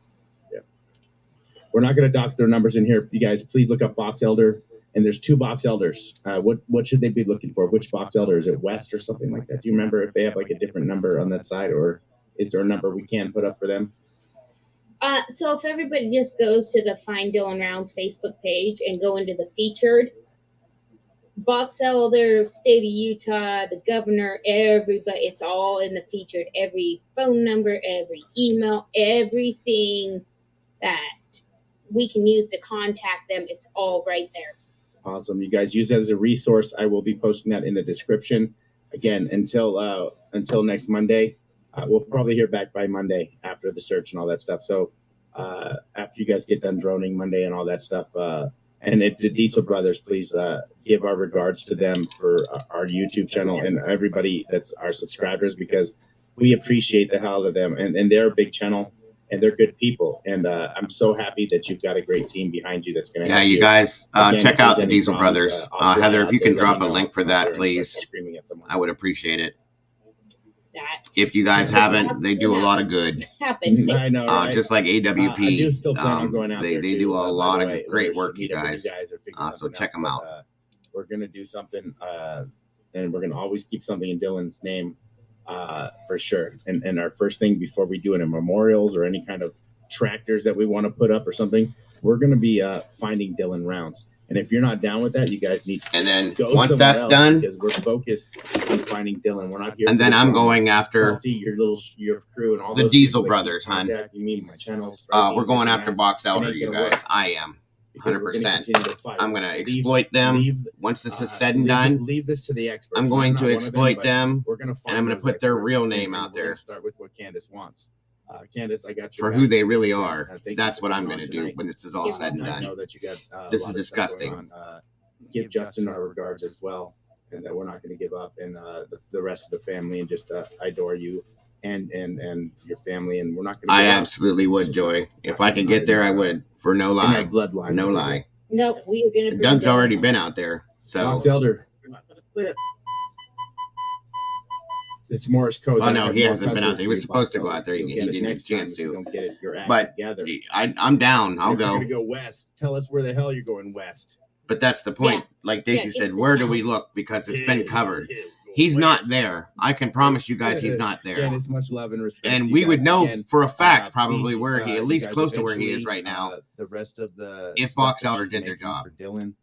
We're not going to dox their numbers in here. You guys, please look up Box Elder. And there's 2 box elders. What should they be looking for? Which box elder? Is it West or something like that? Do you remember if they have like a different number on that side, or is there a number we can put up for them? So if everybody just goes to the Find Dylan Rounds Facebook page and go into the featured, box elder, state of Utah, the governor, everybody, it's all in the featured. Every phone number, every email, everything that we can use to contact them, it's all right there. Awesome. You guys use that as a resource. I will be posting that in the description. Again, until next Monday. We'll probably hear back by Monday after the search and all that stuff. So after you guys get done droning Monday and all that stuff, and the Diesel Brothers, please give our regards to them for our YouTube channel and everybody that's our subscribers, because we appreciate the hell out of them. And they're a big channel and they're good people. And I'm so happy that you've got a great team behind you that's going to help you guys check out the Diesel Brothers. Heather, if you can drop a link for that, please. I would appreciate it. If you guys haven't, they do a lot of good. I know, right? Just like AWP, I do still plan on going out they there do a lot of great work, you you guys. So check them out. We're gonna do something, and we're gonna always keep something in Dylan's name, for sure. And our first thing before we do any memorials or any kind of tractors that we want to put up or something, we're gonna be finding Dylan rounds. And if you're not down with that, you guys need to go once that's done, because we're focused on finding Dylan. We're not here. And then I'm going after your crew and all the those Diesel Brothers, hon. You mean my channels? We're going after Box Elder, you guys. I am 100%. I'm going to exploit them. Once this is said and done, leave this to the experts. I'm going to exploit them, We're going to and I'm going to put their real name out there. Start with what Candace wants. Candace, I got you for who they really are. That's what I'm going to do when this is all said and I done. know that you got, this is disgusting. Give Justin our regards as well, and that we're not going to give up, and the rest of the family, and just I adore you and your family, and we're not going to. I absolutely would, Joy. If I could get there, I would. For no lie, bloodline, no lie. No, we are going to. Doug's already been out there, so. Box Elder. We're not going to quit. It's Morris code. Oh no, he hasn't been out there. He was supposed to go out there. He didn't get a chance to. But I'm down. I'll go. You're gonna go west. Tell us where the hell you're going west. But that's the point. Yeah. Like Daisy said, where do we look? Because it's been covered. He's not there. I can promise you guys he's not there. Again, it's much love and respect. And we would know for a fact probably where he, at least close to where he is right now. The rest of the if Box Elder did their job. For Dylan,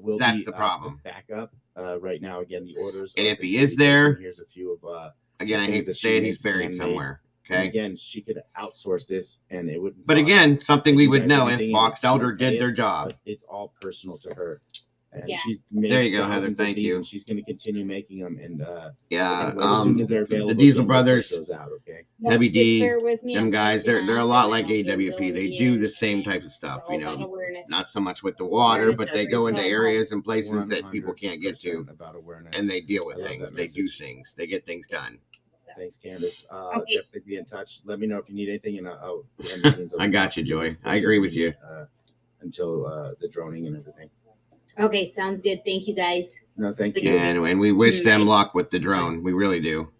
will that's be, the problem. Back up right now. Again, the orders. And if he is there, here's a few of. Again, I hate to say it, he's buried somewhere. Okay. And again, she could outsource this, and it wouldn't. But again, something we would know if Box Elder did their job. It's all personal to her. And yeah. She's there you go, Heather. Thank you. And she's going to continue making them, and yeah. The Diesel Brothers, out, okay? Heavy D, them guys, they're a lot like AWP. They do the same type of stuff, you know. Not so much with the water, but they go into areas and places that people can't get to, and they deal with things. They do things. They get things done. Thanks, Candace. Definitely be in touch. Let me know if you need anything, and I'll I got you, Joy. I agree with you. Until the droning and everything. Okay, sounds good. Thank you, guys. No, thank you. And we wish them luck with the drone. We really do.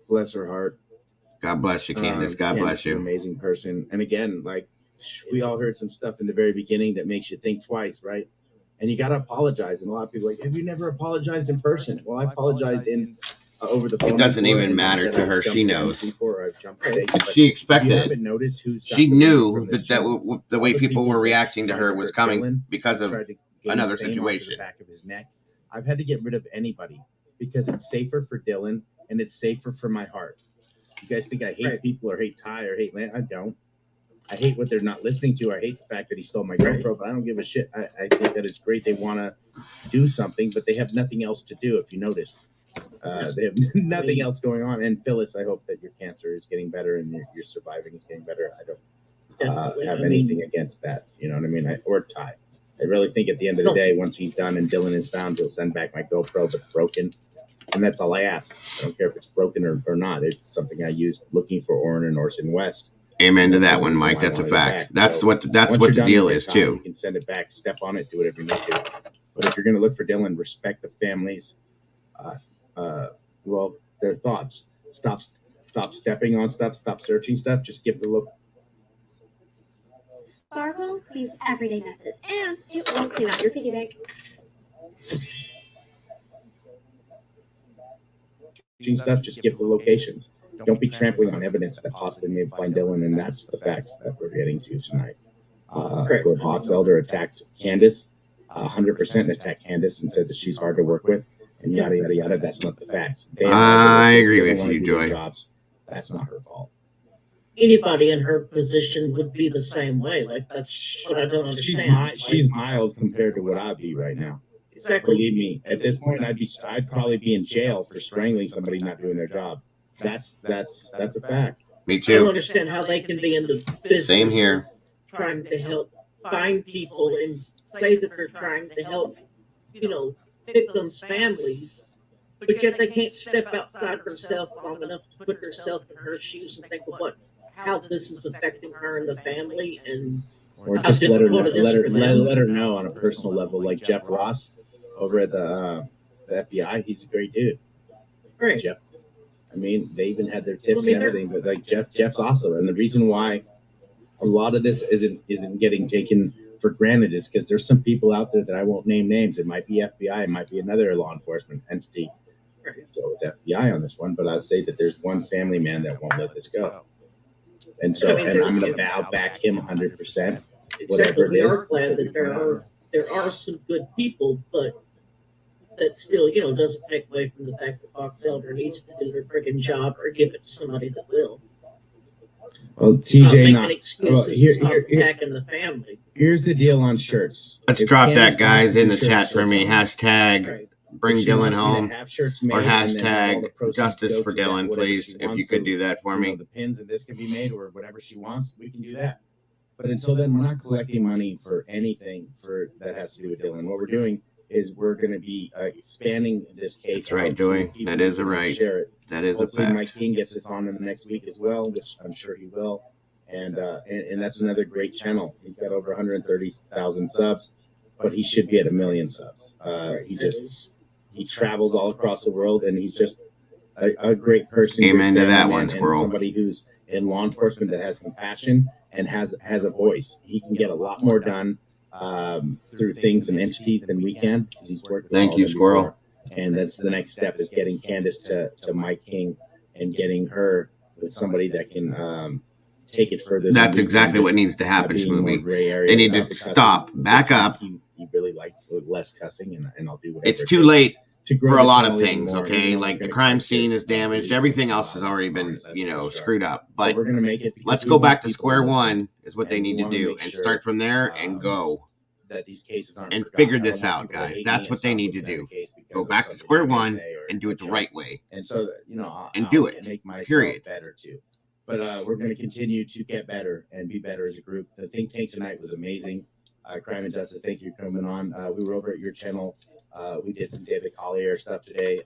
Bless her heart. God bless you, Candace. God bless you. An amazing person. And again, like we all heard some stuff in the very beginning that makes you think twice, right? And you got to apologize. And a lot of people are like, have you never apologized in person? Well, I apologized in over the phone. It doesn't even matter to her. She knows. She expected it. She knew that the way people were reacting to her was coming because of another situation. Back of his neck. I've had to get rid of anybody because it's safer for Dylan and it's safer for my heart. You guys think I hate people or hate Ty or hate Lance? I don't. I hate what they're not listening to. I hate the fact that he stole my GoPro, but I don't give a shit. I think that it's great. They want to do something, but they have nothing else to do, if you notice. They have nothing else going on. And Phyllis, I hope that your cancer is getting better and you're surviving. It's getting better. I don't have anything against that. You know what I mean? Or Ty. I really think at the end of the day, once he's done and Dylan is found, he'll send back my GoPro, but broken. And that's all I ask. I don't care if it's broken or not. It's something I used looking for Orrin and Orson West. Amen to that one, Mike. That's a fact. That's what the deal is too. You can send it back, step on it, do whatever you need to. But if you're going to look for Dylan, respect the families. Well, their thoughts. Stop stepping on stuff. Stop searching stuff. Just give the look. Sparkle cleans everyday messes, and it will clean out your piggy bank. Stuff, just give the locations. Don't be trampling on evidence that possibly may find Dylan, and that's the facts that we're getting to tonight. Where Box Elder attacked Candace, 100% attacked Candace and said that she's hard to work with, and yada yada yada. That's not the facts. I agree with you, Joy. Jobs. That's not her fault. Anybody in her position would be the same way. Like, that's what I don't understand. She's mild compared to what I'd be right now. Exactly. Believe me, at this point, I'd probably be in jail for strangling somebody not doing their job. That's a fact. Me too. I don't understand how they can be in the business. Same here. Trying to help find people and say that they're trying to help, victims' families, but yet they can't step outside herself long enough to put herself in her shoes and think of how this is affecting her and the family, and or just let her know on a personal level, like Jeff Ross over at the FBI. He's a great dude. Right. Jeff. I mean, they even had their tips and everything, but like Jeff's awesome. And the reason why a lot of this isn't getting taken for granted is because there's some people out there that I won't name names. It might be FBI, it might be another law enforcement entity. Go with FBI on this one, but I'll say that there's one family man that won't let this go. And so, and I'm going to back him 100%. Whatever it we is. are glad that there are some good people, but that still, doesn't take away from the fact that Box Elder needs to do their friggin' job or give it to somebody that will. Well, TJ, not attacking the family. Here's the deal on shirts. Let's drop that, guys, in the chat for me. Hashtag bring Dylan home, or hashtag justice for Dylan, please. If you could do that for me. The pins and this can be made, or whatever she wants, we can do that. But until then, we're not collecting money for anything that has to do with Dylan. What we're doing is we're going to be expanding this case. That's right, Joey. That is a right. Share it. That is Hopefully a fact. Mike King gets this on in the next week as well, which I'm sure he will. And that's another great channel. He's got over 130,000 subs, but he should be at 1 million subs. He travels all across the world, and he's just a great person. Amen to that one, Squirrel. Somebody who's in law enforcement that has compassion and has a voice. He can get a lot more done through things and entities than we can. He's worked with Thank you, Squirrel. And that's the next step, is getting Candace to Mike King and getting her with somebody that can take it further. That's exactly what needs to happen, Schmovie. They need to stop, back up. He really likes less cussing, and I'll do whatever. It's too late for a lot of things, okay? Like the crime scene is damaged. Everything else has already been, screwed up. But we're gonna make it. Let's go back to square one is what they need to do, and start from there and go. That these cases aren't and figure this out, guys. That's what they need to do. Go back to square one and do it the right way. And so, and do it. Make myself period. Better too. But we're going to continue to get better and be better as a group. The think tank tonight was amazing. Crime and Justice, thank you for coming on. We were over at your channel. We did some David Collier stuff today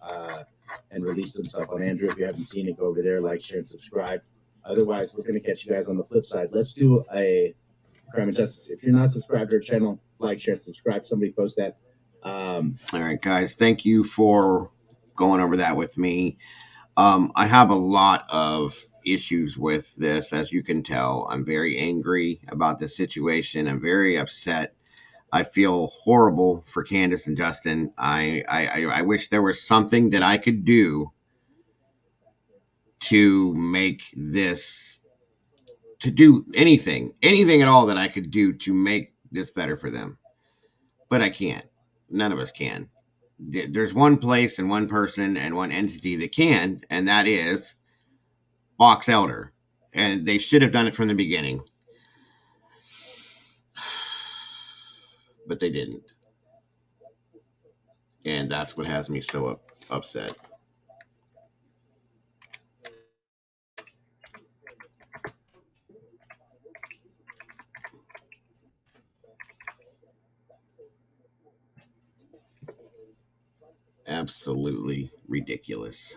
and released some stuff on Andrew. If you haven't seen it, go over there, like, share, and subscribe. Otherwise, we're going to catch you guys on the flip side. Let's do a Crime and Justice. If you're not subscribed to our channel, like, share, and subscribe. Somebody post that. All right, guys. Thank you for going over that with me. I have a lot of issues with this, as you can tell. I'm very angry about this situation. I'm very upset. I feel horrible for Candace and Justin. I wish there was something that I could do to make this, to do anything at all that I could do to make this better for them. But I can't. None of us can. There's one place and one person and one entity that can, and that is Box Elder. And they should have done it from the beginning. But they didn't. And that's what has me so upset. Absolutely ridiculous.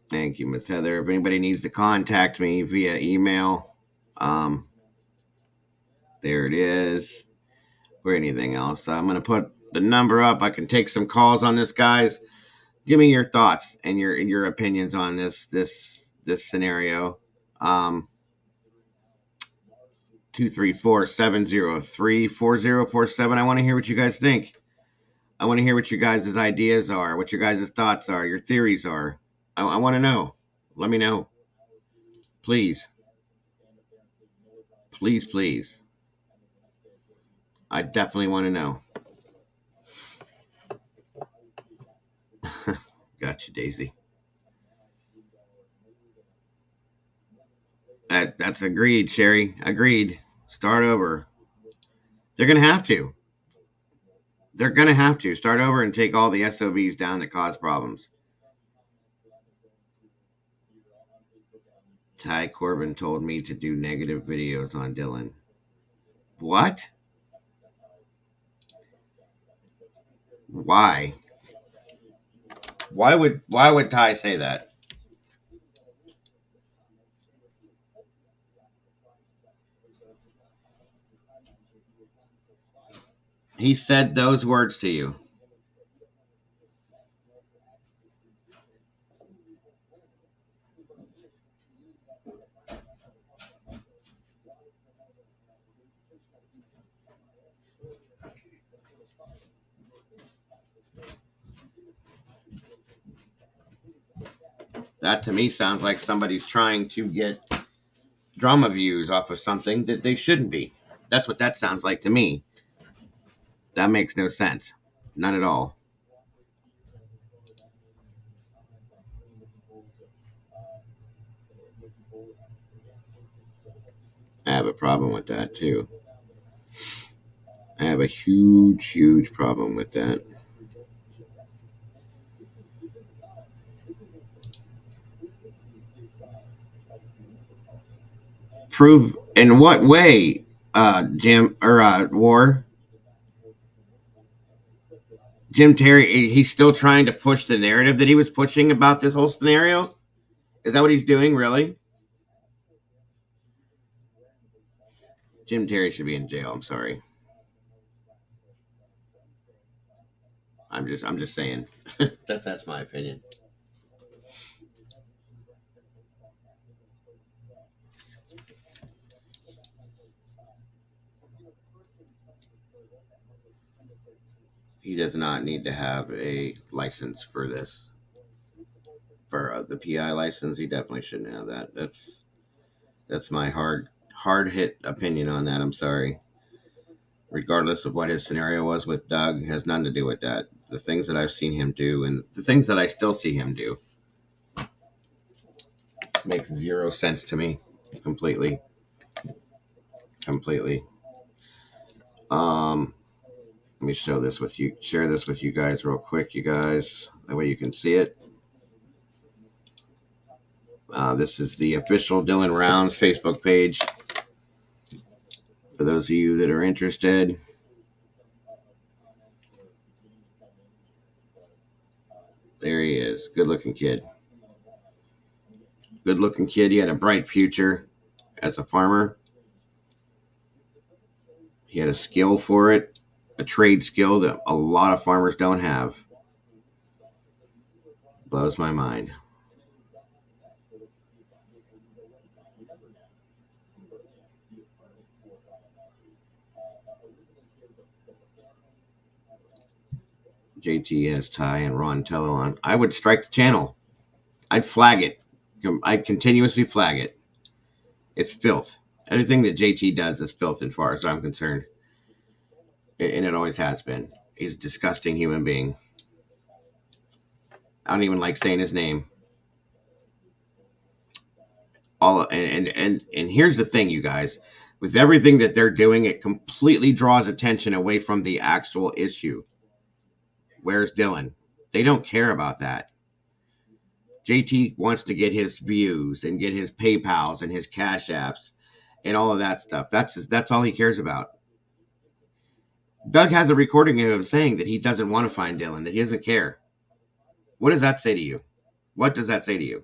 Thank you, Miss Heather. If anybody needs to contact me via email, there it is. Or anything else. I'm going to put the number up. I can take some calls on this, guys. Give me your thoughts and your opinions on this scenario. 234-703-4047. I want to hear what you guys think. I want to hear what your guys' ideas are, what your guys' thoughts are, your theories are. I want to know. Let me know. Please. Please, please. I definitely want to know. Gotcha, Daisy. That's agreed, Sherry. Agreed. Start over. They're going to have to. They're going to have to start over and take all the SOBs down that cause problems. Ty Corbin told me to do negative videos on Dylan. What? Why? Why would Ty say that? He said those words to you. That to me sounds like somebody's trying to get drama views off of something that they shouldn't be. That's what that sounds like to me. That makes no sense. None at all. I have a problem with that too. I have a huge, huge problem with that. Prove in what way, Jim or War? Jim Terry, he's still trying to push the narrative that he was pushing about this whole scenario? Is that what he's doing, really? Jim Terry should be in jail. I'm sorry. I'm just saying. that's my opinion. He does not need to have a license for this. For the PI license, he definitely shouldn't have that. That's my hard hit opinion on that. I'm sorry. Regardless of what his scenario was with Doug, it has nothing to do with that. The things that I've seen him do and the things that I still see him do makes zero sense to me. Completely. Let me share this with you guys real quick, you guys. That way you can see it. This is the official Dylan Rounds Facebook page. For those of you that are interested. There he is. Good looking kid. He had a bright future as a farmer. He had a skill for it, a trade skill that a lot of farmers don't have. Blows my mind. JT has Ty and Ron Tello on. I would strike the channel. I'd flag it. I'd continuously flag it. It's filth. Everything that JT does is filth as far as I'm concerned. And it always has been. He's a disgusting human being. I don't even like saying his name. And here's the thing, you guys. With everything that they're doing, it completely draws attention away from the actual issue. Where's Dylan? They don't care about that. JT wants to get his views and get his PayPals and his Cash Apps and all of that stuff. That's all he cares about. Doug has a recording of him saying that he doesn't want to find Dylan, that he doesn't care. What does that say to you? What does that say to you?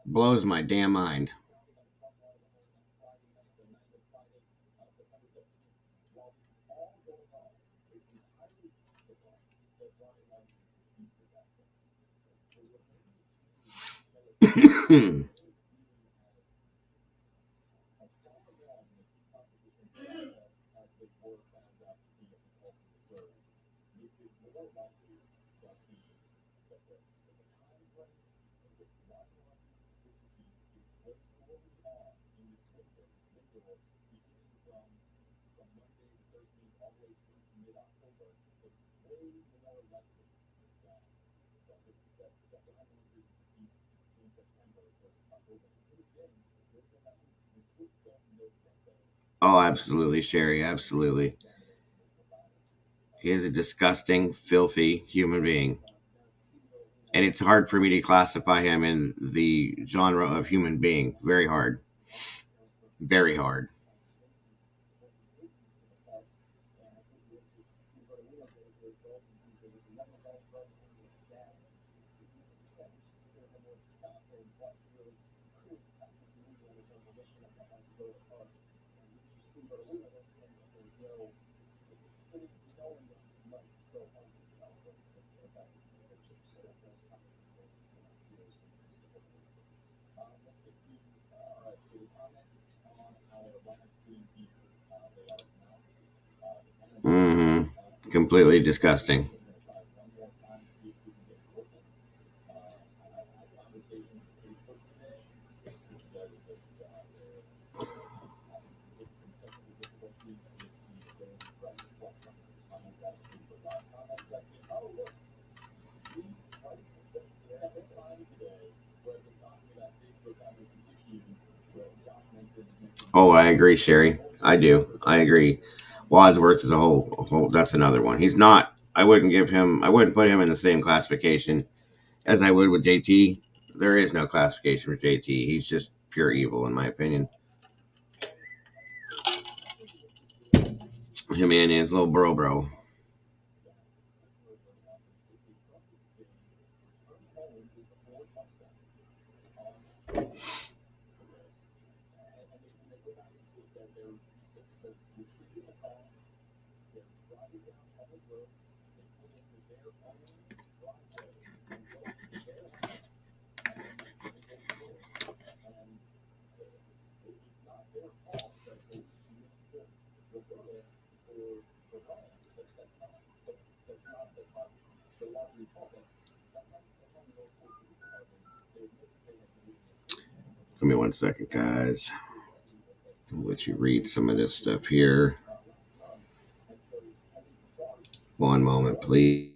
Blows my damn mind. Oh, absolutely, Sherry. Absolutely. He is a disgusting, filthy human being. And it's hard for me to classify him in the genre of human being. Very hard. Very hard. Completely disgusting. Oh, I agree, Sherry. I do. I agree. Wadsworth is a whole. That's another one. He's not. I wouldn't give him. I wouldn't put him in the same classification as I would with JT. There is no classification for JT. He's just pure evil, in my opinion. Him and his little bro. Give me 1 second, guys. I'll let you read some of this stuff here. One moment, please.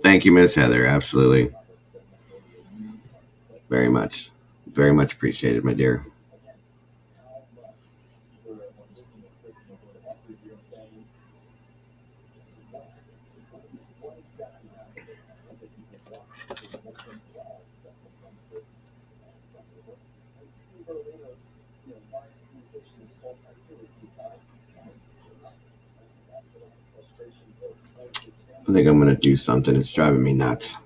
Thank you, Miss Heather. Absolutely. Very much. Very much appreciated, my dear. I think I'm going to do something. It's driving me nuts.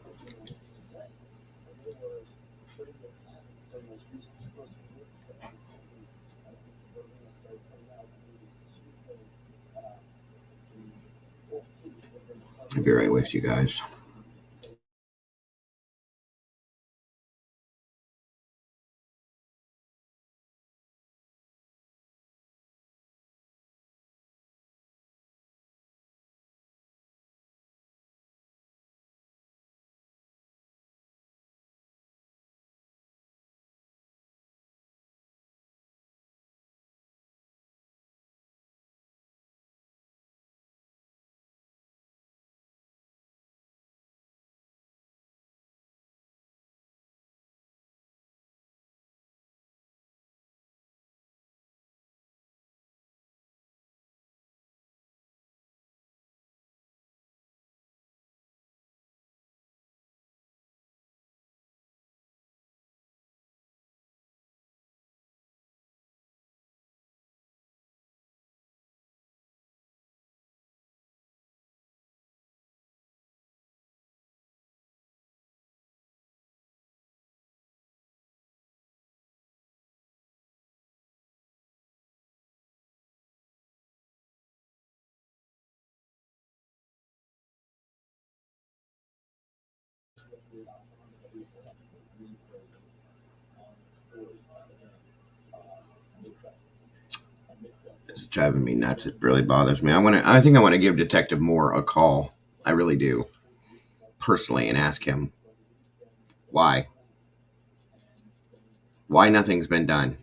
I'll be right with you guys. It's driving me nuts. It really bothers me. I think I want to give Detective Moore a call. I really do, personally, and ask him why nothing's been done.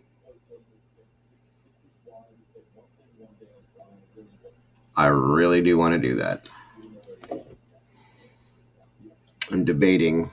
I really do want to do that. I'm debating.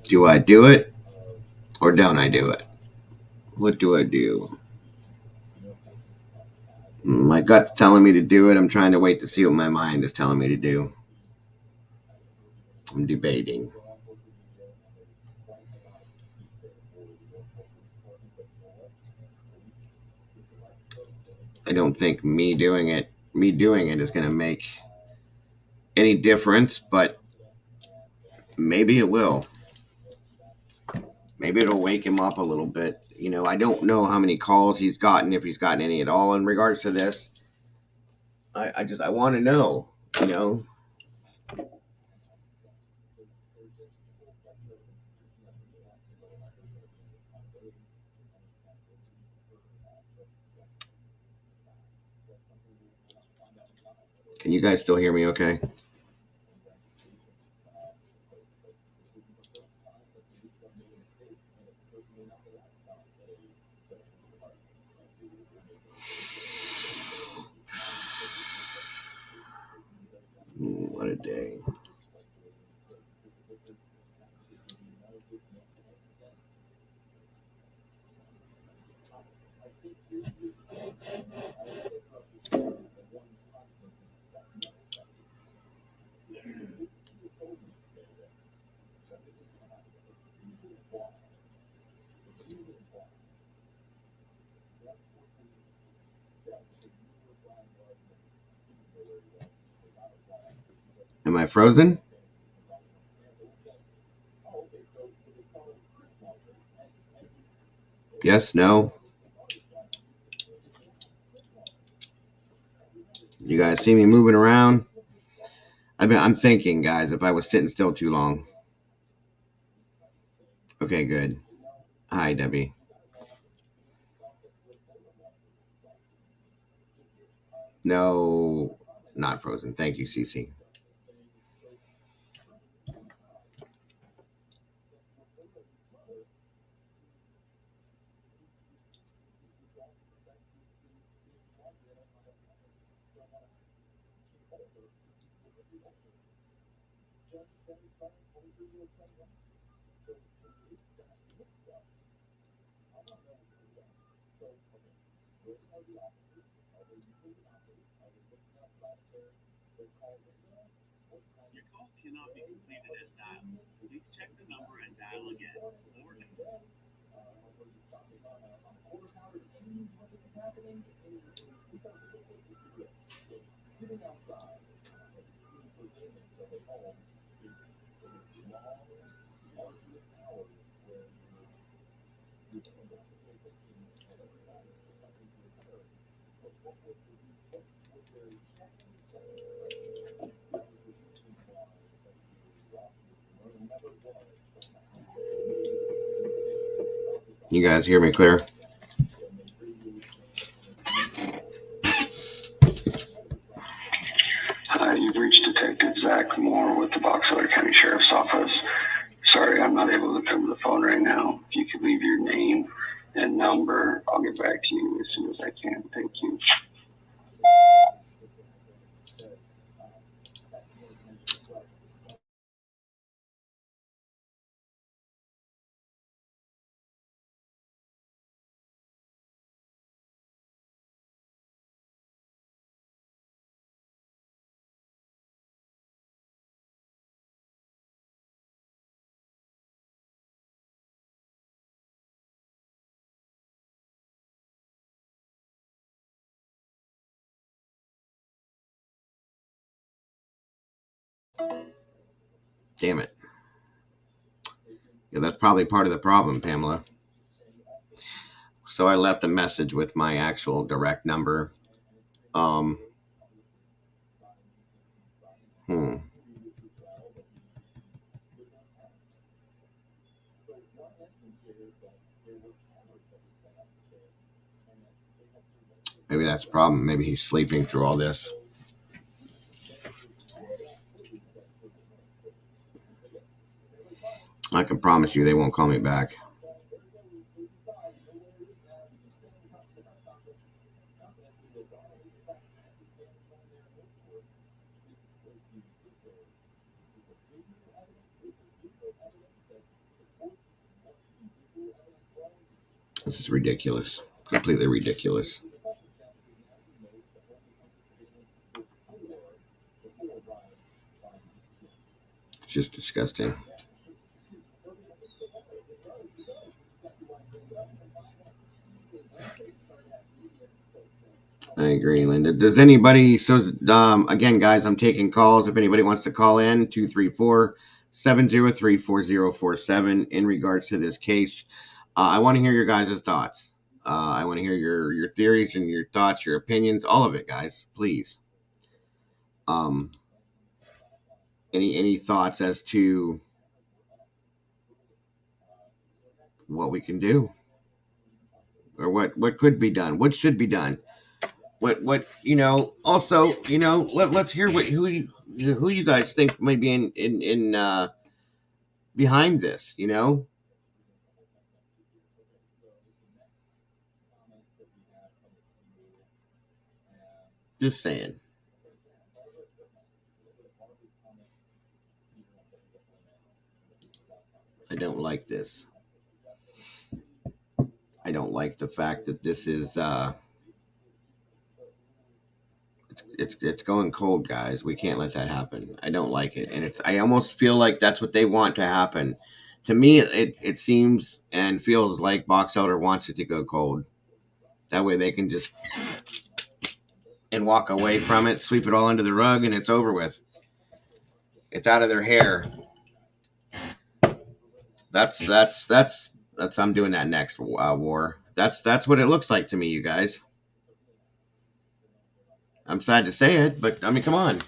Do I do it or don't I do it? What do I do? My gut's telling me to do it. I'm trying to wait to see what my mind is telling me to do. I'm debating. I don't think me doing it is going to make any difference, but maybe it will. Maybe it'll wake him up a little bit. You know, I don't know how many calls he's gotten, if he's gotten any at all in regards to this. I want to know, you know. Can you guys still hear me okay? What a day. Am I frozen? Yes, no. You guys see me moving around? I'm thinking, guys, if I was sitting still too long. Okay, good. Hi, Debbie. No, not frozen. Thank you, Cece. Your call cannot be completed as dialed. Please check the number and dial again. You guys hear me clear? Hi, you've reached Detective Zach Moore with the Box Elder County Sheriff's Office. Sorry, I'm not able to come to the phone right now. If you could leave your name and number, I'll get back to you as soon as I can. Thank you. Damn it. Yeah, that's probably part of the problem, Pamela. So I left a message with my actual direct number. Maybe that's the problem. Maybe he's sleeping through all this. I can promise you they won't call me back. This is ridiculous. Completely ridiculous. It's just disgusting. I agree, Linda. Does anybody, so again, guys, I'm taking calls. If anybody wants to call in, 234-703-4047 in regards to this case. I want to hear your guys' thoughts. I want to hear your theories and your thoughts, your opinions, all of it, guys, please. Any thoughts as to what we can do, or what could be done, what should be done, what also let's hear who you guys think may be in behind this. Just saying. I don't like this. I don't like the fact that this is it's going cold, guys. We can't let that happen. I don't like it, and I almost feel like that's what they want to happen. To me, it seems and feels like Box Elder wants it to go cold. That way they can just and walk away from it, sweep it all under the rug, and it's over with. It's out of their hair. That's I'm doing that next war. That's what it looks like to me, you guys. I'm sad to say it, but I mean, come on.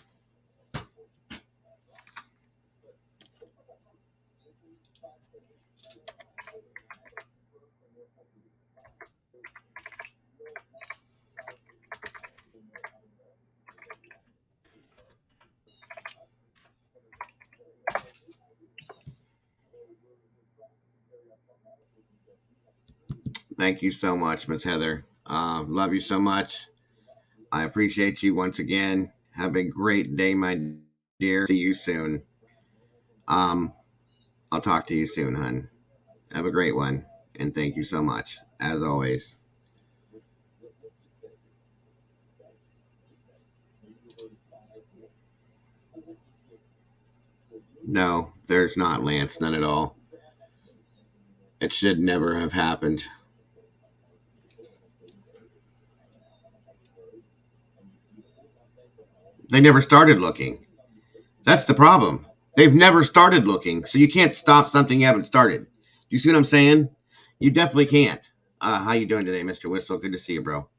Thank you so much, Miss Heather. Love you so much. I appreciate you once again. Have a great day, my dear. See you soon. I'll talk to you soon, hun. Have a great one. And thank you so much, as always. No, there's not, Lance. None at all. It should never have happened. They never started looking. That's the problem. They've never started looking, so you can't stop something you haven't started. Do you see what I'm saying? You definitely can't. How you doing today, Mr. Whistle? Good to see you, bro.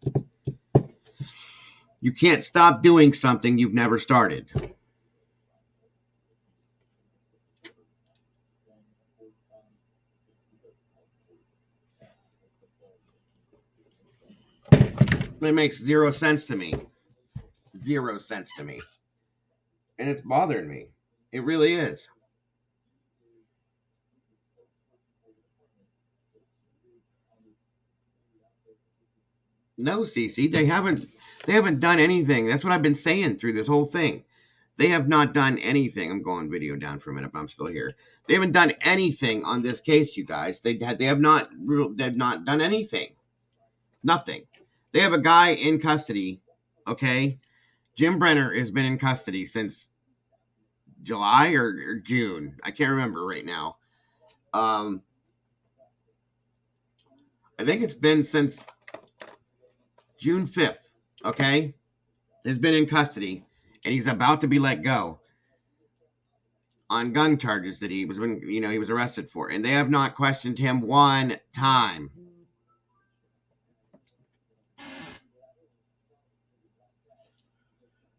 You can't stop doing something you've never started. It makes zero sense to me. 0 sense to me. And it's bothering me. It really is. No, Cece, they haven't done anything. That's what I've been saying through this whole thing. They have not done anything. I'm going video down for a minute, but I'm still here. They haven't done anything on this case, you guys. They have not done anything. Nothing. They have a guy in custody. Okay, Jim Brenner has been in custody since July or June. I can't remember right now. I think it's been since June 5th. Okay, has been in custody, and he's about to be let go. on gun charges that he was arrested for, and they have not questioned him one time.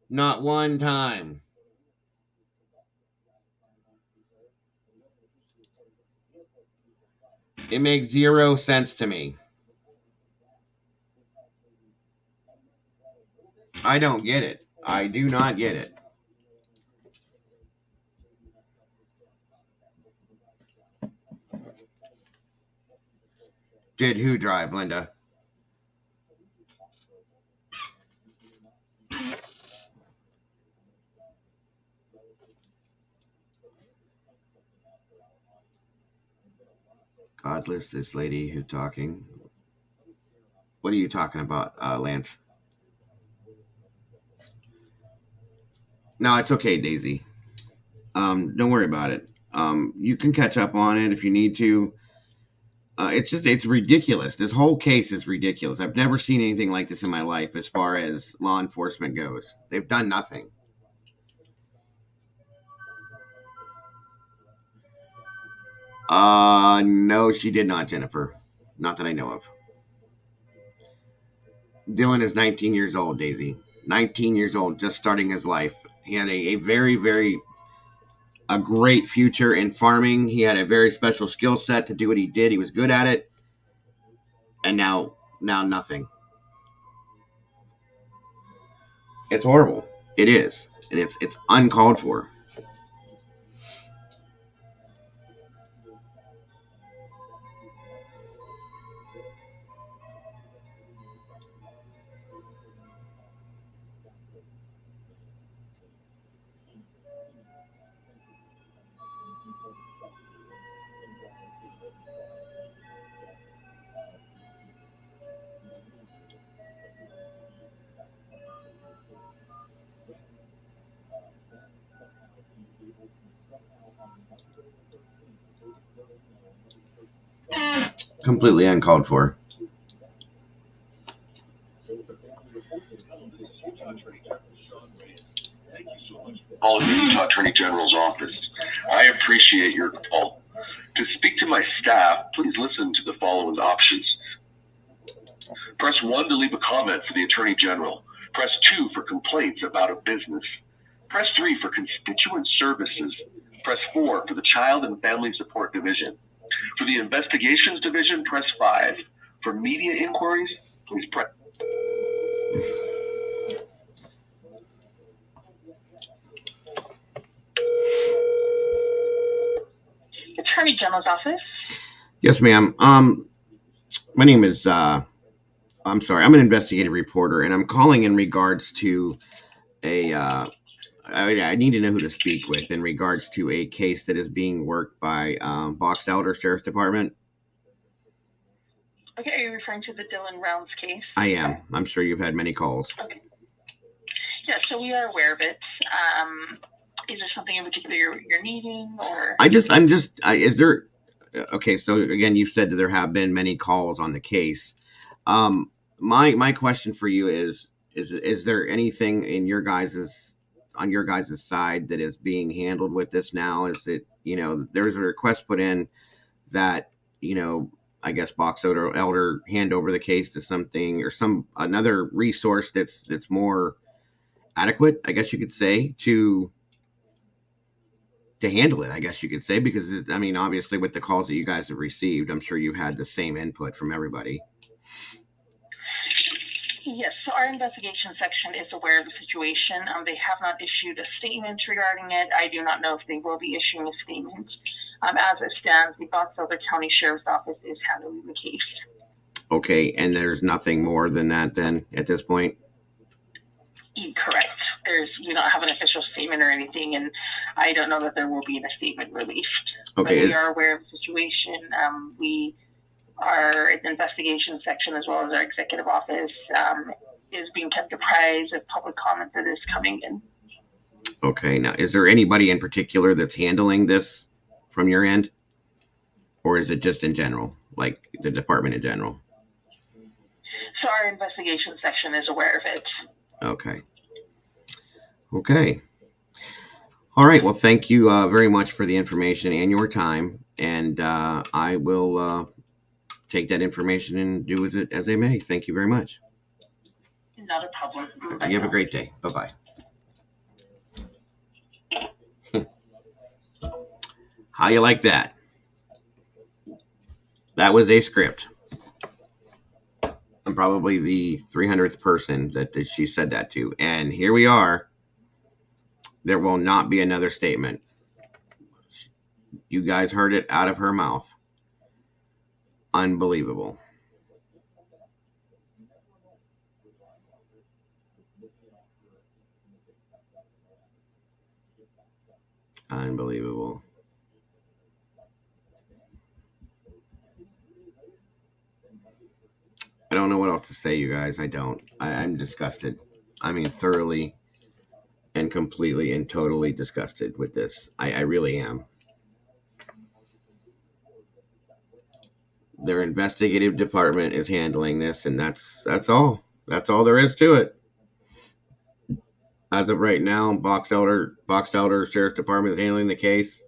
Not one time. It makes zero sense to me. I don't get it. I do not get it. Did who drive, Linda? Godless, this lady who talking. What are you talking about, Lance? No, it's okay, Daisy. Don't worry about it. You can catch up on it if you need to. It's ridiculous. This whole case is ridiculous. I've never seen anything like this in my life as far as law enforcement goes. They've done nothing. No, she did not, Jennifer. Not that I know of. Dylan is 19 years old, Daisy. 19 years old, just starting his life. He had a very, very great future in farming. He had a very special skill set to do what he did. He was good at it. And now nothing. It's horrible. It is. And it's uncalled for. Completely uncalled for. Calling the Utah Attorney General's office. I appreciate your call. To speak to my staff, please listen to the following options. Press 1 to leave a comment for the Attorney General. Press 2 for complaints about a business. Press 3 for constituent services. Press 4 for the Child and Family Support Division. For the Investigations Division, press 5. For media inquiries, please press... Attorney General's office. Yes, ma'am. My name is, I'm sorry, I'm an investigative reporter, and I'm calling in regards to I need to know who to speak with in regards to a case that is being worked by Box Elder Sheriff's Department. Okay, are you referring to the Dylan Rounds case? I am. I'm sure you've had many calls. Okay. Yeah, so we are aware of it. Is there something in particular you're needing, or? Is there, okay, so again, you've said that there have been many calls on the case. My question for you is there anything in on your guys' side that is being handled with this now? Is it, there's a request put in that, I guess Box Elder hand over the case to something or another resource that's more adequate, I guess you could say, to handle it, I guess you could say, because obviously with the calls that you guys have received, I'm sure you had the same input from everybody. Yes, so our investigation section is aware of the situation. They have not issued a statement regarding it. I do not know if they will be issuing a statement. As it stands, the Box Elder County Sheriff's Office is handling the case. Okay, and there's nothing more than that then at this point? Correct. We don't have an official statement or anything, and I don't know that there will be a statement released. Okay. But we are aware of the situation. Our investigation section, as well as our executive office, is being kept apprised of public comment that is coming in. Okay. Now, is there anybody in particular that's handling this from your end? Or is it just in general, like the department in general? So our investigation section is aware of it. Okay. Okay. All right. Well, thank you very much for the information and your time. And I will take that information and do with it as I may. Thank you very much. Not a problem. You have a great day. Bye-bye. How you like that? That was a script. I'm probably the 300th person that she said that to. And here we are. There will not be another statement. You guys heard it out of her mouth. Unbelievable. Unbelievable. I don't know what else to say, you guys. I don't. I'm disgusted. I mean, thoroughly and completely and totally disgusted with this. I really am. Their investigative department is handling this, and that's all. That's all there is to it. As of right now, Box Elder Sheriff's Department is handling the case.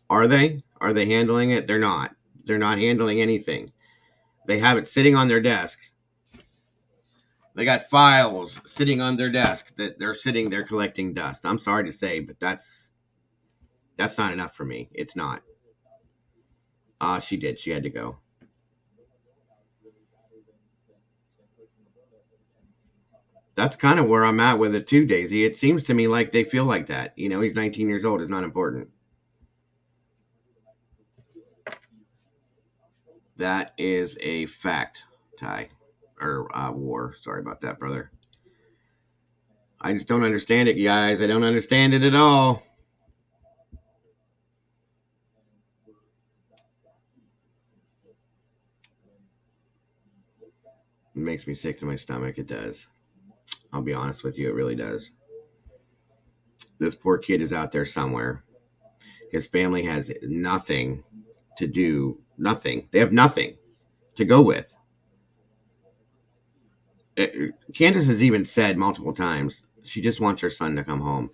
Are they? Are they handling it? They're not. They're not handling anything. They have it sitting on their desk. They got files sitting on their desk that they're sitting there collecting dust. I'm sorry to say, but that's not enough for me. It's not. She did. She had to go. That's kind of where I'm at with it too, Daisy. It seems to me like they feel like that. You know, he's 19 years old. It's not important. That is a fact, Ty. Or War. Sorry about that, brother. I just don't understand it, guys. I don't understand it at all. It makes me sick to my stomach. It does. I'll be honest with you. It really does. This poor kid is out there somewhere. His family has nothing to do. Nothing. They have nothing to go with. Candace has even said multiple times she just wants her son to come home.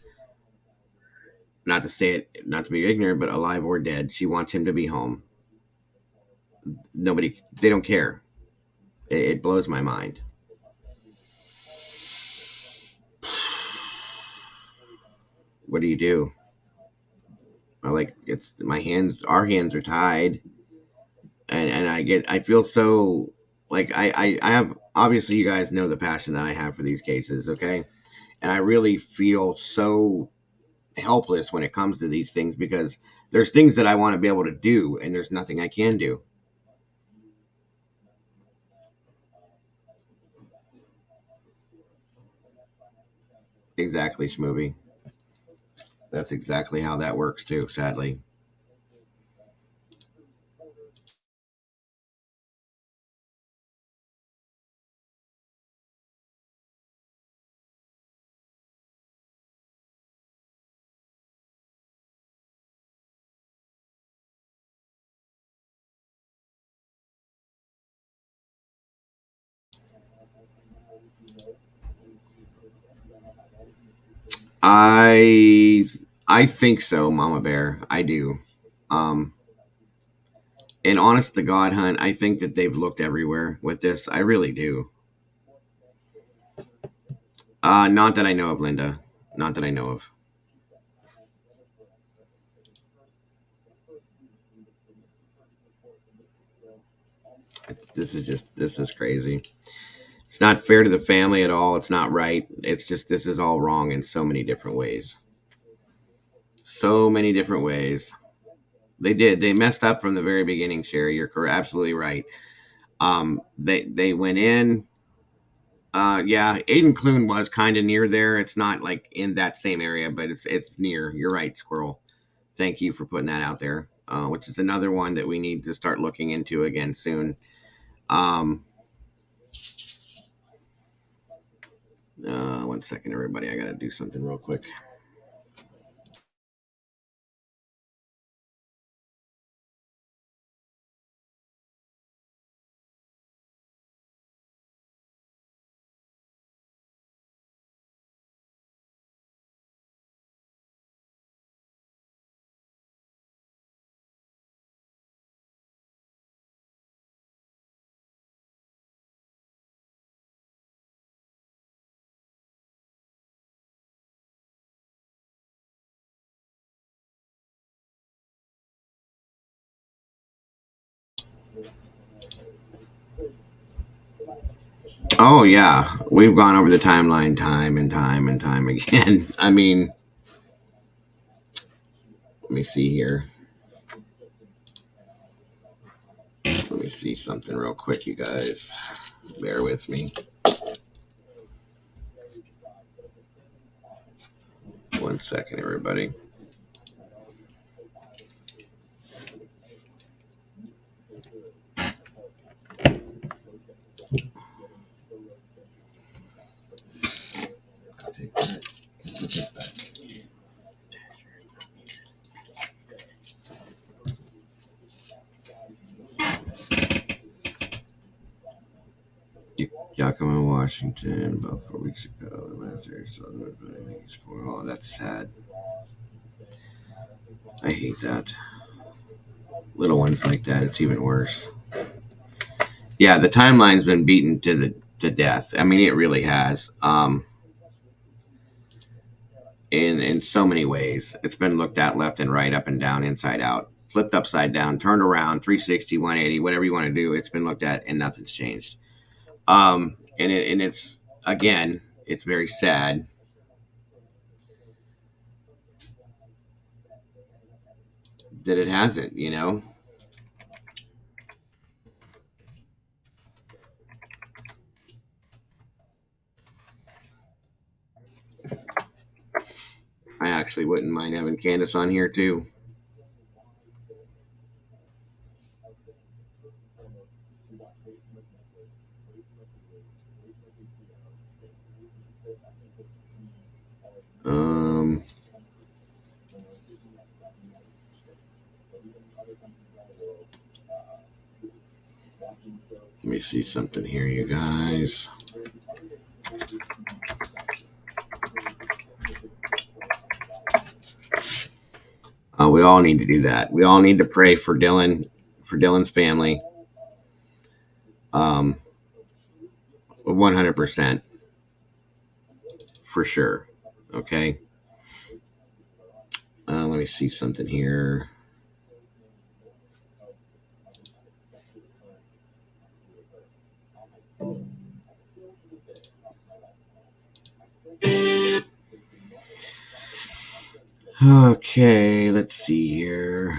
Not to say it, not to be ignorant, but alive or dead, she wants him to be home. They don't care. It blows my mind. What do you do? Our hands are tied, and I feel so like I have, obviously you guys know the passion that I have for these cases, okay? And I really feel so helpless when it comes to these things because there's things that I want to be able to do and there's nothing I can do. Exactly, Schmovie. That's exactly how that works too, sadly. I think so, Mama Bear. I do. And honest to God, Hunt, I think that they've looked everywhere with this. I really do. Not that I know of, Linda. Not that I know of. This is crazy. It's not fair to the family at all. It's not right. It's just, this is all wrong in so many different ways. So many different ways. They messed up from the very beginning, Sherry. You're absolutely right. They went in. Yeah, Aiden Clune was kind of near there. It's not like in that same area, but it's near. You're right, Squirrel. Thank you for putting that out there. Which is another one that we need to start looking into again soon. 1 second, everybody. I gotta do something real quick. Oh yeah, we've gone over the timeline time and time and time again. I mean, let me see here. Let me see something real quick, you guys. Bear with me. One second, everybody. Yakima, Washington, about 4 weeks ago. Oh, that's sad. I hate that. Little ones like that, it's even worse. Yeah, the timeline's been beaten to death. I mean, it really has. In so many ways, it's been looked at left and right, up and down, inside out, flipped upside down, turned around, 360, 180, whatever you want to do. It's been looked at, and nothing's changed. And it's again, it's very sad that it hasn't. You know. I actually wouldn't mind having Candace on here too. Let me see something here, you guys. We all need to do that. We all need to pray for Dylan, for Dylan's family. 100%. For sure. Okay. Let me see something here. Okay, let's see here.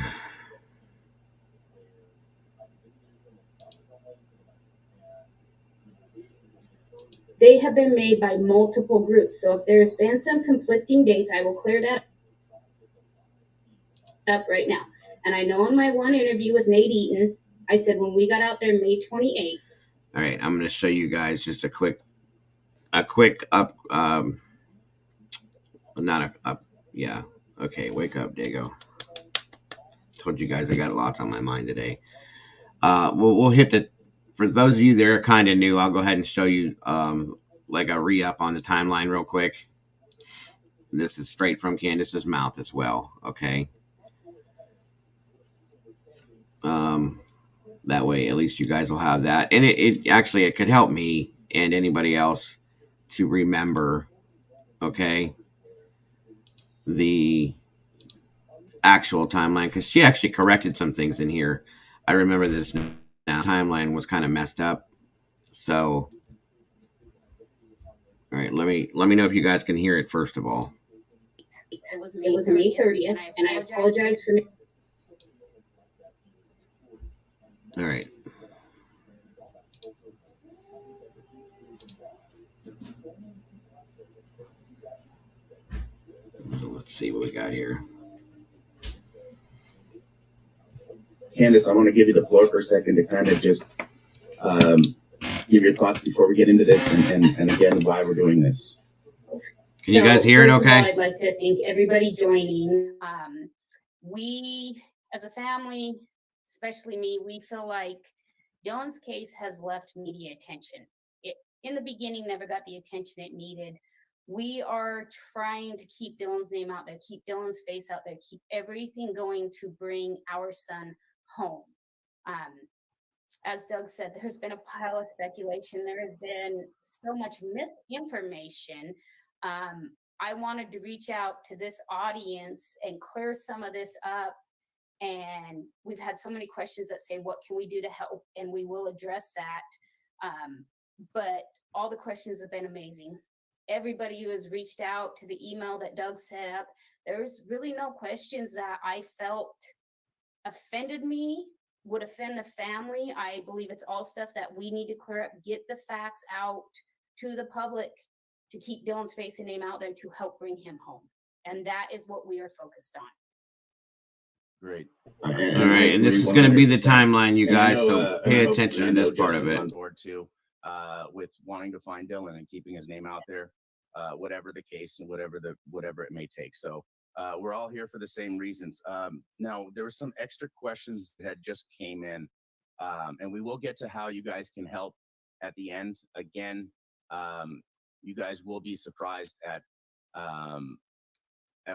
They have been made by multiple groups. So if there's been some conflicting dates, I will clear that up right now. And I know in my one interview with Nate Eaton, I said when we got out there May 28th. All right, I'm going to show you guys just a quick up. Not a up. Yeah. Okay, wake up, Dago. Told you guys I got lots on my mind today. We'll hit the. For those of you that are kind of new, I'll go ahead and show you like a re-up on the timeline real quick. This is straight from Candace's mouth as well. Okay. That way, at least you guys will have that, and it actually it could help me and anybody else to remember. Okay. The actual timeline, because she actually corrected some things in here. I remember this now. Timeline was kind of messed up. So, all right, let me know if you guys can hear it first of all. It was May 30th, and I apologize for. All right. Let's see what we got here. Candace, I want to give you the floor for a second to kind of just give your thoughts before we get into this, and again, why we're doing this. Can you guys hear it okay? I'd like to thank everybody joining. We, as a family, especially me, we feel like Dylan's case has left media attention. It, in the beginning, never got the attention it needed. We are trying to keep Dylan's name out there, keep Dylan's face out there, keep everything going to bring our son home. As Doug said, there's been a pile of speculation. There has been so much misinformation. I wanted to reach out to this audience and clear some of this up And we've had so many questions that say, what can we do to help? And we will address that. But all the questions have been amazing. Everybody who has reached out to the email that Doug set up, there's really no questions that I felt offended me, would offend the family. I believe it's all stuff that we need to clear up, get the facts out to the public to keep Dylan's face and name out there to help bring him home. And that is what we are focused on. Great. All right, and this is going to be the timeline, you guys, so pay attention to this part of it. On board too, with wanting to find Dylan and keeping his name out there, whatever the case and whatever it may take. So we're all here for the same reasons. Now there were some extra questions that just came in, and we will get to how you guys can help at the end. Again, you guys will be surprised at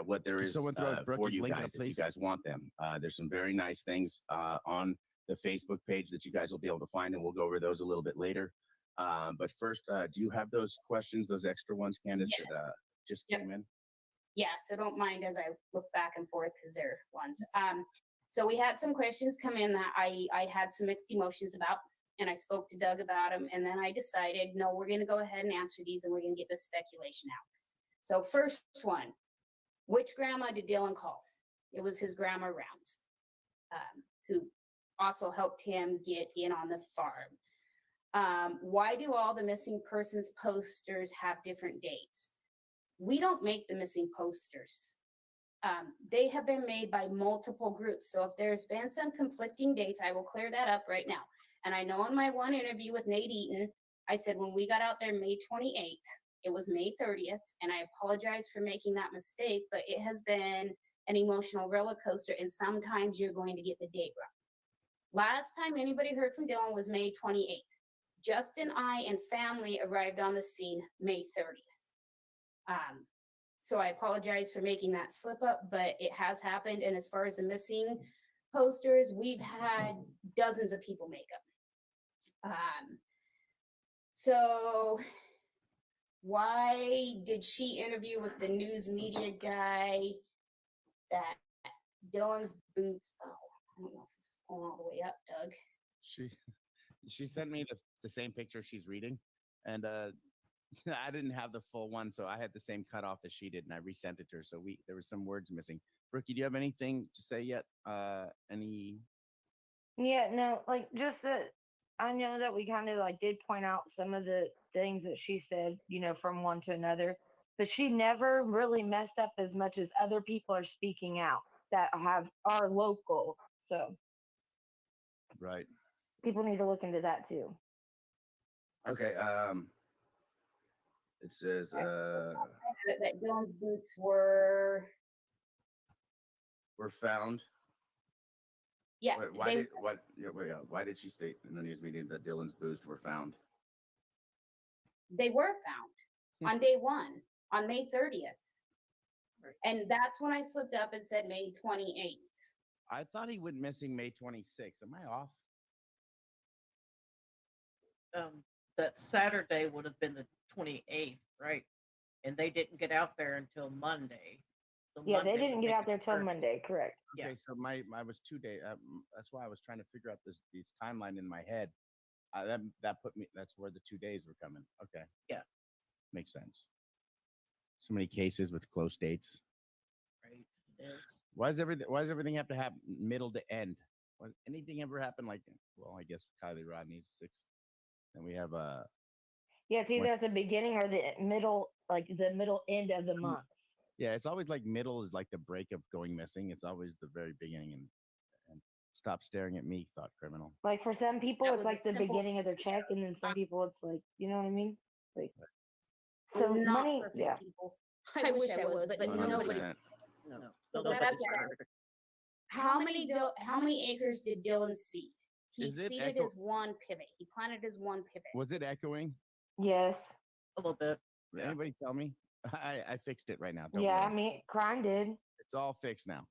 what there is for you guys if you guys want them. There's some very nice things on the Facebook page that you guys will be able to find, and we'll go over those a little bit later. But first, do you have those questions, those extra ones, Candace, Yes. that just came in? Yeah, so don't mind as I look back and forth because they're ones. So we had some questions come in that I had some mixed emotions about, and I spoke to Doug about them, and then I decided, no, we're going to go ahead and answer these, and we're going to get the speculation out. So first one, which grandma did Dylan call? It was his grandma Rounds, who also helped him get in on the farm. Why do all the missing persons posters have different dates? We don't make the missing posters. They have been made by multiple groups. So if there's been some conflicting dates, I will clear that up right now. And I know in my one interview with Nate Eaton, I said when we got out there May 28th, it was May 30th, and I apologize for making that mistake, but it has been an emotional roller coaster, and sometimes you're going to get the date wrong. Last time anybody heard from Dylan was May 28th. Justin, I, and family arrived on the scene May 30th. So I apologize for making that slip up, but it has happened. And as far as the missing posters, we've had dozens of people make them. So why did she interview with the news media guy that Dylan's boots? Oh, I don't know if this is going all the way up, Doug. She sent me the same picture she's reading, and I didn't have the full one, so I had the same cutoff as she did, and I resent it to her. So there were some words missing. Brookie, do you have anything to say yet? Yeah, no, like just that I know that we kind of like did point out some of the things that she said, you know, from one to another, but she never really messed up as much as other people are speaking out that are local. So right. People need to look into that too. Okay. It says that Dylan's boots were found. Yeah. Why did she state in the news meeting that Dylan's boots were found? They were found on day one, on May 30th. And that's when I slipped up and said May 28th. I thought he went missing May 26th. Am I off? That Saturday would have been the 28th, right? And they didn't get out there until Monday. So Yeah, Monday they didn't would get make out it there till Thursday. Monday, correct? Okay, so my was 2 days. That's why I was trying to figure out this timeline in my head. That put me. That's where the 2 days were coming. Okay. Yeah. Makes sense. So many cases with close dates. Right. It is. Why does everything have to happen middle to end? Why, anything ever happen like? Well, I guess Kylie Rodney's 6. Then we have Yeah, it's either at the beginning or the middle, like the middle end of the month. Yeah, it's always like middle is like the break of going missing. It's always the very beginning and stop staring at me, thought criminal. Like for some people, That it's was like a the simple- beginning of their check, and then some people, it's like, you know what I mean? Like, so We're not money, perfect yeah. people. I wish I was, but nobody. 100%. No. But Nobody's that's okay. perfect. How many acres did Dylan seed? He Is it seeded echo- his one pivot. He planted his one pivot. Was it echoing? Yes. A little bit. Did anybody tell me? I fixed it right now. Don't Yeah, worry. I mean, crime did. It's all fixed now.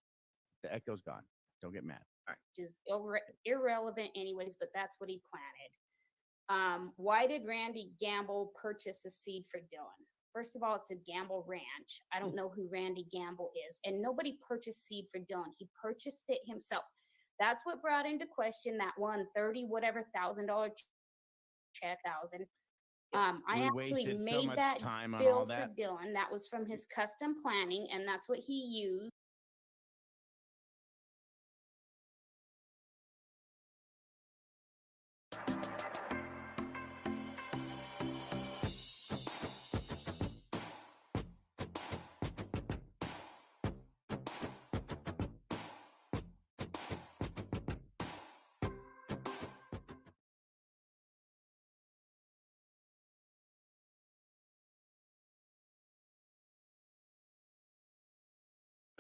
The echo's gone. Don't get mad. Which is irrelevant anyways, but that's what he planted. Why did Randy Gamble purchase a seed for Dylan? First of all, it's a Gamble ranch. I don't know who Randy Gamble is, and nobody purchased seed for Dylan. He purchased it himself. That's what brought into question that $130,000 check. I We actually wasted so made much that time on all bill for that. Dylan. That was from his custom planning, and that's what he used.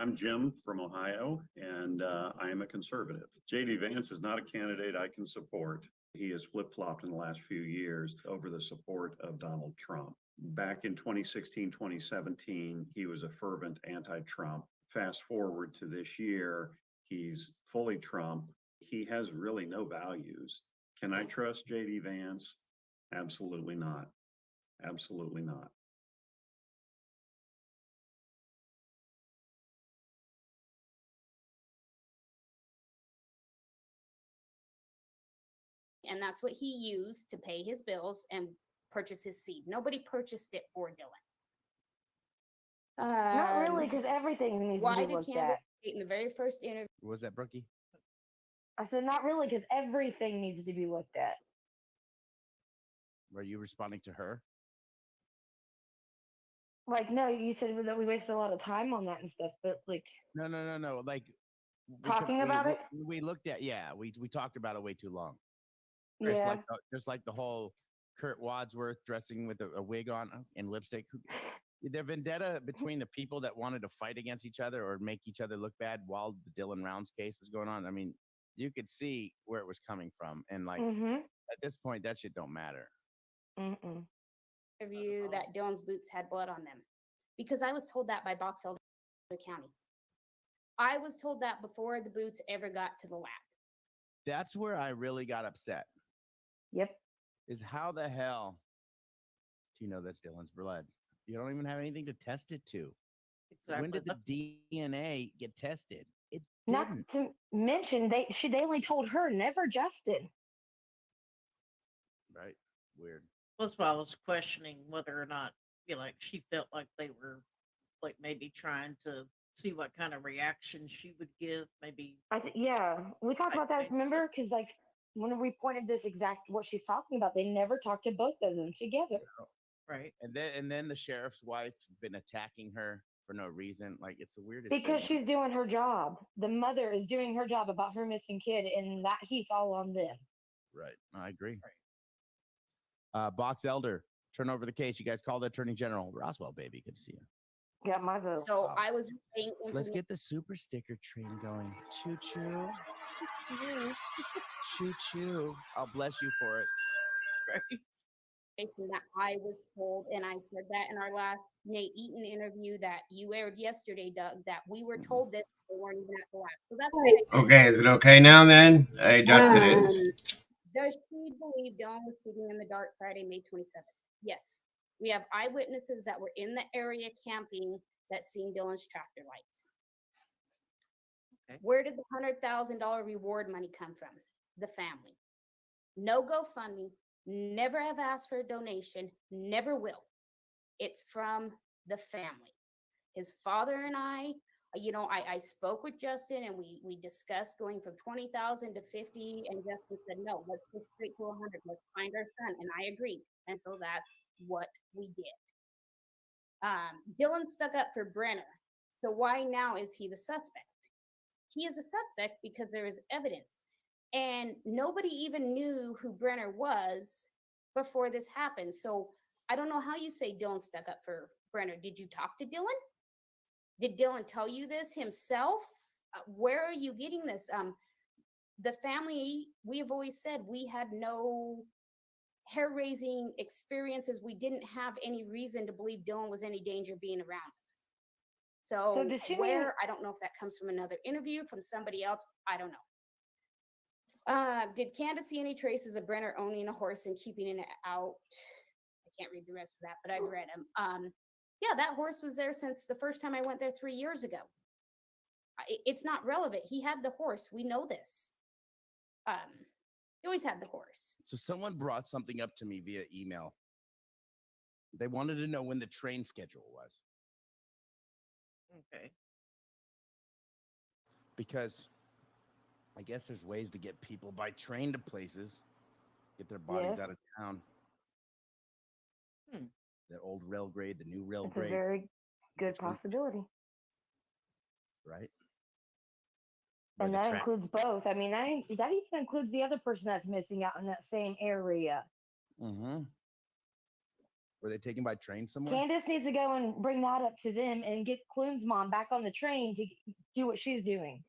I'm Jim from Ohio, and I am a conservative. J.D. Vance is not a candidate I can support. He has flip-flopped in the last few years over the support of Donald Trump. Back in 2016, 2017, he was a fervent anti-Trump. Fast forward to this year, he's fully Trump. He has really no values. Can I trust J.D. Vance? Absolutely not. Absolutely not. And that's what he used to pay his bills and purchase his seed. Nobody purchased it for Dylan. Not really, because everything needs to Why be did looked Candace at. in the very first interview? What was that, Brookie? I said not really, because everything needs to be looked at. Were you responding to her? Like, no, you said that we wasted a lot of time on that and stuff, but like No. Like talking about it. We looked at, we talked about it way too long. Yeah. Just like the whole Kurt Wadsworth dressing with a wig on and lipstick. The vendetta between the people that wanted to fight against each other or make each other look bad while the Dylan Rounds case was going on. I mean, you could see where it was coming from. And like at this point, that shit don't matter. Interview that Dylan's boots had blood on them, because I was told that by Box Elder County. I was told that before the boots ever got to the lab. That's where I really got upset. Yep. Is how the hell do you know that's Dylan's blood? You don't even have anything to test it to. Exactly. When did the DNA get tested? It Not didn't. to mention they only told her, never Justin. Right. Weird. That's why I was questioning whether or not, like she felt like they were like maybe trying to see what kind of reaction she would give. Maybe. Yeah, we talked about that. Remember, because like when we pointed this exact what she's talking about, they never talked to both of them together. Right. And then the sheriff's wife's been attacking her for no reason. Like it's the weirdest Because thing. she's doing her job. The mother is doing her job about her missing kid, and that heat's all on them. Right. I agree. Box Elder, turn over the case. You guys called the Attorney General. Roswell, baby. Good to see you. Got my vote. So I was saying, Let's get the super sticker train going. Choo choo. Choo choo. I'll bless you for it. Right. That I was told, and I said that in our last Nate Eaton interview that you aired yesterday, Doug, that we were told that they weren't even at the lab. So that's right. Okay, is it okay now then? I adjusted it. Does she believe Dylan was sitting in the dark Friday, May 27th? Yes. We have eyewitnesses that were in the area camping that seen Dylan's tractor lights. Okay. Where did the $100,000 reward money come from? The family. No GoFundMe. Never have asked for a donation. Never will. It's from the family. His father and I spoke with Justin and we discussed going from 20,000 to 50, and Justin said, no, let's go straight to 100. Let's find our son. And I agreed. And so that's what we did. Dylan stuck up for Brenner. So why now is he the suspect? He is a suspect because there is evidence. And nobody even knew who Brenner was before this happened. So I don't know how you say Dylan stuck up for Brenner. Did you talk to Dylan? Did Dylan tell you this himself? Where are you getting this? The family, we have always said we had no hair-raising experiences. We didn't have any reason to believe Dylan was any danger being around. So did she I don't know if that comes from another interview, from somebody else. I don't know. Did Candace see any traces of Brenner owning a horse and keeping it out? I can't read the rest of that, but I've read them. Yeah, that horse was there since the first time I went there 3 years ago. It's not relevant. He had the horse. We know this. He always had the horse. So someone brought something up to me via email. They wanted to know when the train schedule was. Okay. Because I guess there's ways to get people by train to places, get their bodies Yes. out of town. Hmm. The old rail grade, the new rail It's a grade, very good possibility. right? And Where the that track- includes both. I mean, that even includes the other person that's missing out in that same area. Mm-hmm. Were they taken by train somewhere? Candace needs to go and bring that up to them and get Clune's mom back on the train to do what she's doing.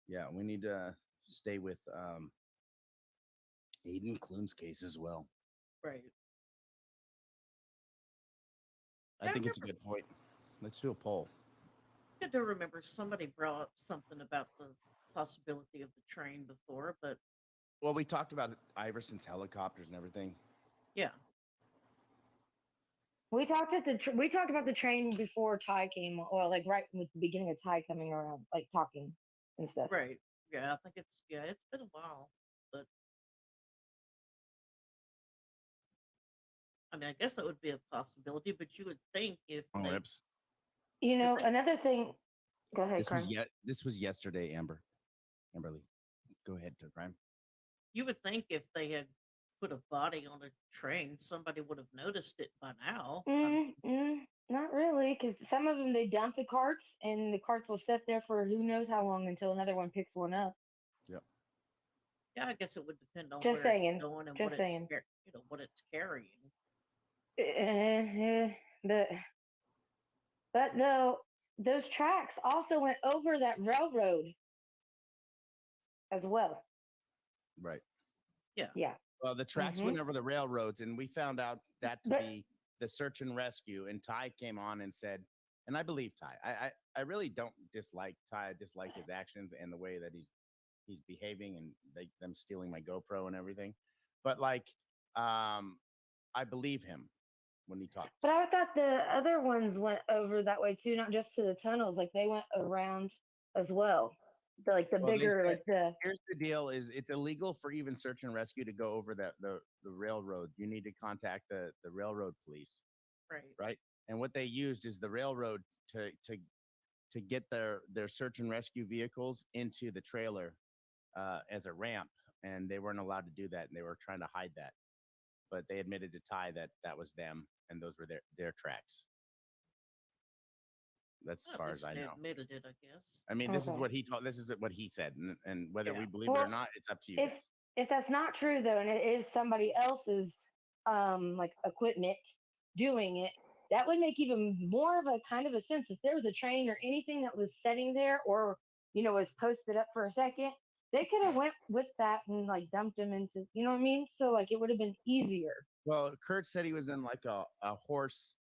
Yeah, we need to stay with Aiden Clune's case as well. Right. I think it's a good point. Let's do a poll. I do remember somebody brought up something about the possibility of the train before, but Well, we talked about Iverson's helicopters and everything. yeah. We talked about the train before Ty came, or like right with the beginning of Ty coming around, like talking and stuff. Right. Yeah, I think it's been a while, but I mean, I guess that would be a possibility, but you would think if they, Lips. You know, another thing. Go ahead, Crime. This was yesterday, Amberly. Go ahead, Crime. you would think if they had put a body on a train, somebody would have noticed it by now. Not really, because some of them they dump the carts, and the carts will sit there for who knows how long until another one picks one up. Yep. Yeah, I guess it would depend on Just where saying. it's going and Just what saying. what it's carrying. But no, those tracks also went over that railroad as well. Right. Yeah. Yeah. Well, the tracks went over the railroads, and we found out that to be the search and rescue. And Ty came on and said, and I believe Ty. I really don't dislike Ty. I dislike his actions and the way that he's behaving, and them stealing my GoPro and everything. But like, I believe him when he talks. But I thought the other ones went over that way too, not just to the tunnels. Like they went around as well. Well, they Bigger, said, like the. Here's the deal: is it's illegal for even search and rescue to go over the railroad. You need to contact the railroad police, Right. right? And what they used is the railroad to get their search and rescue vehicles into the trailer as a ramp, and they weren't allowed to do that, and they were trying to hide that. But they admitted to Ty that was them, and those were their tracks. That's as far as I know. Admitted it, I guess. I mean, this is what he told. This is what he said, and whether we believe it Well, or not, it's up to you. If that's not true though, and it is somebody else's like equipment doing it, that would make even more of a kind of a sense. If there was a train or anything that was sitting there, or was posted up for a second, they could have went with that and like dumped him into, you know what I mean? So like it would have been easier. Well, Kurt said he was in like a horse,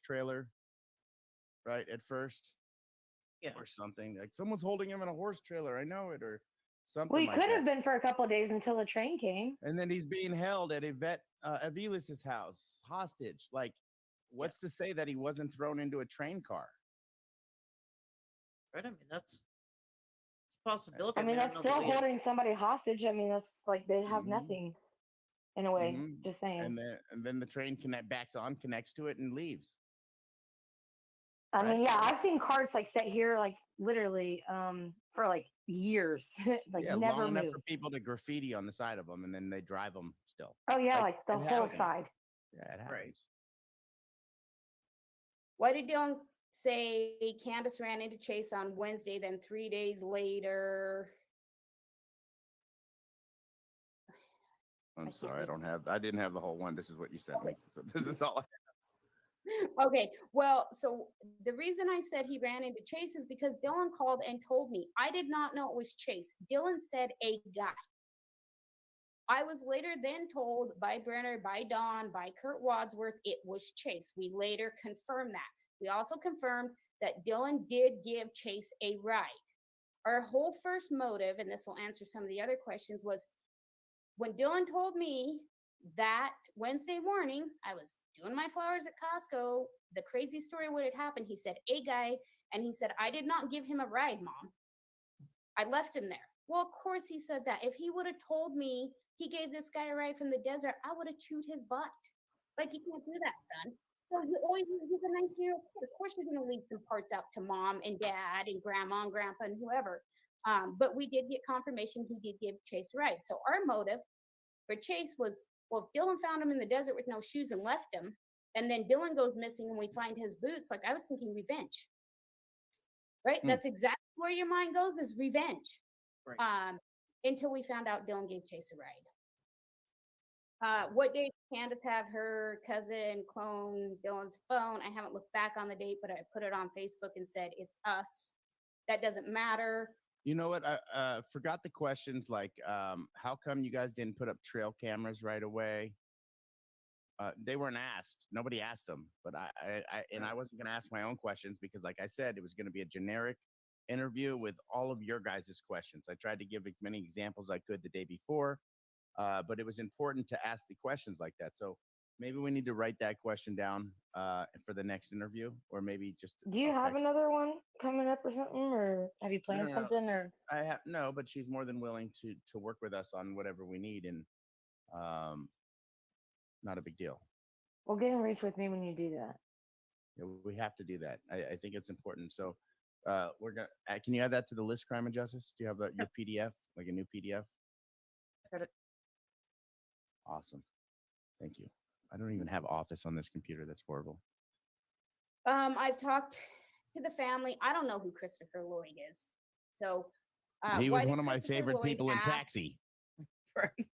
trailer, right at first. Yeah. Or something like someone's holding him in a horse trailer. I know it, or something. Well, he like could that. have been for a couple of days until the train came. And then he's being held at Avilas's house, hostage. Like, what's to say that he wasn't thrown into a train car? Right. I mean, that's a possibility. I mean, that's still holding somebody hostage. I mean, that's like they have nothing in a way. Just saying. And then the train connects to it and leaves. I mean, yeah, I've seen carts like sit here, like literally, for like years, like never long enough moved. for people to graffiti on the side of them, and then they drive them still. Oh yeah, like the it whole happens. side. Yeah, it happens. Right. Why did Dylan say Candace ran into Chase on Wednesday, then 3 days later? I'm sorry, I didn't have the whole one. This is what you sent me. So this is all I have. Okay, well, so the reason I said he ran into Chase is because Dylan called and told me. I did not know it was Chase. Dylan said a guy. I was later then told by Brenner, by Don, by Kurt Wadsworth, it was Chase. We later confirmed that. We also confirmed that Dylan did give Chase a ride. Our whole first motive, and this will answer some of the other questions, was when Dylan told me That Wednesday morning, I was doing my flowers at Costco. The crazy story of what had happened, he said, "A guy," and he said, "I did not give him a ride, Mom. I left him there." Well, of course he said that. If he would have told me he gave this guy a ride from the desert, I would have chewed his butt. Like, you can't do that, son. So you always, he's a 19-year-old kid. Of course, you're going to leave some parts out to Mom and Dad and Grandma and Grandpa and whoever. But we did get confirmation he did give Chase a ride. So our motive for Chase was, well, if Dylan found him in the desert with no shoes and left him, and then Dylan goes missing and we find his boots, like, I was thinking revenge. Right? That's exactly where your mind goes, is revenge. Right. Until we found out Dylan gave Chase a ride. What date did Candace have her cousin clone Dylan's phone? I haven't looked back on the date, but I put it on Facebook and said, it's us. That doesn't matter. You know what? I forgot the questions like, how come you guys didn't put up trail cameras right away? They weren't asked. Nobody asked them, but I wasn't going to ask my own questions because, like I said, it was going to be a generic interview with all of your guys' questions. I tried to give as many examples I could the day before, but it was important to ask the questions like that. So maybe we need to write that question down for the next interview, or maybe just. Do you have another one coming up or something, or have you planned something? Or I have no, but she's more than willing to work with us on whatever we need, and not a big deal. Well, get in reach with me when you do that. Yeah, we have to do that. I think it's important. So we're gonna. Can you add that to the list, Crime and Justice? Do you have your PDF, like a new PDF? Got it. Awesome. Thank you. I don't even have Office on this computer. That's horrible. I've talked to the family. I don't know who Christopher Lloyd is. So he was one of my favorite people in Taxi. Right.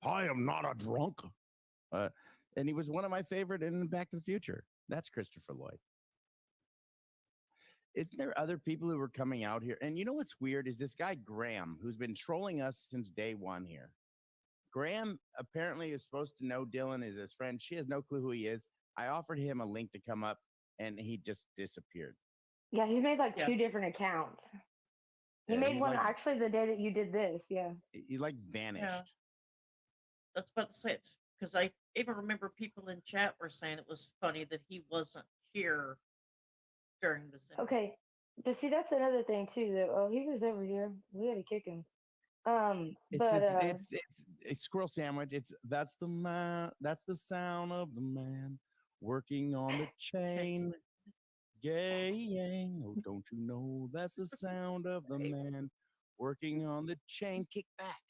I am not a drunk. And he was one of my favorite in Back to the Future. That's Christopher Lloyd. Isn't there other people who were coming out here? And you know what's weird is this guy Graham, who's been trolling us since day one here. Graham apparently is supposed to know Dylan is his friend. She has no clue who he is. I offered him a link to come up, and he just disappeared. Yeah, he's made like 2 different accounts. He made one actually the day that you did this. Yeah. He like vanished. Yeah. That's about to say it, because I even remember people in chat were saying it was funny that he wasn't here during the session. Okay, but see, that's another thing too. That he was over here. We had to kick him. It's Squirrel Sandwich. That's the sound of the man working on the chain gang. Oh, don't you know that's the sound of the man working on the chain? Kick back,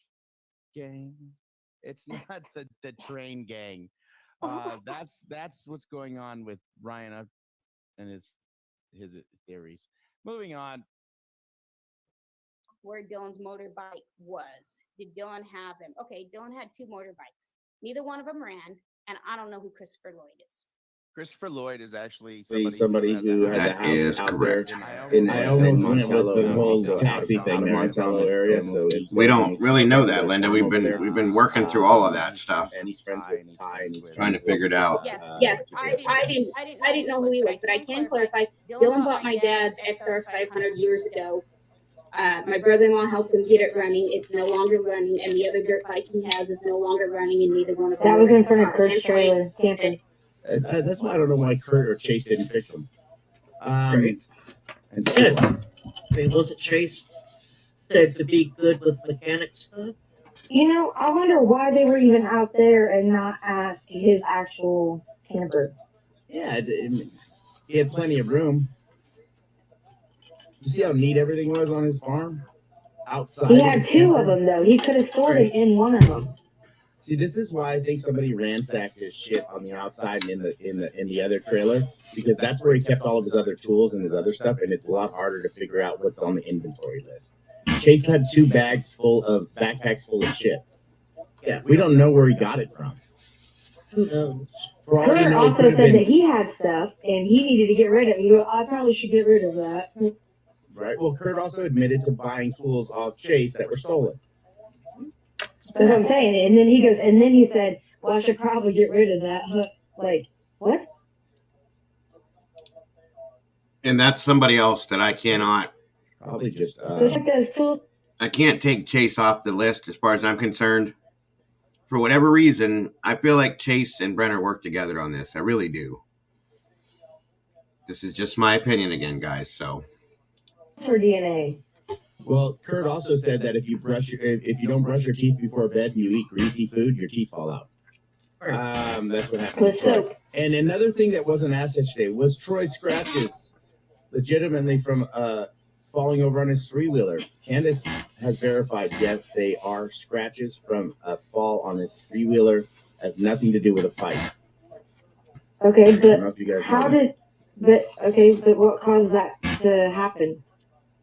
gang. It's not the train gang. That's what's going on with Ryan and his theories. Moving on. Where Dylan's motorbike was. Did Dylan have them? Okay, Dylan had 2 motorbikes. Neither one of them ran, and I don't know who Christopher Lloyd is. Christopher Lloyd is actually somebody who has a house out correct. there. I almost went with the whole taxi thing in Montello area, so we don't really know that, Linda. We've been working through all of that stuff, and he's friends with Ty, and he's trying to figure it out. Yes, I didn't know who he was, but I can clarify. Dylan bought my dad's XR 500 years ago. My brother-in-law helped him get it running. It's no longer running, and the other dirt bike he has is no longer running, and neither one of them. That was in front of Kurt's trailer camping. That's why I don't know why Kurt or Chase didn't fix them. Right. Wasn't Chase said to be good with mechanic stuff? You know, I wonder why they were even out there and not at his actual camper. Yeah, he had plenty of room. You see how neat everything was on his farm? Outside. He had 2 of them, though. He could have stored it in one of them. See, this is why I think somebody ransacked his shit on the outside and in the other trailer, because that's where he kept all of his other tools and his other stuff, and it's a lot harder to figure out what's on the inventory list. Chase had 2 backpacks full of shit. Yeah, we don't know where he got it from. Who knows? Kurt also said that he had stuff and he needed to get rid of it. You go, I probably should get rid of that. Right. Well, Kurt also admitted to buying tools off Chase that were stolen. That's what I'm saying. And then he goes, and then he said, well, I should probably get rid of that. Like, what? And that's somebody else that I cannot. Probably just. I can't take Chase off the list as far as I'm concerned for whatever reason, I feel like Chase and Brenner work together on this. I really do. This is just my opinion again, guys. So For DNA. Well, Kurt also said that if you don't brush your teeth before bed and you eat greasy food, your teeth fall out. That's what happened with Troy. And another thing that wasn't asked yesterday was Troy's scratches legitimately from falling over on his three-wheeler. Candace has verified, yes, they are scratches from a fall on his three-wheeler. Has nothing to do with a fight. Okay, but but what caused that to happen?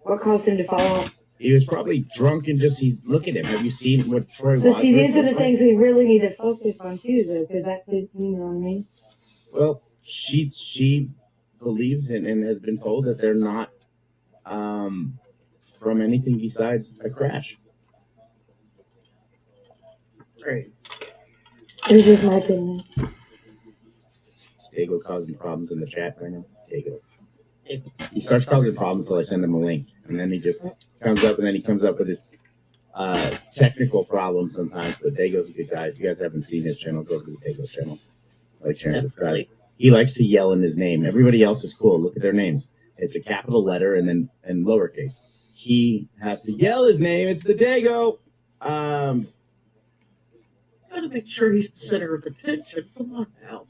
What caused him to fall off? He was probably drunk and just, look at him. Have you seen what Troy But was? see, these are the things we really need to focus on too, though, because that's, you know what I mean? Well, she believes and has been told that they're not from anything besides a crash. Right. It's just my opinion. Dago causing problems in the chat right now. Dago. He starts causing problems until I send him a link, and then he just comes up with his technical problems sometimes. But Dago's a good guy. If you guys haven't seen his channel, go to the Dago channel. Like, share, and subscribe. He likes to yell in his name. Everybody else is cool. Look at their names. It's a capital letter and lowercase. He has to yell his name. It's the Dago. Gotta make sure he's the center of attention. Come on now.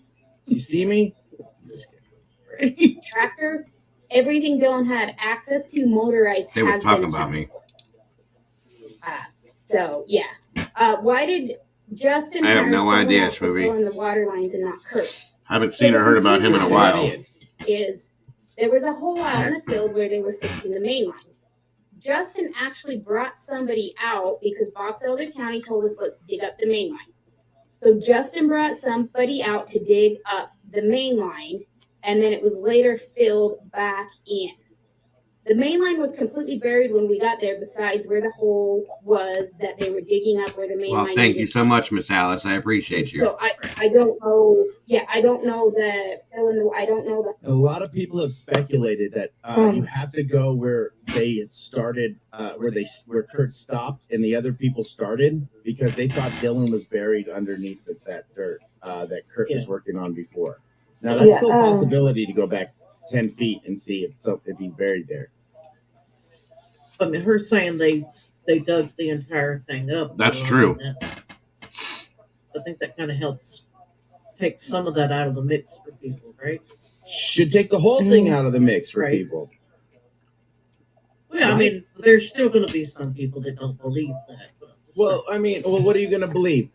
You see me? Tractor, everything Dylan had access to motorized. They was talking about me. So yeah. Why did Justin? I have hire no someone idea, else to Schmovie. fill in the water lines and not Kurt? Haven't seen or heard about him in a while. Is there was a hole out in the field where they were fixing the main line. Justin actually brought somebody out because Box Elder County told us let's dig up the main line. So Justin brought somebody out to dig up the main line, and then it was later filled back in. The main line was completely buried when we got there, besides where the hole was that they were digging up where the main line. Well, thank you so much, Miss Alice. I appreciate you. So I don't know. Yeah, I don't know the fill in the. I don't know the. A lot of people have speculated that you have to go where they had started, where Kurt stopped and the other people started, because they thought Dylan was buried underneath that dirt that Kurt was working on before. Now that's still a possibility to go back 10 feet and see if he's buried there. I mean, her saying they dug the entire thing up. That's true. I think that kind of helps take some of that out of the mix for people, right? Should take the whole thing out of the mix for people. Well, I mean, there's still going to be some people that don't believe that. Well, I mean, what are you going to believe?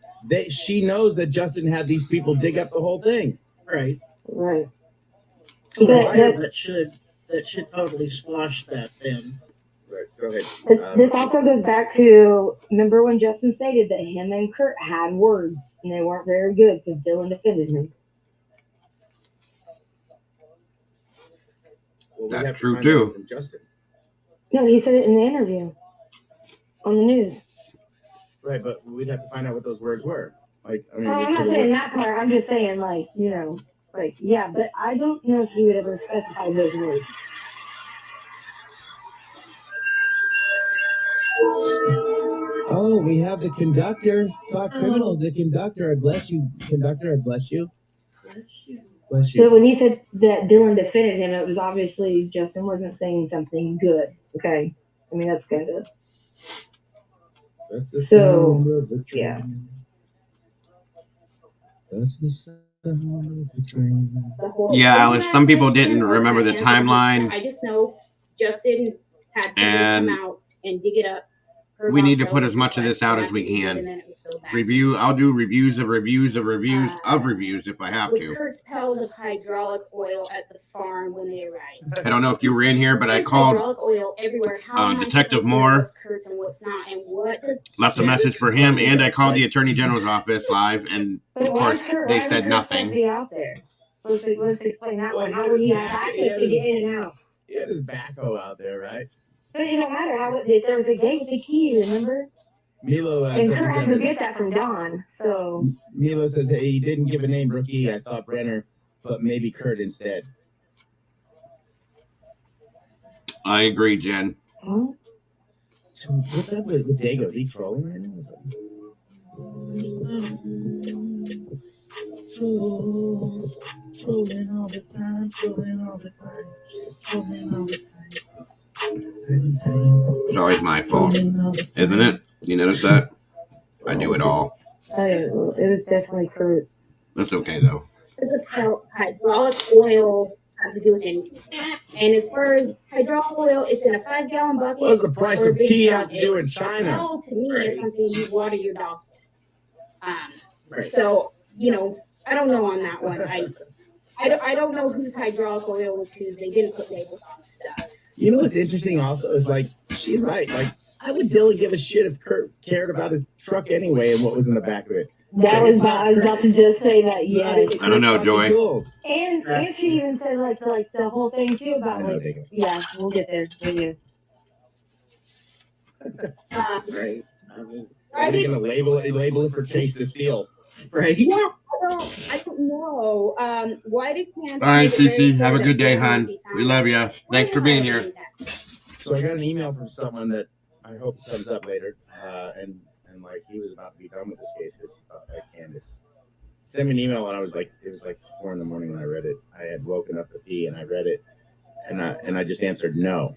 She knows that Justin had these people dig up the whole thing. Right. Right. So that should totally squash that then. Right. Go ahead. This also goes back to, remember when Justin stated that him and Kurt had words and they weren't very good because Dylan defended him. Well, that's true too. From Justin. No, he said it in the interview on the news. Right, but we'd have to find out what those words were. Like, I mean, I'm not saying that part. I'm just saying, like, you know, like, yeah, but I don't know if he would ever specify those words. Oh, we have the conductor. Talk criminals. The conductor. I bless you. Conductor, I bless you. Bless you. So when he said that Dylan defended him, it was obviously Justin wasn't saying something good. Okay. I mean, that's kind of. So, yeah. That's the sound of the train. Yeah, Alice, some people didn't remember the timeline. I just know Justin had to come out and dig it up. We need to put as much of this out as we can. I'll do reviews of reviews of reviews of reviews if I have with to. Kurt's pills of hydraulic oil at the farm when they arrived. I don't know if you were in here, but I called hydraulic oil everywhere. How Detective Moore. What's Kurt's and what's not, and what left a message for him, and I called the Attorney General's office live, and of course they said nothing. Be out there. Let's explain that one. How would he have access to get in and out? He had his backhoe out there, right? But it don't matter how there was a gate with a key, remember? Milo and Kurt had to get that from Don. So Milo says, "Hey, he didn't give a name, rookie. I thought Brenner, but maybe Kurt instead." I agree, Jen. Huh? So what's up with Dago? Is he trolling right now? Trolling all the time, trolling all the time, trolling all the time. It's always my fault, isn't it? You notice that? I do it all. It was definitely Kurt. That's okay though. Hydraulic oil has to do with anything. And as far as hydraulic oil, it's in a 5-gallon bucket. What does the price or a of big tea drum. have to do in China? Well, to me, it's something you water your dogs with. So, you know, I don't know on that one. I don't know whose hydraulic oil was whose. They didn't put labels on stuff. You know what's interesting also is like, she's right. Like, I would Dylan give a shit if Kurt cared about his truck anyway and what was in the back of it. I was about to just say that, yes. I don't know, Joy. And she even said like the whole thing too about like, yeah, we'll get there. Right. I mean, are they going to label it for Chase to steal? Right. Yeah, I don't know. Why did Candace? All right, Cece. Have a good day, hon. We love you. Thanks for being here. So I got an email from someone that I hope comes up later, and like he was about to be done with this case because Candace sent me an email and I was like, it was like 4 a.m. when I read it. I had woken up to pee and I read it, and I just answered no.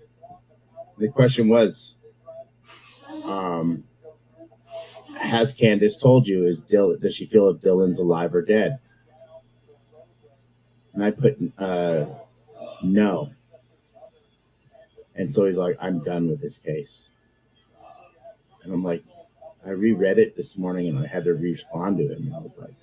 The question was, has Candace told you, does she feel if Dylan's alive or dead? And I put no. And so he's like, I'm done with this case. And I'm like, I reread it this morning and I had to respond to him. And I was like,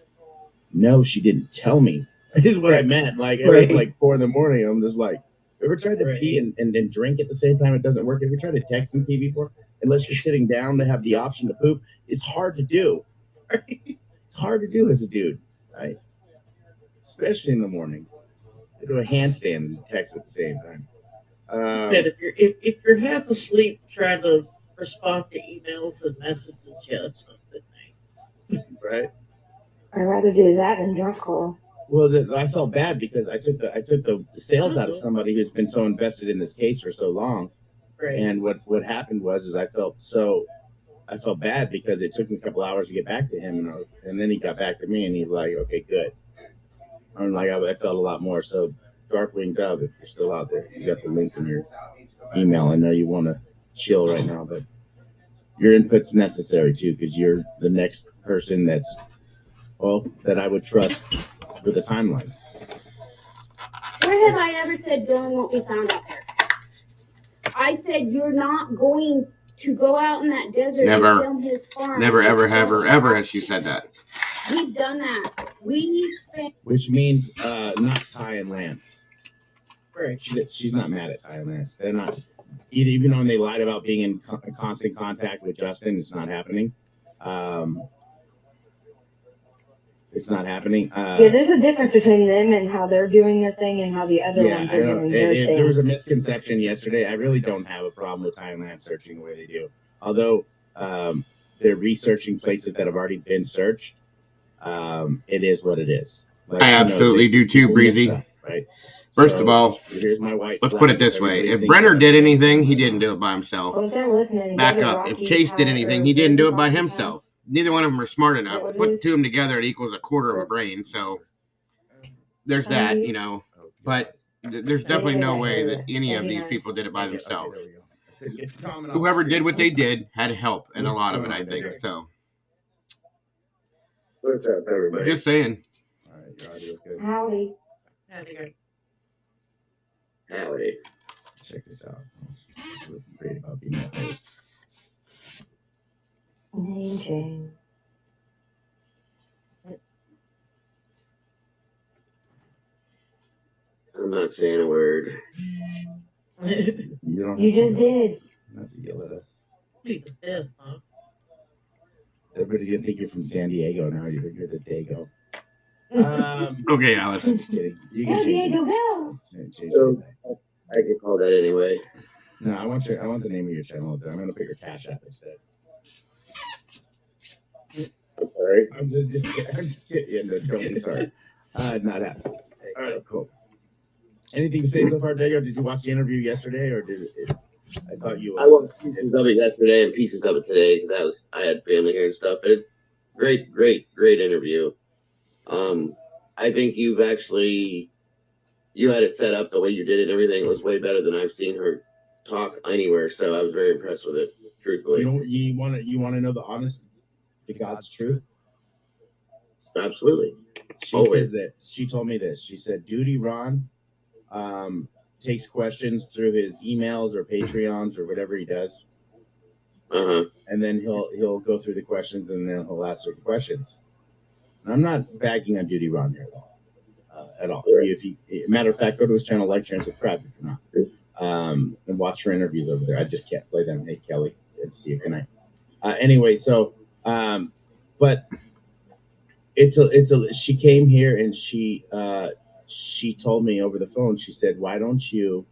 no, she didn't tell me. Is what I meant. Like, it was like 4 a.m. I'm just like, ever tried to pee and drink at the same time? It doesn't work. Have you tried to text and pee before? Unless you're sitting down to have the option to poop, it's hard to do. It's hard to do as a dude, right? Especially in the morning. To do a handstand and text at the same time. Said if you're half asleep trying to respond to emails and messages, yeah, that's not a good thing. Right? I'd rather do that than drunk call. Well, I felt bad because I took the sales out of somebody who's been so invested in this case for so long. Right. And what happened was I felt bad because it took me a couple hours to get back to him, and then he got back to me and he's like, okay, good. I'm like, I felt a lot more. So Darkwing Dove, if you're still out there, you got the link in your email. I know you want to chill right now, but your input's necessary too, because you're the next person that I would trust for the timeline. Where have I ever said Dylan won't be found out there? I said you're not going to go out in that desert and film his farm. Never, ever, ever has she said that. We've done that. Which means not Ty and Lance. Right. She's not mad at Ty and Lance. They're not. Even though they lied about being in constant contact with Justin, it's not happening. It's not happening. Yeah, there's a difference between them and how they're doing their thing and how the other ones are doing their thing. There was a misconception yesterday. I really don't have a problem with Ty and Lance searching the way they do. Although they're researching places that have already been searched. It is what it is. Like, I absolutely do too, Breezy. Stuff, right? First of all, here's my white let's put it this way. If Brenner did anything, he didn't do it by himself. Back up. If Chase did anything, he didn't do it by himself. Neither one of them are smart enough. To put two of them together, it equals a quarter of a brain. So there's that, you know. But there's definitely no way that any of these people did it by themselves. Whoever did what they did had help in a lot of it, I think. So what's up, everybody? Just saying. All right, your audio's good. Howdy. Howdy. Check this out. Great about being that host. Name change. I'm not saying a word. You just did. Not to yell at us. Plead the fifth, huh? Everybody's gonna think you're from San Diego now. You think you're the Dago. Okay, Alice. I'm just kidding. You can change Diego, go. it. I can call that anyway. No, I want the name of your channel. I'm gonna put your Cash App instead. I'm sorry. I'm just kidding. I'm sorry. Not that. All right, cool. Anything to say so far, Dago? Did you watch the interview yesterday, or did it? I watched pieces of it yesterday and pieces of it today because I had family here and stuff. Great interview. I think you had it set up the way you did it. Everything was way better than I've seen her talk anywhere. So I was very impressed with it. Truthfully, You want to know the honest to God's truth? Absolutely. She Always. says that she told me this. She said, Duty Ron takes questions through his emails or Patreons or whatever he does. And then he'll go through the questions and then he'll ask certain questions. And I'm not bagging on Duty Ron here at all. Matter of fact, go to his channel, like, share, and subscribe if you're not. And watch her interviews over there. I just can't play them. Hey, Kelly, good to see you. Good night. Anyway, so but she came here and she told me over the phone, she said, why don't you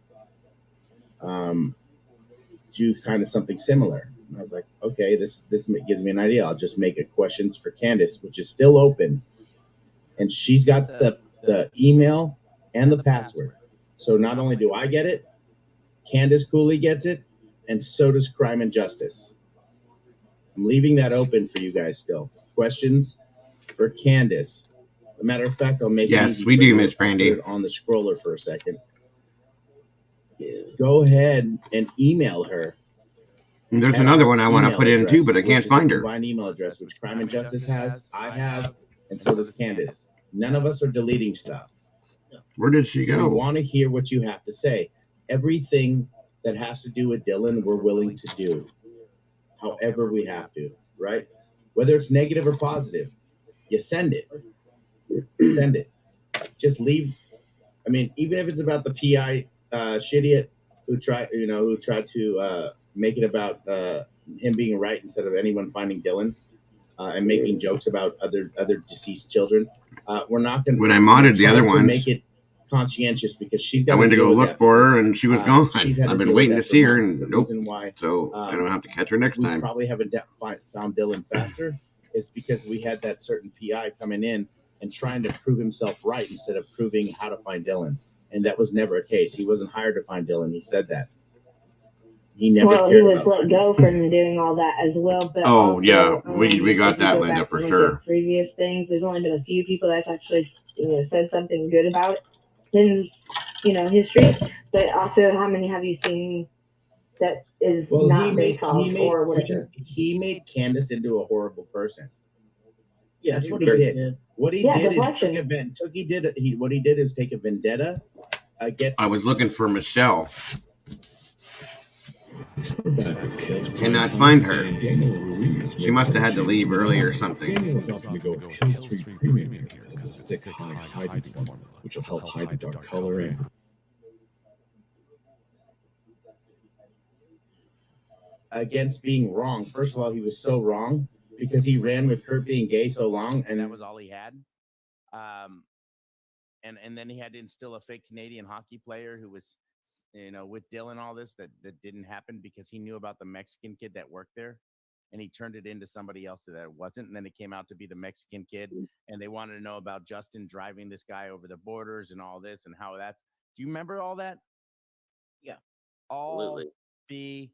do kind of something similar? And I was like, okay, this gives me an idea. I'll just make it questions for Candace, which is still open. And she's got the email and the password. So not only do I get it, Candace Cooley gets it, and so does Crime and Justice. I'm leaving that open for you guys still. Questions for Candace. As a matter of fact, I'll make it easy. We do, for you. Miss Brandy. I'll put it on the scroller for a second. Go ahead and email her. And there's another one I want to put in too, but I can't find her. Combined email address, which Crime and Justice has, I have, and so does Candace. None of us are deleting stuff. Where did she We go? want to hear what you have to say. Everything that has to do with Dylan, we're willing to do. However we have to, right? Whether it's negative or positive, you send it. Send it. Just leave. I mean, even if it's about the PI shidiot who tried to make it about him being right instead of anyone finding Dylan and making jokes about other deceased children. We're not going to. When I modded the other ones, make it conscientious because she's got. I went to go look for her and she was gone. I've been waiting to see her and nope. Why, so I don't have to catch her next time. Probably haven't found Dylan faster. Is because we had that certain PI coming in and trying to prove himself right instead of proving how to find Dylan. And that was never a case. He wasn't hired to find Dylan. He said that. He never. Well, he was let go from doing all that as well. But oh also, yeah, we got that, Linda, for sure. Previous things, there's only been a few people that's actually said something good about his history. But also, how many have you seen that is not been solved or whatever? He made Candace into a horrible person. Yeah, that's what he did. What he did is take a vendetta. I was looking for Michelle. Cannot find her. She must have had to leave early or something. Daniel is opting to go with Kill Street Premium here because it's thick hiding formula, which will help hide the dark color and against being wrong. First of all, he was so wrong because he ran with Kurt being gay so long, and that was all he had. And then he had to instill a fake Canadian hockey player who was, with Dylan, all this that didn't happen because he knew about the Mexican kid that worked there, and he turned it into somebody else that it wasn't. And then it came out to be the Mexican kid, and they wanted to know about Justin driving this guy over the borders and all this and how that's. Do you remember all that? Yeah, all BS,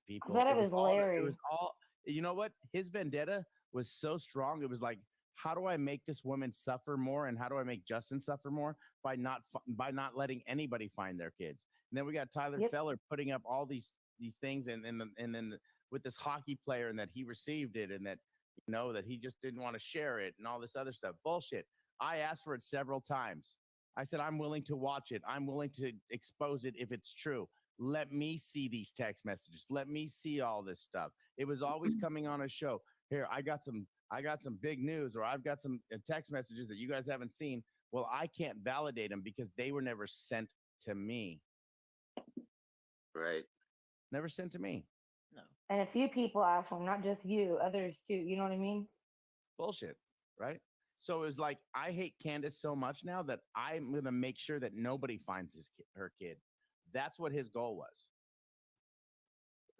people. I thought it was Larry. It was all. You know what? His vendetta was so strong. It was like, how do I make this woman suffer more, and how do I make Justin suffer more by not letting anybody find their kids? And then we got Tyler Feller putting up all these things, and then with this hockey player, and that he received it, and that that he just didn't want to share it, and all this other stuff. Bullshit. I asked for it several times. I said, I'm willing to watch it. I'm willing to expose it if it's true. Let me see these text messages. Let me see all this stuff. It was always coming on a show. Here, I got some big news, or I've got some text messages that you guys haven't seen. Well, I can't validate them because they were never sent to me. Right. Never sent to me. No. And a few people asked for them, not just you, others too. You know what I mean? Bullshit, right? So it was like, I hate Candace so much now that I'm going to make sure that nobody finds her kid. That's what his goal was.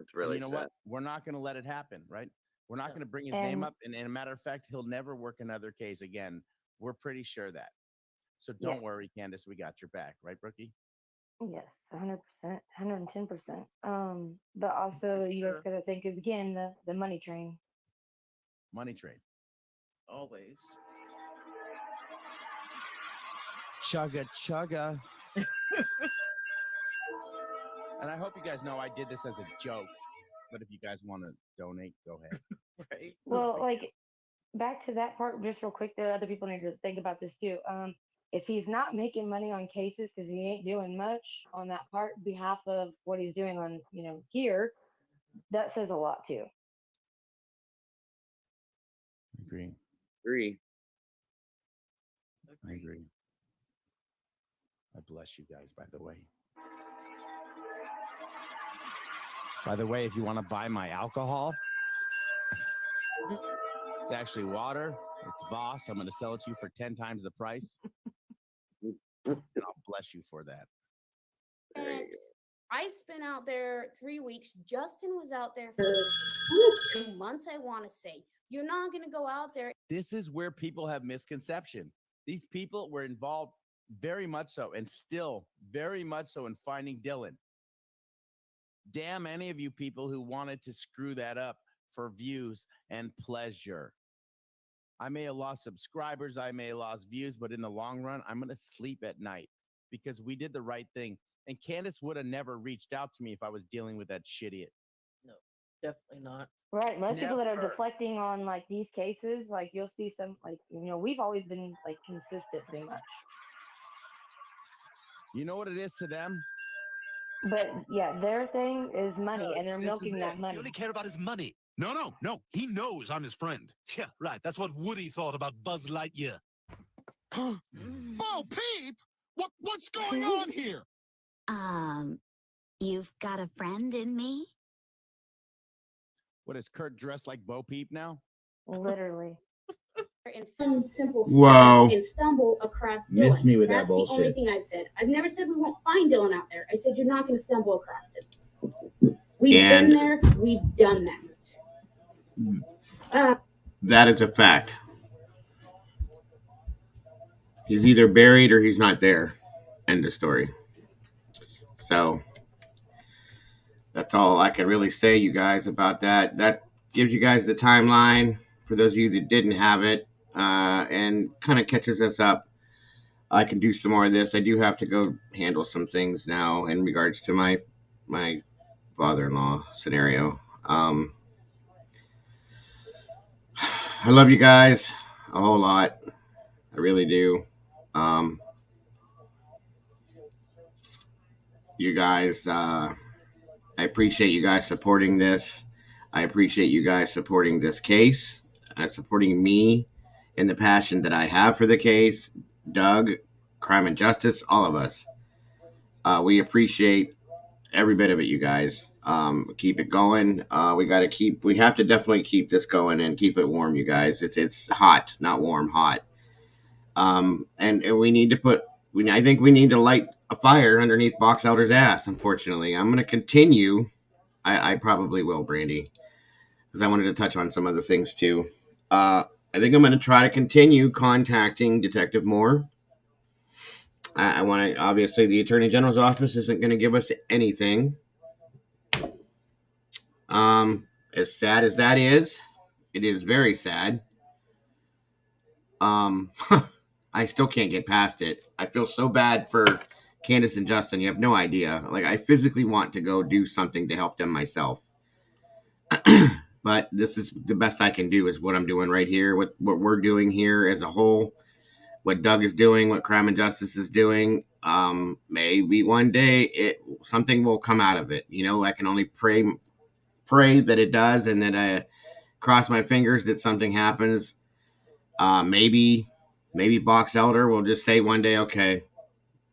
It's really sad. What? We're not going to let it happen, right? We're not going to bring his name up. And a matter of fact, he'll never work another case again. We're pretty sure that. So don't worry, Candace. We got your back. Right, Brookie? Yes, 100%, 110%. But also, you guys got to think of, again, the money train. Money train. Always. Chugga chugga. And I hope you guys know I did this as a joke. But if you guys want to donate, go ahead. Right. Well, like back to that part just real quick, the other people need to think about this too. If he's not making money on cases because he ain't doing much on that part behalf of what he's doing on, here, that says a lot too. Agree. Agree. I agree. I bless you guys, by the way. By the way, if you want to buy my alcohol, it's actually water. It's Voss. I'm going to sell it to you for 10 times the price. And I'll bless you for that. And I spent out there 3 weeks. Justin was out there for almost 2 months, I want to say. You're not going to go out there. This is where people have misconception. These people were involved very much so, and still very much so, in finding Dylan. Damn any of you people who wanted to screw that up for views and pleasure. I may have lost subscribers, I may have lost views, but in the long run, I'm going to sleep at night because we did the right thing. And Candace would have never reached out to me if I was dealing with that shit idiot. No, definitely not. Right. Most people that are Never. deflecting on like these cases, like you'll see some, like, we've always been like consistent pretty much. You know what it is to them? But yeah, their thing is money, and they're this is milking that it. money. He only care about his money. No. He knows I'm his friend. Yeah, right. That's what Woody thought about Buzz Lightyear. Bo Peep! What's going on here? You've got a friend in me? What is Kurt dressed like Bo Peep now? Literally. One simple Whoa. step and stumble across Dylan. Miss me with that That's the only bullshit. thing I've said. I've never said we won't find Dylan out there. I said you're not going to stumble across him. We've And- been there. We've done that. That is a fact. He's either buried or he's not there. End of story. So that's all I can really say, you guys, about that. That gives you guys the timeline for those of you that didn't have it, and kind of catches us up. I can do some more of this. I do have to go handle some things now in regards to my father-in-law scenario. I love you guys a whole lot. I really do. You guys, I appreciate you guys supporting this. I appreciate you guys supporting this case, supporting me in the passion that I have for the case. Doug, Crime and Justice, all of us. We appreciate every bit of it, you guys. Keep it going. We have to definitely keep this going and keep it warm, you guys. It's hot, not warm, hot. And we need to I think we need to light a fire underneath Box Elder's ass, unfortunately. I'm going to continue. I probably will, Brandy, because I wanted to touch on some other things too. I think I'm going to try to continue contacting Detective Moore. I want to, obviously, the Attorney General's office isn't going to give us anything. As sad as that is, it is very sad. I still can't get past it. I feel so bad for Candace and Justin. You have no idea. Like, I physically want to go do something to help them myself. But this is the best I can do, is what I'm doing right here. What we're doing here as a whole. What Doug is doing, what Crime and Justice is doing. Maybe one day something will come out of it. I can only pray that it does, and that I cross my fingers that something happens. Maybe Box Elder will just say one day, okay,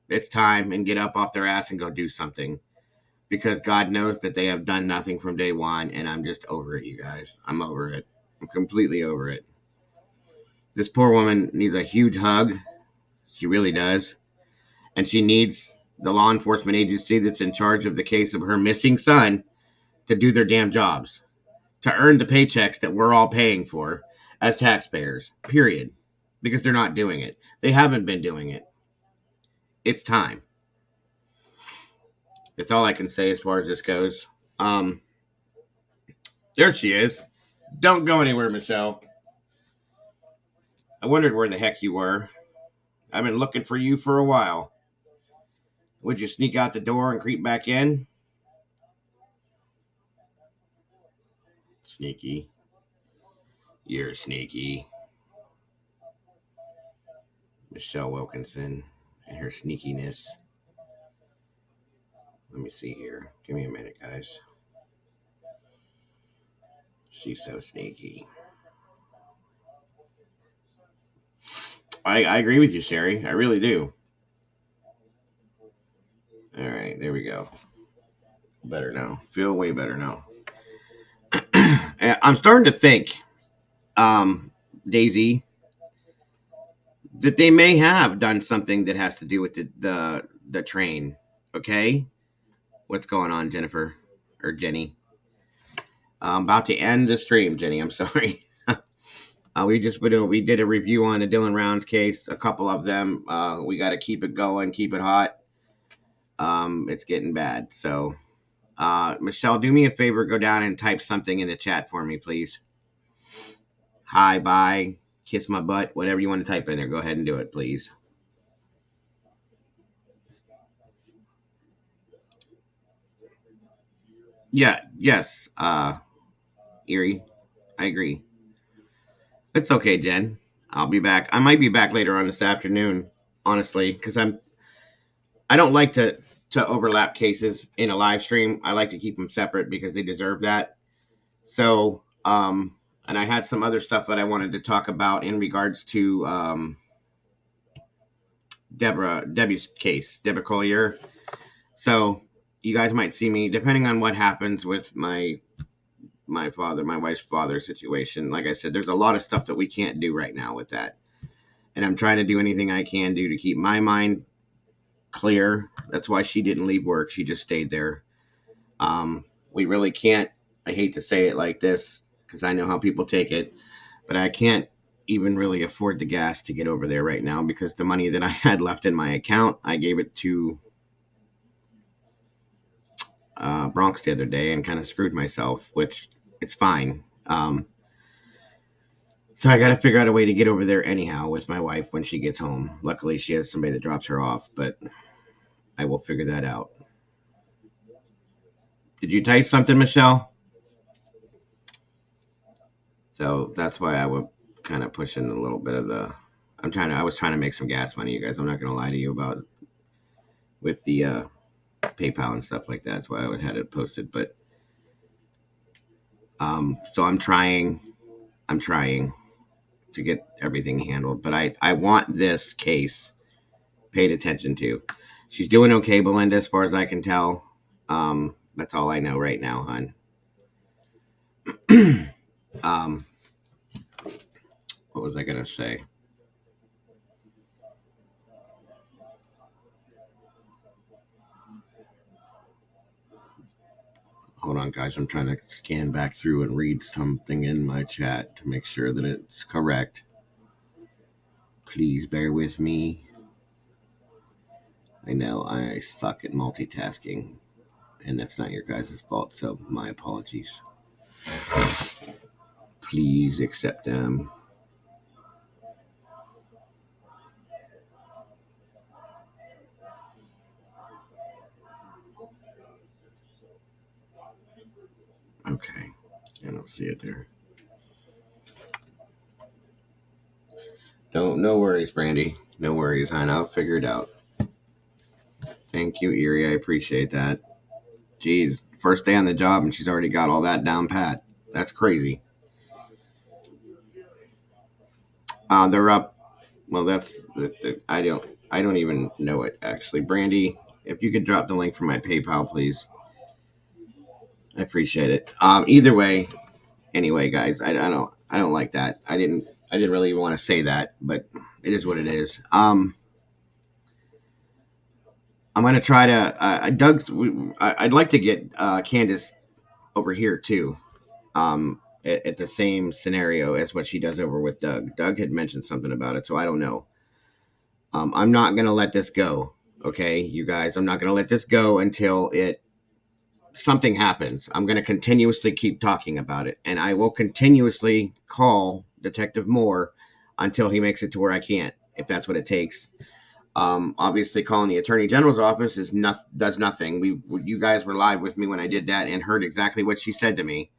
it's time, and get up off their ass and go do something. Because God knows that they have done nothing from day one, and I'm just over it, you guys. I'm over it. I'm completely over it. This poor woman needs a huge hug. She really does. And she needs the law enforcement agency that's in charge of the case of her missing son to do their damn jobs. To earn the paychecks that we're all paying for as taxpayers, period. Because they're not doing it. They haven't been doing it. It's time. That's all I can say as far as this goes. There she is. Don't go anywhere, Michelle. I wondered where the heck you were. I've been looking for you for a while. Would you sneak out the door and creep back in? Sneaky. You're sneaky. Michelle Wilkinson and her sneakiness. Let me see here. Give me a minute, guys. She's so sneaky. I agree with you, Sherry. I really do. All right, there we go. Better now. Feel way better now. I'm starting to think, Daisy, that they may have done something that has to do with the train. Okay, what's going on, Jennifer or Jenny? I'm about to end the stream, Jenny. I'm sorry. We did a review on the Dylan Rounds case, a couple of them. We got to keep it going, keep it hot. It's getting bad. So, Michelle, do me a favor, go down and type something in the chat for me, please. Hi, bye, kiss my butt, whatever you want to type in there. Go ahead and do it, please. Yeah, yes, Erie, I agree. It's okay, Jen. I'll be back. I might be back later on this afternoon, honestly, because I don't like to overlap cases in a live stream. I like to keep them separate because they deserve that. So, and I had some other stuff that I wanted to talk about in regards to Debbie's case, Deborah Collier. So you guys might see me, depending on what happens with my wife's father situation. Like I said, there's a lot of stuff that we can't do right now with that. And I'm trying to do anything I can do to keep my mind clear. That's why she didn't leave work. She just stayed there. We really can't, I hate to say it like this because I know how people take it, but I can't even really afford the gas to get over there right now because the money that I had left in my account, I gave it to Bronx the other day and kind of screwed myself, which it's fine. So I got to figure out a way to get over there anyhow with my wife when she gets home. Luckily, she has somebody that drops her off, but I will figure that out. Did you type something, Michelle? So that's why I would kind of push in a little bit of the. I was trying to make some gas money, you guys. I'm not going to lie to you about with the PayPal and stuff like that. That's why I had it posted. But so I'm trying to get everything handled. But I want this case paid attention to. She's doing okay, Belinda, as far as I can tell. That's all I know right now, hon. What was I going to say? Hold on, guys. I'm trying to scan back through and read something in my chat to make sure that it's correct. Please bear with me. I know I suck at multitasking, and that's not your guys' fault, so my apologies. Please accept them. Okay, I don't see it there. No worries, Brandy. No worries, hon. I'll figure it out. Thank you, Erie. I appreciate that. Geez, first day on the job and she's already got all that down pat. That's crazy. They're up. Well, that's I don't even know it actually. Brandy, if you could drop the link for my PayPal, please. I appreciate it. Either way, anyway, guys, I don't like that. I didn't really want to say that, but it is what it is. I'm gonna try to Doug's. I'd like to get Candace over here too, at the same scenario as what she does over with Doug. Doug had mentioned something about it, so I don't know. I'm not gonna let this go. Okay, you guys, I'm not gonna let this go until something happens. I'm going to continuously keep talking about it, and I will continuously call Detective Moore until he makes it to where I can't, if that's what it takes. Obviously, calling the Attorney General's office does nothing. You guys were live with me when I did that and heard exactly what she said to me.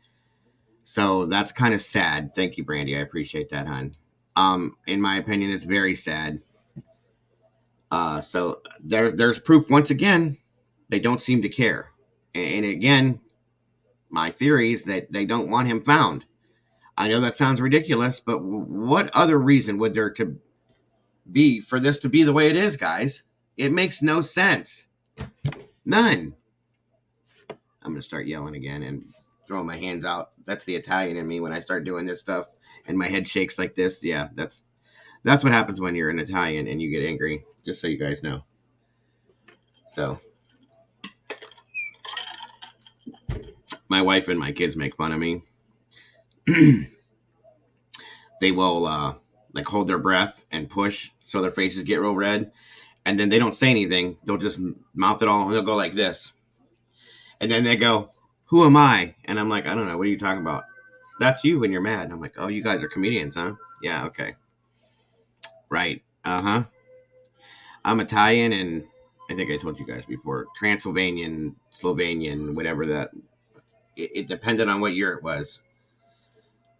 So that's kind of sad. Thank you, Brandy. I appreciate that, hon. In my opinion, it's very sad. So there's proof once again they don't seem to care. And again, my theory is that they don't want him found. I know that sounds ridiculous, but what other reason would there to be for this to be the way it is, guys? It makes no sense. None. I'm going to start yelling again and throwing my hands out. That's the Italian in me when I start doing this stuff and my head shakes like this. Yeah, that's what happens when you're an Italian and you get angry, just so you guys know. So my wife and my kids make fun of me. They will like hold their breath and push so their faces get real red, and then they don't say anything. They'll just mouth it all and they'll go like this. And then they go, "Who am I?" And I'm like, "I don't know. What are you talking about?" "That's you when you're mad." And I'm like, "Oh, you guys are comedians, huh?" "Yeah, okay." "Right. Uh-huh. I'm Italian, and I think I told you guys before, Transylvanian, Slovenian, whatever that. It depended on what year it was.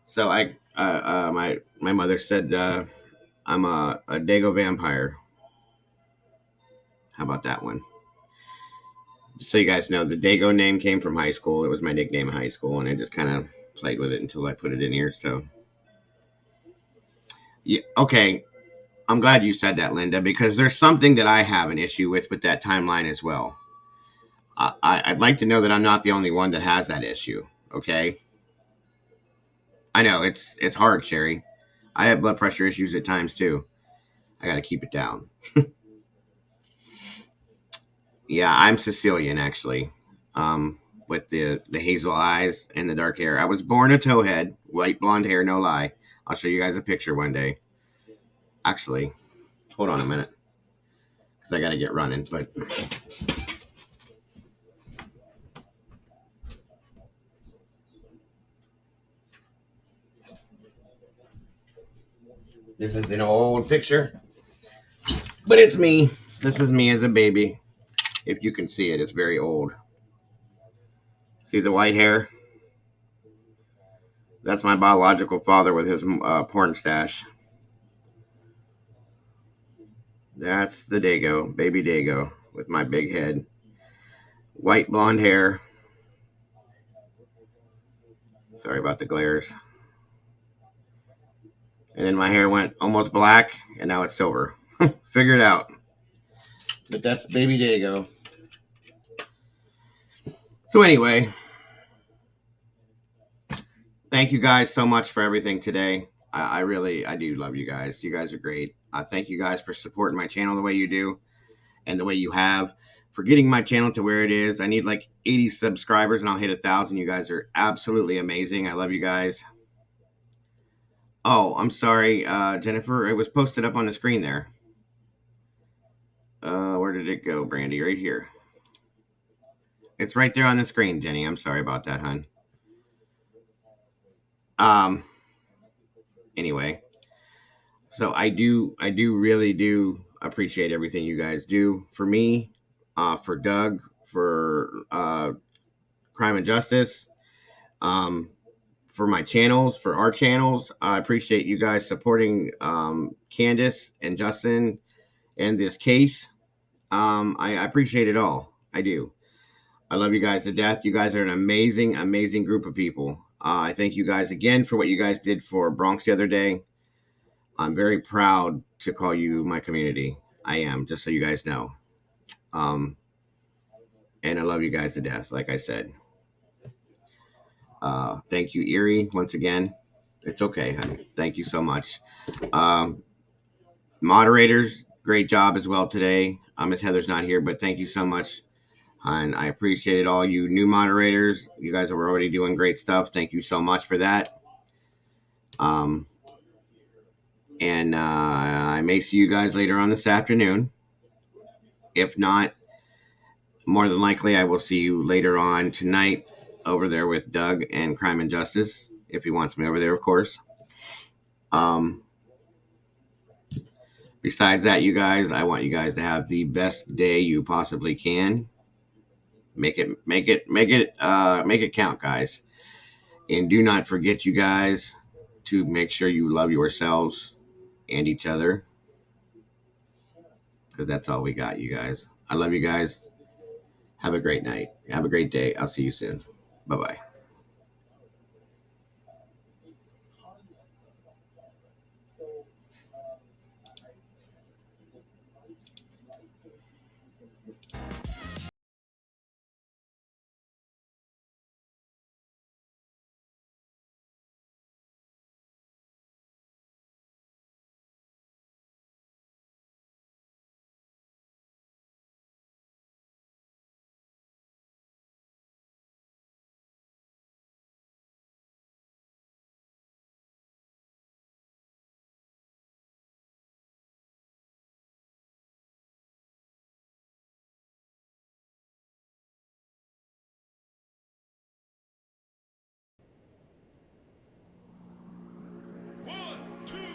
So my mother said I'm a Dago vampire. How about that one? So you guys know, the Dago name came from high school. It was my nickname in high school, and I just kind of played with it until I put it in here. So yeah, okay. I'm glad you said that, Linda, because there's something that I have an issue with that timeline as well. I'd like to know that I'm not the only one that has that issue. Okay. I know it's hard, Sherry. I have blood pressure issues at times too. I got to keep it down. Yeah, I'm Sicilian actually, with the hazel eyes and the dark hair. I was born a towhead, white blonde hair, no lie. I'll show you guys a picture one day. Actually, hold on a minute, because I got to get running. But this is an old picture, but it's me. This is me as a baby. If you can see it, it's very old. See the white hair? That's my biological father with his porn stash. That's the Dago, baby Dago, with my big head. White blonde hair. Sorry about the glares. And then my hair went almost black, and now it's silver. Figure it out. But that's baby Dago. So anyway, thank you guys so much for everything today. I do love you guys. You guys are great. Thank you guys for supporting my channel the way you do and the way you have, for getting my channel to where it is. I need like 80 subscribers and I'll hit 1,000. You guys are absolutely amazing. I love you guys. Oh, I'm sorry, Jennifer. It was posted up on the screen there. Where did it go, Brandy? Right here. It's right there on the screen, Jenny. I'm sorry about that, hon. Anyway, so I really do appreciate everything you guys do for me, for Doug, for Crime and Justice, for my channels, for our channels. I appreciate you guys supporting Candace and Justin and this case. I appreciate it all. I do. I love you guys to death. You guys are an amazing, amazing group of people. I thank you guys again for what you guys did for Bronx the other day. I'm very proud to call you my community. I am, just so you guys know. And I love you guys to death, like I said. Thank you, Erie, once again. It's okay, honey. Thank you so much. Moderators, great job as well today. Miss Heather's not here, but thank you so much. And I appreciate all you new moderators. You guys are already doing great stuff. Thank you so much for that. And I may see you guys later on this afternoon. If not, more than likely, I will see you later on tonight over there with Doug and Crime and Justice, if he wants me over there, of course. Besides that, you guys, I want you guys to have the best day you possibly can. Make it count, guys. And do not forget, you guys, to make sure you love yourselves and each other, because that's all we got, you guys. I love you guys. Have a great night. Have a great day. I'll see you soon. Bye-bye.